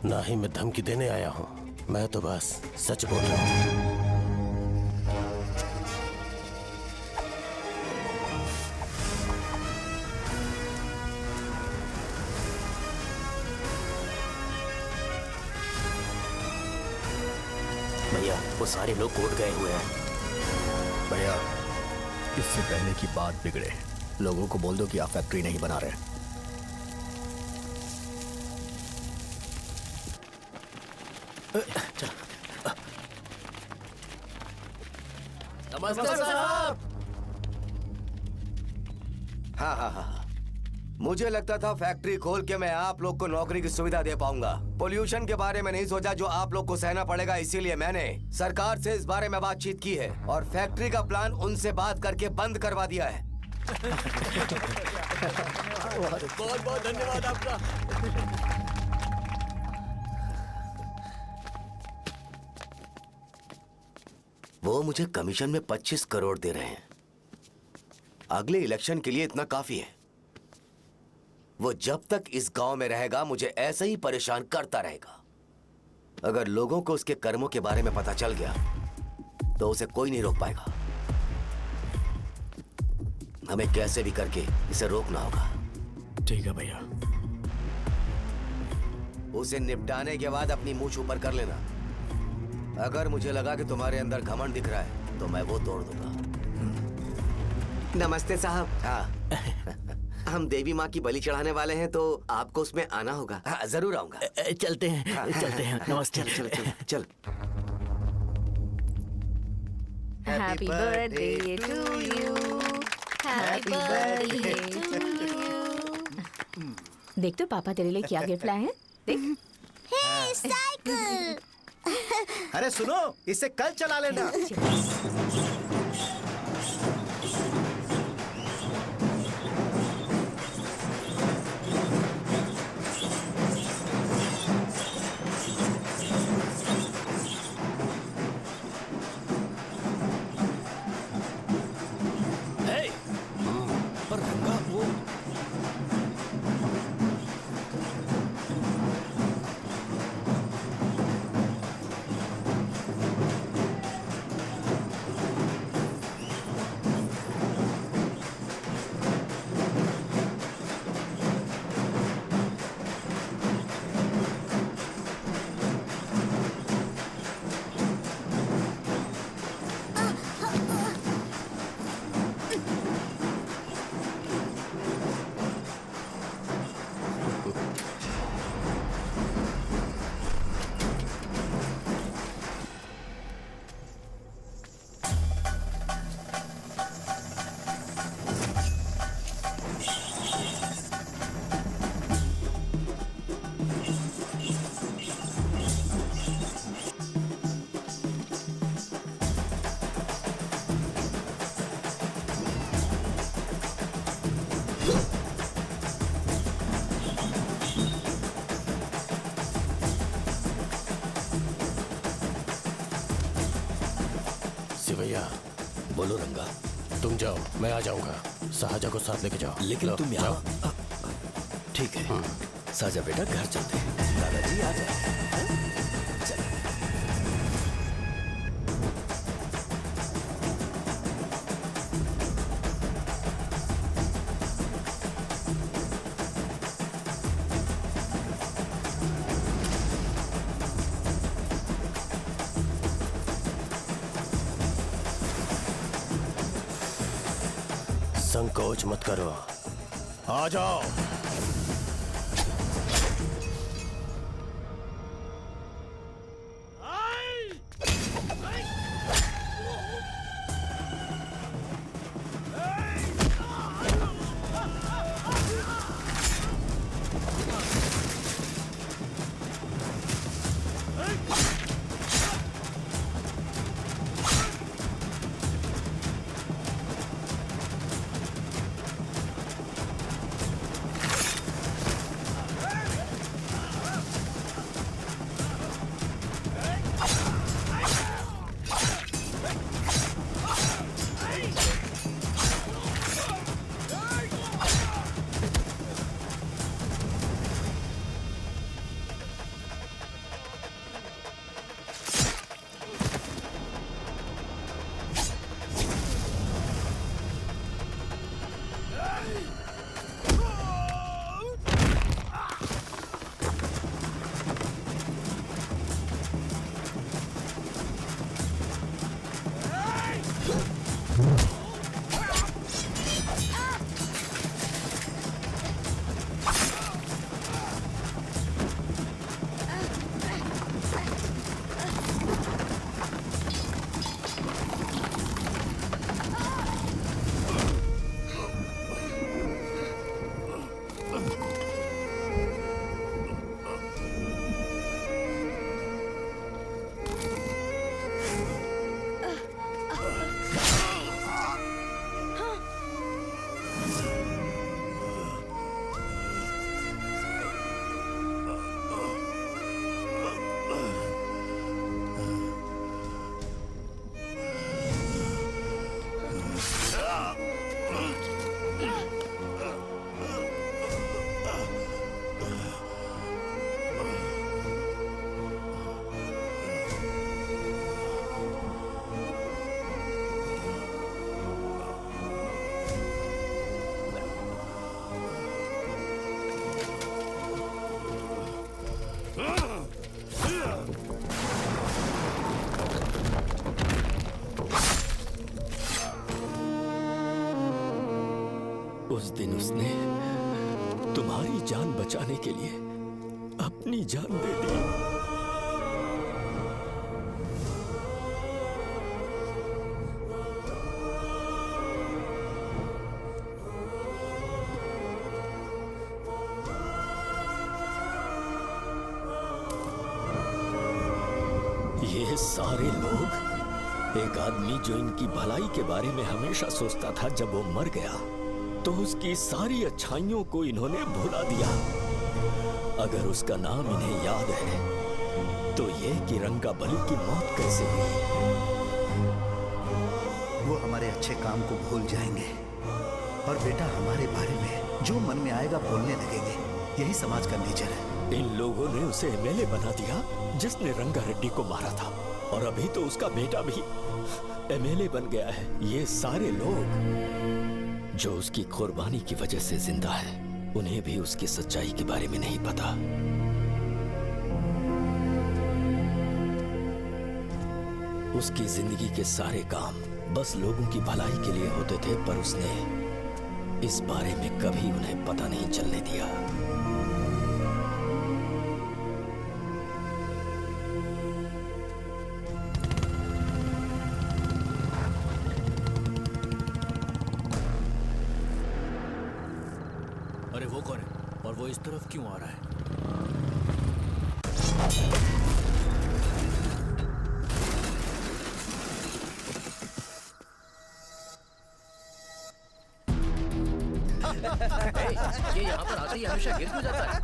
ना ही मैं धमकी देने आया हूं। मैं तो बस सच बोल रहा हूं। भैया, वो सारे लोग कोर्ट गए हुए हैं। भैया, इससे पहले की बात बिगड़े, लोगों को बोल दो कि आप फैक्ट्री नहीं बना रहे। नमस्ते साहब। हाँ हाँ हाँ, मुझे लगता था फैक्ट्री खोल के मैं आप लोग को नौकरी की सुविधा दे पाऊंगा। पोल्यूशन के बारे में नहीं सोचा जो आप लोग को सहना पड़ेगा, इसीलिए मैंने सरकार से इस बारे में बातचीत की है और फैक्ट्री का प्लान उनसे बात करके बंद करवा दिया है। बहुत बहुत धन्यवाद आपका। वो मुझे कमीशन में 25 करोड़ दे रहे हैं। अगले इलेक्शन के लिए इतना काफी है। वो जब तक इस गांव में रहेगा मुझे ऐसे ही परेशान करता रहेगा। अगर लोगों को उसके कर्मों के बारे में पता चल गया तो उसे कोई नहीं रोक पाएगा। हमें कैसे भी करके इसे रोकना होगा। ठीक है भैया। उसे निपटाने के बाद अपनी मूंछ ऊपर कर लेना। अगर मुझे लगा कि तुम्हारे अंदर घमंड दिख रहा है तो मैं वो तोड़ दूंगा। नमस्ते साहब। हाँ हम देवी माँ की बलि चढ़ाने वाले हैं तो आपको उसमें आना होगा। हाँ, जरूर आऊंगा। चलते हैं। हाँ, चलते हैं। नमस्ते। चल चल चल। Happy birthday to you. Happy birthday to you. देख तो पापा तेरे लिए क्या गिफ्ट लाए हैं। देख। हे साइकिल। अरे सुनो, इसे कल चला लेना। पर रंगा वो ऋषि भैया। बोलो रंगा। तुम जाओ, मैं आ जाऊंगा। साजा को साथ लेके जाओ। लेकिन लो, तुम जाओ। यहाँ। ठीक है साजा बेटा, घर चलते हैं। दादाजी आ जाओ। संकोच मत करो, आ जाओ। उस दिन उसने तुम्हारी जान बचाने के लिए अपनी जान दे दी। ये सारे लोग, एक आदमी जो इनकी भलाई के बारे में हमेशा सोचता था, जब वो मर गया तो उसकी सारी अच्छाइयों को इन्होंने भुला दिया। अगर उसका नाम इन्हें याद है तो ये कि रंगाबली की मौत कैसे हुई। वो हमारे अच्छे काम को भूल जाएंगे और बेटा हमारे बारे में जो मन में आएगा बोलने लगेंगे। यही समाज का नेचर है। इन लोगों ने उसे एमएलए बना दिया जिसने रंगा रेड्डी को मारा था, और अभी तो उसका बेटा भी एमएलए बन गया है। ये सारे लोग जो उसकी कुर्बानी की वजह से जिंदा है, उन्हें भी उसकी सच्चाई के बारे में नहीं पता। उसकी जिंदगी के सारे काम बस लोगों की भलाई के लिए होते थे, पर उसने इस बारे में कभी उन्हें पता नहीं चलने दिया। अरे वो कौन है और वो इस तरफ क्यों आ रहा है? ये यहाँ पर आते ही हमेशा गिर क्यों जाता है?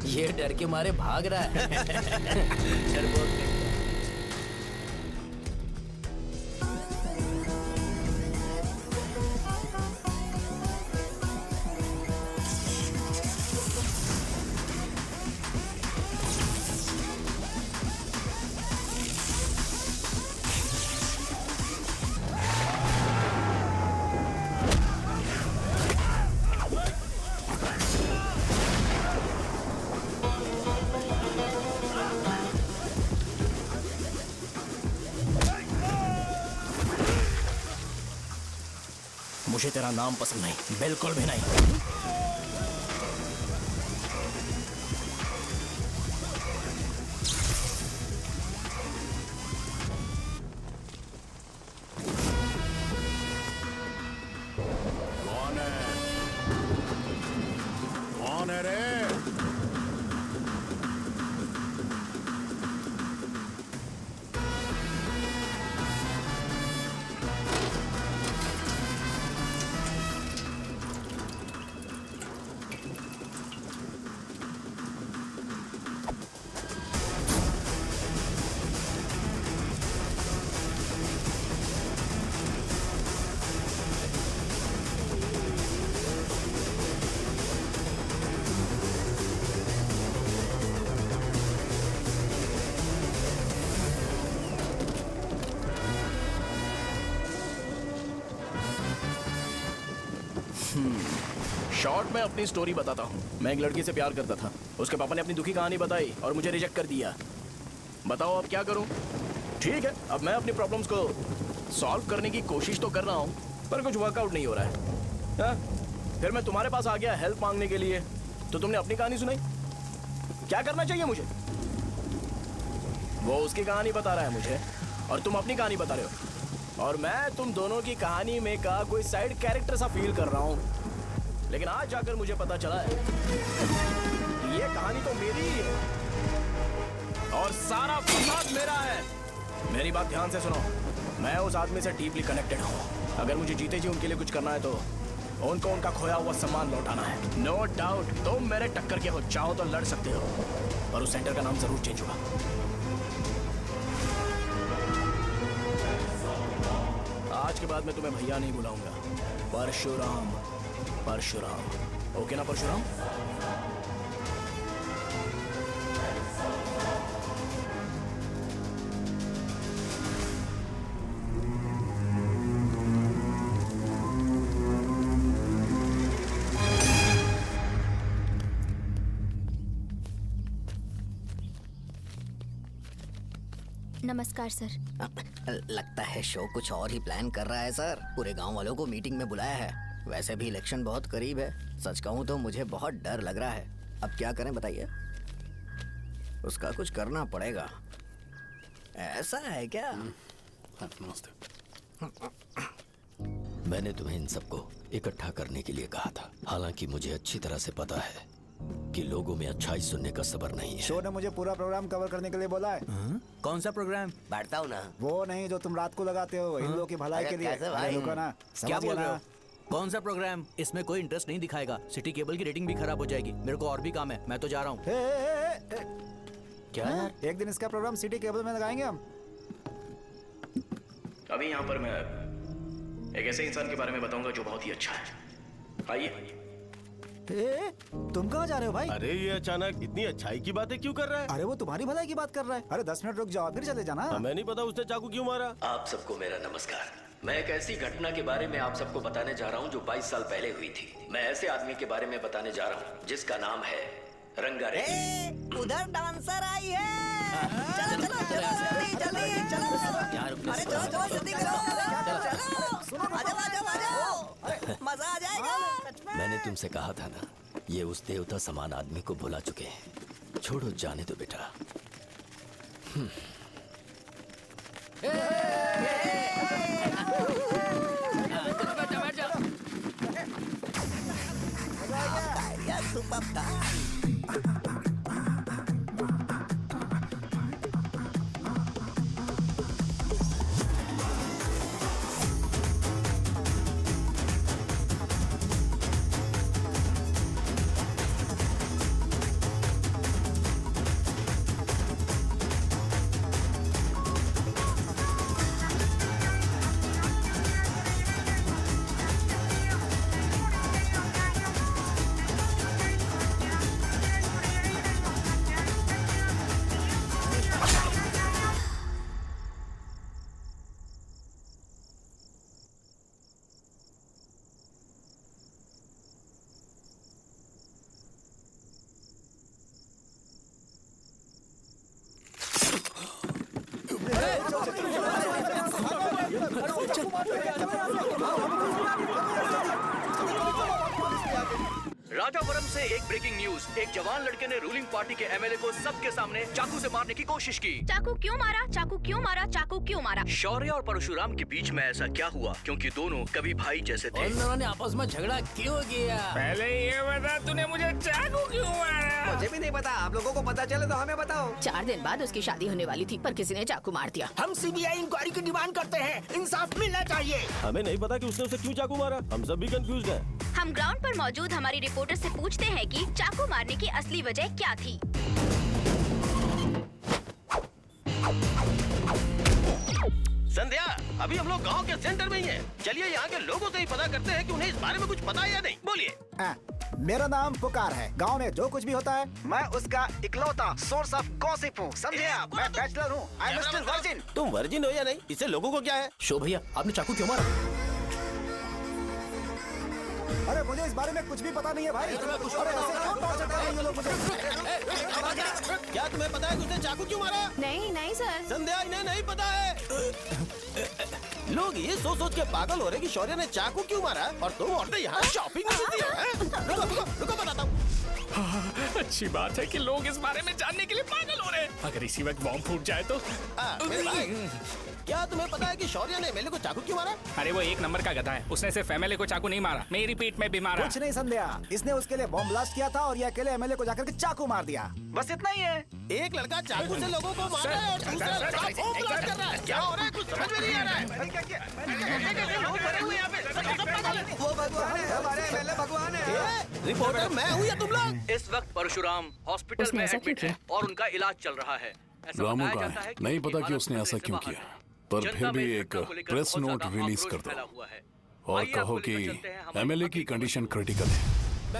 ये डर के मारे भाग रहा है। डरपोक नहीं। मुझे तेरा नाम पसंद नहीं, बिल्कुल भी नहीं। कौन है रे? शॉर्ट में अपनी स्टोरी बताता हूँ। मैं एक लड़की से प्यार करता था। उसके पापा ने अपनी दुखी कहानी बताई और मुझे रिजेक्ट कर दिया। बताओ अब क्या करूँ? ठीक है, अब मैं अपनी प्रॉब्लम्स को सॉल्व करने की कोशिश तो कर रहा हूँ, पर कुछ वर्कआउट नहीं हो रहा है। हाँ? फिर मैं तुम्हारे पास आ गया हेल्प मांगने के लिए, तो तुमने अपनी कहानी सुनाई। क्या करना चाहिए मुझे? वो उसकी कहानी बता रहा है मुझे, और तुम अपनी कहानी बता रहे हो, और मैं तुम दोनों की कहानी में का कोई साइड कैरेक्टर सा फील कर रहा हूँ। लेकिन आज जाकर मुझे पता चला है कि ये कहानी तो मेरी ही है और सारा फसाद मेरा है। मेरी बात ध्यान से सुनो, मैं उस आदमी से डीपली कनेक्टेड हूँ। अगर मुझे जीते जी उनके लिए कुछ करना है तो उनको उनका खोया हुआ सम्मान लौटाना है। नो डाउट तुम मेरे टक्कर के हो, चाहो तो लड़ सकते हो, पर उस सेंटर का नाम जरूर चेंज होगा। आज के बाद मैं तुम्हें भैया नहीं बुलाऊंगा, परशुराम। परशुराम, ओके ना परशुराम? नमस्कार सर। लगता है शो कुछ और ही प्लान कर रहा है सर। पूरे गांव वालों को मीटिंग में बुलाया है। वैसे भी इलेक्शन बहुत करीब है। सच कहूँ तो मुझे बहुत डर लग रहा है। अब क्या करें बताइए? उसका कुछ करना पड़ेगा। ऐसा है क्या? मैंने तुम्हें इन सबको इकट्ठा करने के लिए कहा था। हालांकि मुझे अच्छी तरह से पता है कि लोगों में अच्छाई सुनने का सब्र नहीं है। शो ने मुझे पूरा प्रोग्राम कवर करने के लिए बोला है। कौन सा प्रोग्राम? बैठता हूँ ना। वो नहीं जो तुम रात को लगाते हो इन लोगों की भलाई के लिए। रुको ना, क्या बोल रहे हो? कौन सा प्रोग्राम? इसमें कोई इंटरेस्ट नहीं दिखाएगा। सिटी केबल की रेटिंग भी खराब हो जाएगी। मेरे को और भी काम है, मैं तो जा रहा हूँ। क्या यार? एक दिन इसका प्रोग्राम सिटी केबल में लगाएंगे हम। अभी यहाँ पर मैं एक ऐसे इंसान के बारे में बताऊंगा जो बहुत ही अच्छा है। आइए। तुम कहाँ जा रहे हो भाई? अरे ये अचानक इतनी अच्छाई की बातें क्यों कर रहा है? अरे वो तुम्हारी भलाई की बात कर रहा है। अरे 10 मिनट रुक जाओ फिर चले जाना। हमें नहीं पता उसने चाकू क्यों मारा। आप सबको मेरा नमस्कार। मैं एक ऐसी घटना के बारे में आप सबको बताने जा रहा हूँ जो 22 साल पहले हुई थी। मैं ऐसे आदमी के बारे में बताने जा रहा हूँ जिसका नाम है रंगारेड्डी। उधर डांसर आई है। चलो चलो जल्दी जल्दी चलो। अरे चलो चलो जल्दी करो। चलो आ जाओ मजा आ जाएगा। मैंने तुमसे कहा था ना, ये उस देवता समान आदमी को भुला चुके हैं। छोड़ो, जाने दो बेटा। राजावरम से एक ब्रेकिंग न्यूज। एक जवान लड़के ने रूलिंग पार्टी के एमएलए को सबके सामने चाकू से मारने की कोशिश की। चाकू क्यों मारा? चाकू क्यों मारा? चाकू क्यों मारा? शौर्य और परशुराम के बीच में ऐसा क्या हुआ? क्योंकि दोनों कभी भाई जैसे थे। उन दोनों ने आपस में झगड़ा क्यों किया? पहले ये बता, तूने मुझे चाकू क्यों मारा? मुझे भी नहीं पता। आप लोगों को पता चले तो हमें बताओ। 4 दिन बाद उसकी शादी होने वाली थी, पर किसी ने चाकू मार दिया। हम सीबीआई इंक्वायरी की डिमांड करते हैं। इंसाफ मिलना चाहिए। हमें नहीं पता कि उसने उसे क्यों चाकू मारा। हम सब भी कंफ्यूज हैं। हम ग्राउंड पर मौजूद हमारी रिपोर्टर से पूछते हैं कि चाकू मारने की असली वजह क्या थी। संध्या, अभी हम लोग गांव के सेंटर में ही हैं। चलिए यहाँ के लोगों से ही पता करते हैं कि उन्हें इस बारे में कुछ पता है या नहीं। बोलिए। मेरा नाम पुकार है। गांव में जो कुछ भी होता है मैं उसका इकलौता सोर्स ऑफ गॉसिप हूँ, समझे आप? मैं बैचलर हूँ। I am still virgin. तुम वर्जिन हो या नहीं, इससे लोगों को क्या है? शो भैया, आपने चाकू क्यों मारा? अरे मुझे इस बारे में कुछ भी पता नहीं है भाई। अरे ऐसे क्यों टॉर्चर कर रहे हैं ये लोग मुझे? क्या तुम्हें पता है कि उसने चाकू क्यों मारा? नहीं सर। संध्या, इन्हें नहीं पता है। लोग ये सोच सोच के पागल हो रहे कि शौर्य ने चाकू क्यों मारा, और तुम औरतें यहाँ शॉपिंग में बिजी हो। रुको बताता हूँ। अच्छी बात है कि लोग इस बारे में जानने के लिए पागल हो रहे हैं। अगर इसी वक्त बॉम्ब फूट जाए तो। मेरे भाई, क्या तुम्हें पता है कि शौर्य ने एमएलए को चाकू क्यों मारा? अरे वो एक नंबर का गधा है। उसने सिर्फ एमएलए को चाकू नहीं मारा, मेरी पीठ में भी मारा। कुछ नहीं संध्या, इसने उसके लिए बॉम्ब ब्लास्ट किया था और ये अकेले एमएलए को जाकर के चाकू मार दिया। बस इतना ही है। एक लड़का चाकू से लोगों को मार रहा है और दूसरा लड़का बॉम्ब ब्लास्ट कर रहा है। क्या हो रहा है? कुछ समझ में नहीं आ रहा है। लोग भरे हुए यहाँ पे। वो भगवान है, हमारे एमएलए भगवान है। रिपोर्टर मैं हूँ या तुम लोग? इस वक्त परशुराम हॉस्पिटल में एडमिट है और उनका इलाज चल रहा है। ऐसा रामू बताया का जाता है कि नहीं पता कि हालत उसने खतरे ऐसा से क्यों बाहर किया, है। पर जनता फिर भी में एक घटना को लेकर प्रेस बहुत नोट ज्यादा रिलीज आक्रोश कर फैला दो हुआ है। और आइए कहो आपको कि लेकर चलते हैं हमारे एमएलए की कंडीशन क्रिटिकल है।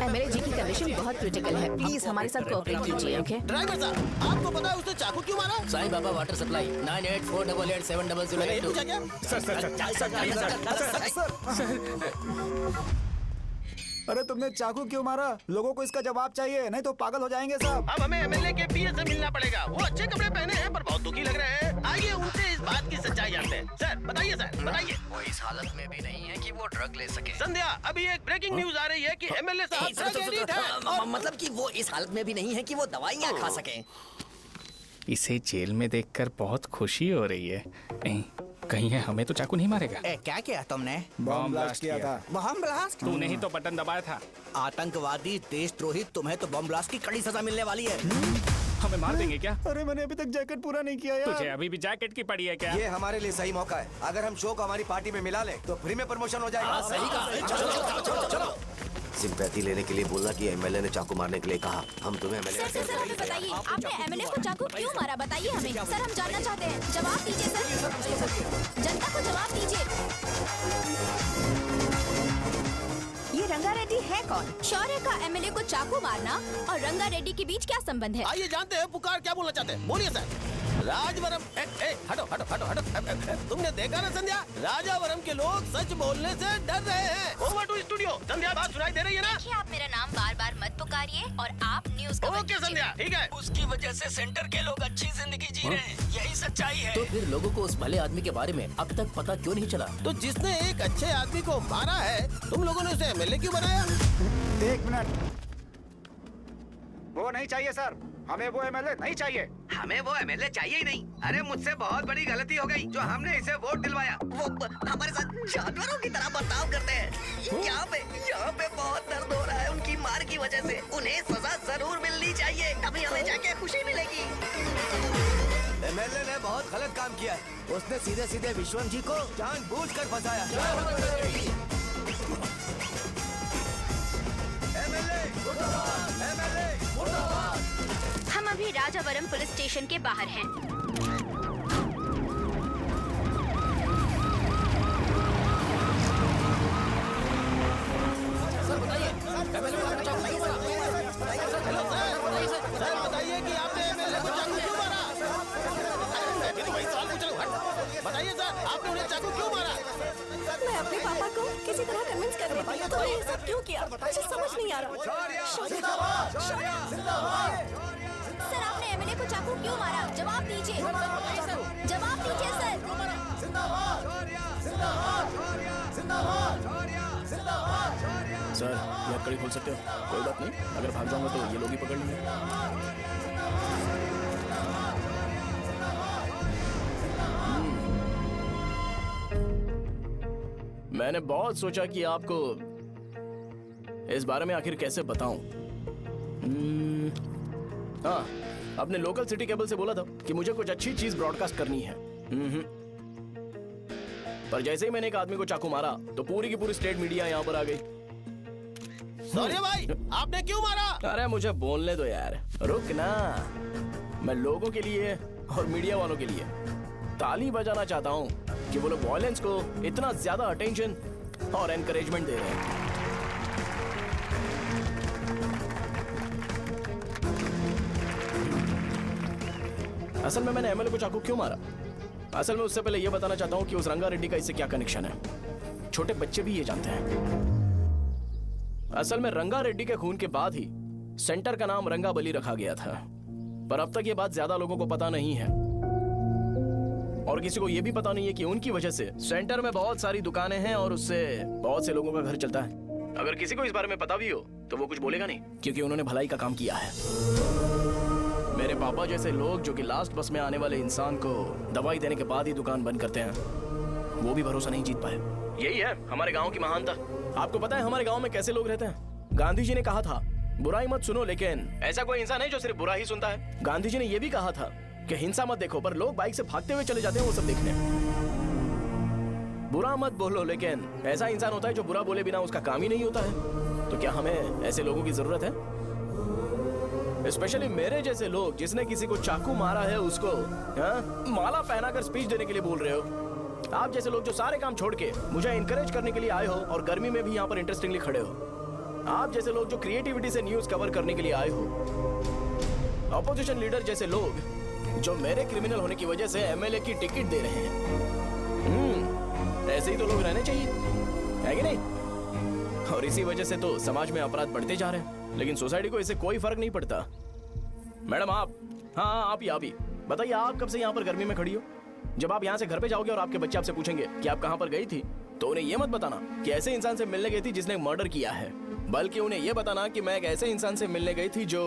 एमएलए जी की कंडीशन बहुत क्रिटिकल है। प्लीज हमारे साथ कोऑपरेट कीजिए, ओके? ड्राइवर साहब, आपको पता है उसने चाकू क्यों मारा? Sai Baba water supply 9848870082। पूछा क्या? अरे तुमने चाकू क्यों मारा? लोगों को इसका जवाब चाहिए, नहीं तो पागल हो जाएंगे सब। अब हमें एमएलए के पीए से मिलना पड़ेगा। वो अच्छे कपड़े पहने हैं पर बहुत दुखी लग रहे हैं। आइए उनसे इस बात की सच्चाई जानते हैं। सर बताइए, सर बताइए। वो इस हालत में भी नहीं है कि वो ड्रग ले सके। संध्या, अभी एक ब्रेकिंग न्यूज आ रही है कि एमएलए साहब ड्रग एडिक्ट हैं और मतलब कि वो इस हालत में भी नहीं है कि वो दवाइयाँ खा सके। इसे जेल में देखकर बहुत खुशी हो रही है। कहीं है हमें तो चाकू नहीं मारेगा। क्या किया तुमने? बॉम्ब ब्लास्ट किया था। Bomb blast? तूने ही तो बटन दबाया था। आतंकवादी, देशद्रोही, तुम्हें तो बॉम्ब ब्लास्ट की कड़ी सजा मिलने वाली है। हमें मार देंगे क्या? अरे मैंने अभी तक जैकेट पूरा नहीं किया यार। तुझे अभी भी जैकेट की पड़ी है क्या? ये हमारे लिए सही मौका है। अगर हम शो को हमारी पार्टी में मिला ले तो फ्री में प्रमोशन हो जाएगा। सही कहा। चलो। सिंपैथी लेने के लिए बोला कि एमएलए ने चाकू मारने के लिए कहा। हम तुम्हें एमएलए सर हमें बताइए, आपने एमएलए को चाकू क्यों मारा? बताइए हमें। सर हम जानना चाहते हैं, जवाब दीजिए सर। जनता को जवाब दीजिए। ये रंगा रेड्डी है कौन? शौर्य का एमएलए को चाकू मारना और रंगा रेड्डी के बीच क्या संबंध है? आइए जानते हैं पुकार क्या बोलना चाहते हैं। बोलिए सर। राजवरम, हटो हटो हटो हटो। तुमने देखा ना संध्या, राजावरम के लोग सच बोलने से डर रहे हैं। Over to studio. संध्या, बात सुनाई दे रही है ना? देखिए, आप मेरा नाम बार बार मत पुकारिए और आप न्यूज़ का ओके संध्या, ठीक है। उसकी वजह से सेंटर के लोग अच्छी जिंदगी जी रहे हैं, यही सच्चाई है। तो फिर लोगों को उस भले आदमी के बारे में अब तक पता क्यों नहीं चला? तो जिसने एक अच्छे आदमी को मारा है, तुम लोगों ने उसे एमएलए क्यों बनाया? 1 मिनट। वो नहीं चाहिए सर। हमें वो एमएलए नहीं चाहिए। हमें वो एमएलए चाहिए ही नहीं। अरे मुझसे बहुत बड़ी गलती हो गई जो हमने इसे वोट दिलवाया। वो हमारे साथ जानवरों की तरह बर्ताव करते हैं। यहाँ पे बहुत दर्द हो रहा है उनकी मार की वजह से। उन्हें सजा जरूर मिलनी चाहिए, तभी हमें जाके खुशी मिलेगी। एमएलए ने बहुत गलत काम किया है। उसने सीधे सीधे विश्वम जी को जानबूझकर फंसाया। हम अभी राजावरम पुलिस स्टेशन के बाहर हैं। सर बताइए कि आपने एमएलए को चाकू क्यों मारा? मैं तो वही सवाल पूछ रहा हूँ। बताइए सर, आपने उन्हें चाकू क्यों मारा? मैं अपने पापा को किसी तरह कन्विंस कर रही थी। तो ये सब क्यों किया मुझे समझ नहीं आ रहा। सर आपने एमएलए को चाकू क्यों मारा? जवाब दीजिए। जवाब दीजिए सर। सर ये हथकड़ी खोल सकते हो? कोई बात नहीं, अगर भाग जाऊंगा तो ये लोग ही पकड़ लेंगे। मैंने बहुत सोचा कि आपको इस बारे में आखिर कैसे बताऊं। हाँ, अपने लोकल सिटी केबल से बोला था कि मुझे कुछ अच्छी चीज ब्रॉडकास्ट करनी है। पर जैसे ही मैंने एक आदमी को चाकू मारा तो पूरी की पूरी स्टेट मीडिया यहाँ पर आ गई। सॉरी भाई, आपने क्यों मारा? अरे मुझे बोलने दो यार, रुक ना। मैं लोगों के लिए और मीडिया वालों के लिए ताली बजाना चाहता हूँ कि वो लोग वायलेंस को इतना ज्यादा अटेंशन और एनकरेजमेंट दे रहे हैं। असल में मैंने एमएलए को चाकू क्यों मारा? असल में उससे पहले यह बताना चाहता हूँ कि उस रंगा रेड्डी का इससे क्या कनेक्शन है। छोटे बच्चे भी ये जानते हैं। असल में रंगा रेड्डी के खून के बाद ही सेंटर का नाम रंगाबली रखा गया था, पर अब तक ये बात ज्यादा लोगों को पता नहीं है और किसी को यह भी पता नहीं है कि उनकी वजह से सेंटर में बहुत सारी दुकानें हैं और उससे बहुत से लोगों का घर चलता है। अगर किसी को इस बारे में पता भी हो तो वो कुछ बोलेगा नहीं, क्योंकि उन्होंने भलाई का काम किया है। मेरे पापा जैसे लोग जो कि लास्ट बस में आने वाले इंसान को दवाई देने के बाद ही दुकान बंद करते हैं, वो भी भरोसा नहीं जीत पाए। यही है हमारे गांव की महानता। आपको पता है हमारे गांव में कैसे लोग रहते हैं? गांधी जी ने कहा था बुराई मत सुनो, लेकिन ऐसा कोई इंसान है जो सिर्फ बुरा ही सुनता है। गांधी जी ने यह भी कहा था कि हिंसा मत देखो, पर लोग बाइक से भागते हुए चले जाते हैं वो सब देखने। बुरा मत बोलो, लेकिन ऐसा इंसान होता है जो बुरा बोले बिना उसका काम ही नहीं होता है। तो क्या हमें ऐसे लोगों की जरूरत है? स्पेशली मेरे जैसे लोग जिसने किसी को चाकू मारा है उसको माला पहनाकर स्पीच देने के लिए बोल रहे हो। आप जैसे लोग जो सारे काम छोड़ के मुझे इंकरेज करने के लिए आए हो और गर्मी में भी यहाँ पर इंटरेस्टिंगली खड़े हो। आप जैसे लोग जो क्रिएटिविटी से न्यूज कवर करने के लिए आए हो। ऑपोजिशन लीडर जैसे लोग जो मेरे क्रिमिनल होने की वजह से एमएलए की टिकट दे रहे हैं। ऐसे ही तो लोग रहने चाहिए, है कि नहीं? और इसी वजह से तो समाज में अपराध बढ़ते जा रहे हैं, लेकिन सोसाइटी को इससे कोई फर्क नहीं पड़ता। मैडम आप, हाँ आप ही बताइए, आप कब से यहाँ पर गर्मी में खड़ी हो? जब आप यहाँ से घर पे जाओगे और आपके बच्चे आपसे पूछेंगे कि आप कहाँ पर गई थी, तो उन्हें यह मत बताना कि ऐसे इंसान से मिलने गई थी जिसने मर्डर किया है, बल्कि उन्हें यह बताना कि मैं एक ऐसे इंसान से मिलने गई थी जो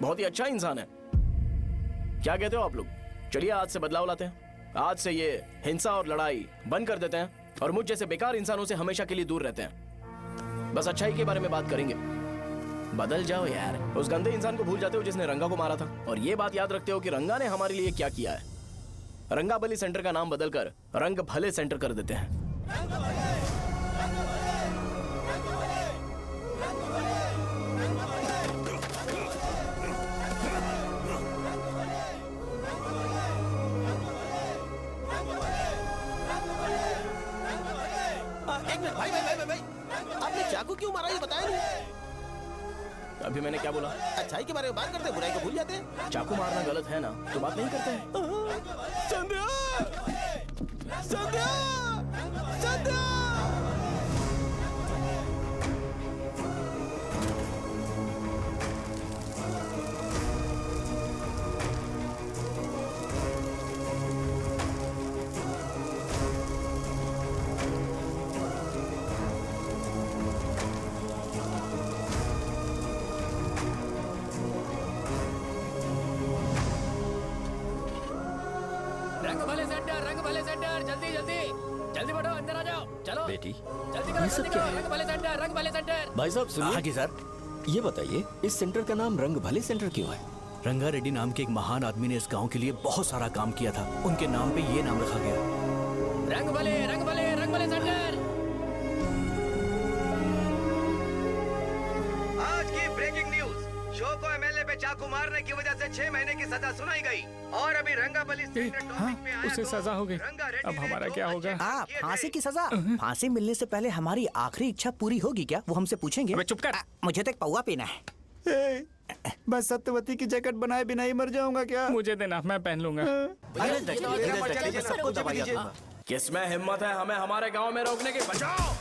बहुत ही अच्छा इंसान है। क्या कहते हो आप लोग? चलिए आज से बदलाव लाते हैं। आज से ये हिंसा और लड़ाई बंद कर देते हैं और मुझ जैसे बेकार इंसानों से हमेशा के लिए दूर रहते हैं। बस अच्छाई के बारे में बात करेंगे। बदल जाओ यार, उस गंदे इंसान को भूल जाते हो जिसने रंगा को मारा था, और ये बात याद रखते हो कि रंगा ने हमारे लिए क्या किया है। रंगाबली सेंटर का नाम बदलकर रंग भले सेंटर कर देते हैं। एक मिनट भाई, आपने चाकू क्यों मारा ये बताया नहीं। अभी मैंने क्या बोला? अच्छाई के बारे में बात करते हैं, बुराई को भूल जाते हैं। चाकू मारना गलत है ना, तो बात नहीं करते हैं। संध्या! संध्या! संध्या! रंग भले सेंटर, जल्दी जल्दी जल्दी बढ़ो, अंदर आ जाओ, चलो बेटी जल्दी करो, ये सब जल्दी क्या करो, है? रंग भले सेंटर। भाई साहब सुनिए। हाँ जी सर। ये बताइए इस सेंटर का नाम रंग भले सेंटर क्यों है? रंगा रेड्डी नाम के एक महान आदमी ने इस गांव के लिए बहुत सारा काम किया था, उनके नाम पे ये नाम रखा गया। रंग भले सेंटर। आज की ब्रेकिंग न्यूज, शो को एमएलए पे चाकू मारने की वजह से 6 महीने की सजा सुनाई गई और अभी रंगाबली उसे सजा हो गई। अब हमारा क्या होगा? फांसी की सजा? फांसी मिलने से पहले हमारी आखिरी इच्छा पूरी होगी क्या, वो हमसे पूछेंगे? अबे चुप कर। मुझे तो एक पौवा पीना है। मैं सत्यवती की जैकेट बनाए बिना ही मर जाऊंगा क्या? मुझे देना, मैं पहन लूंगा। किसमें हिम्मत है हमें हमारे गांव में रोकने की? बचाओ।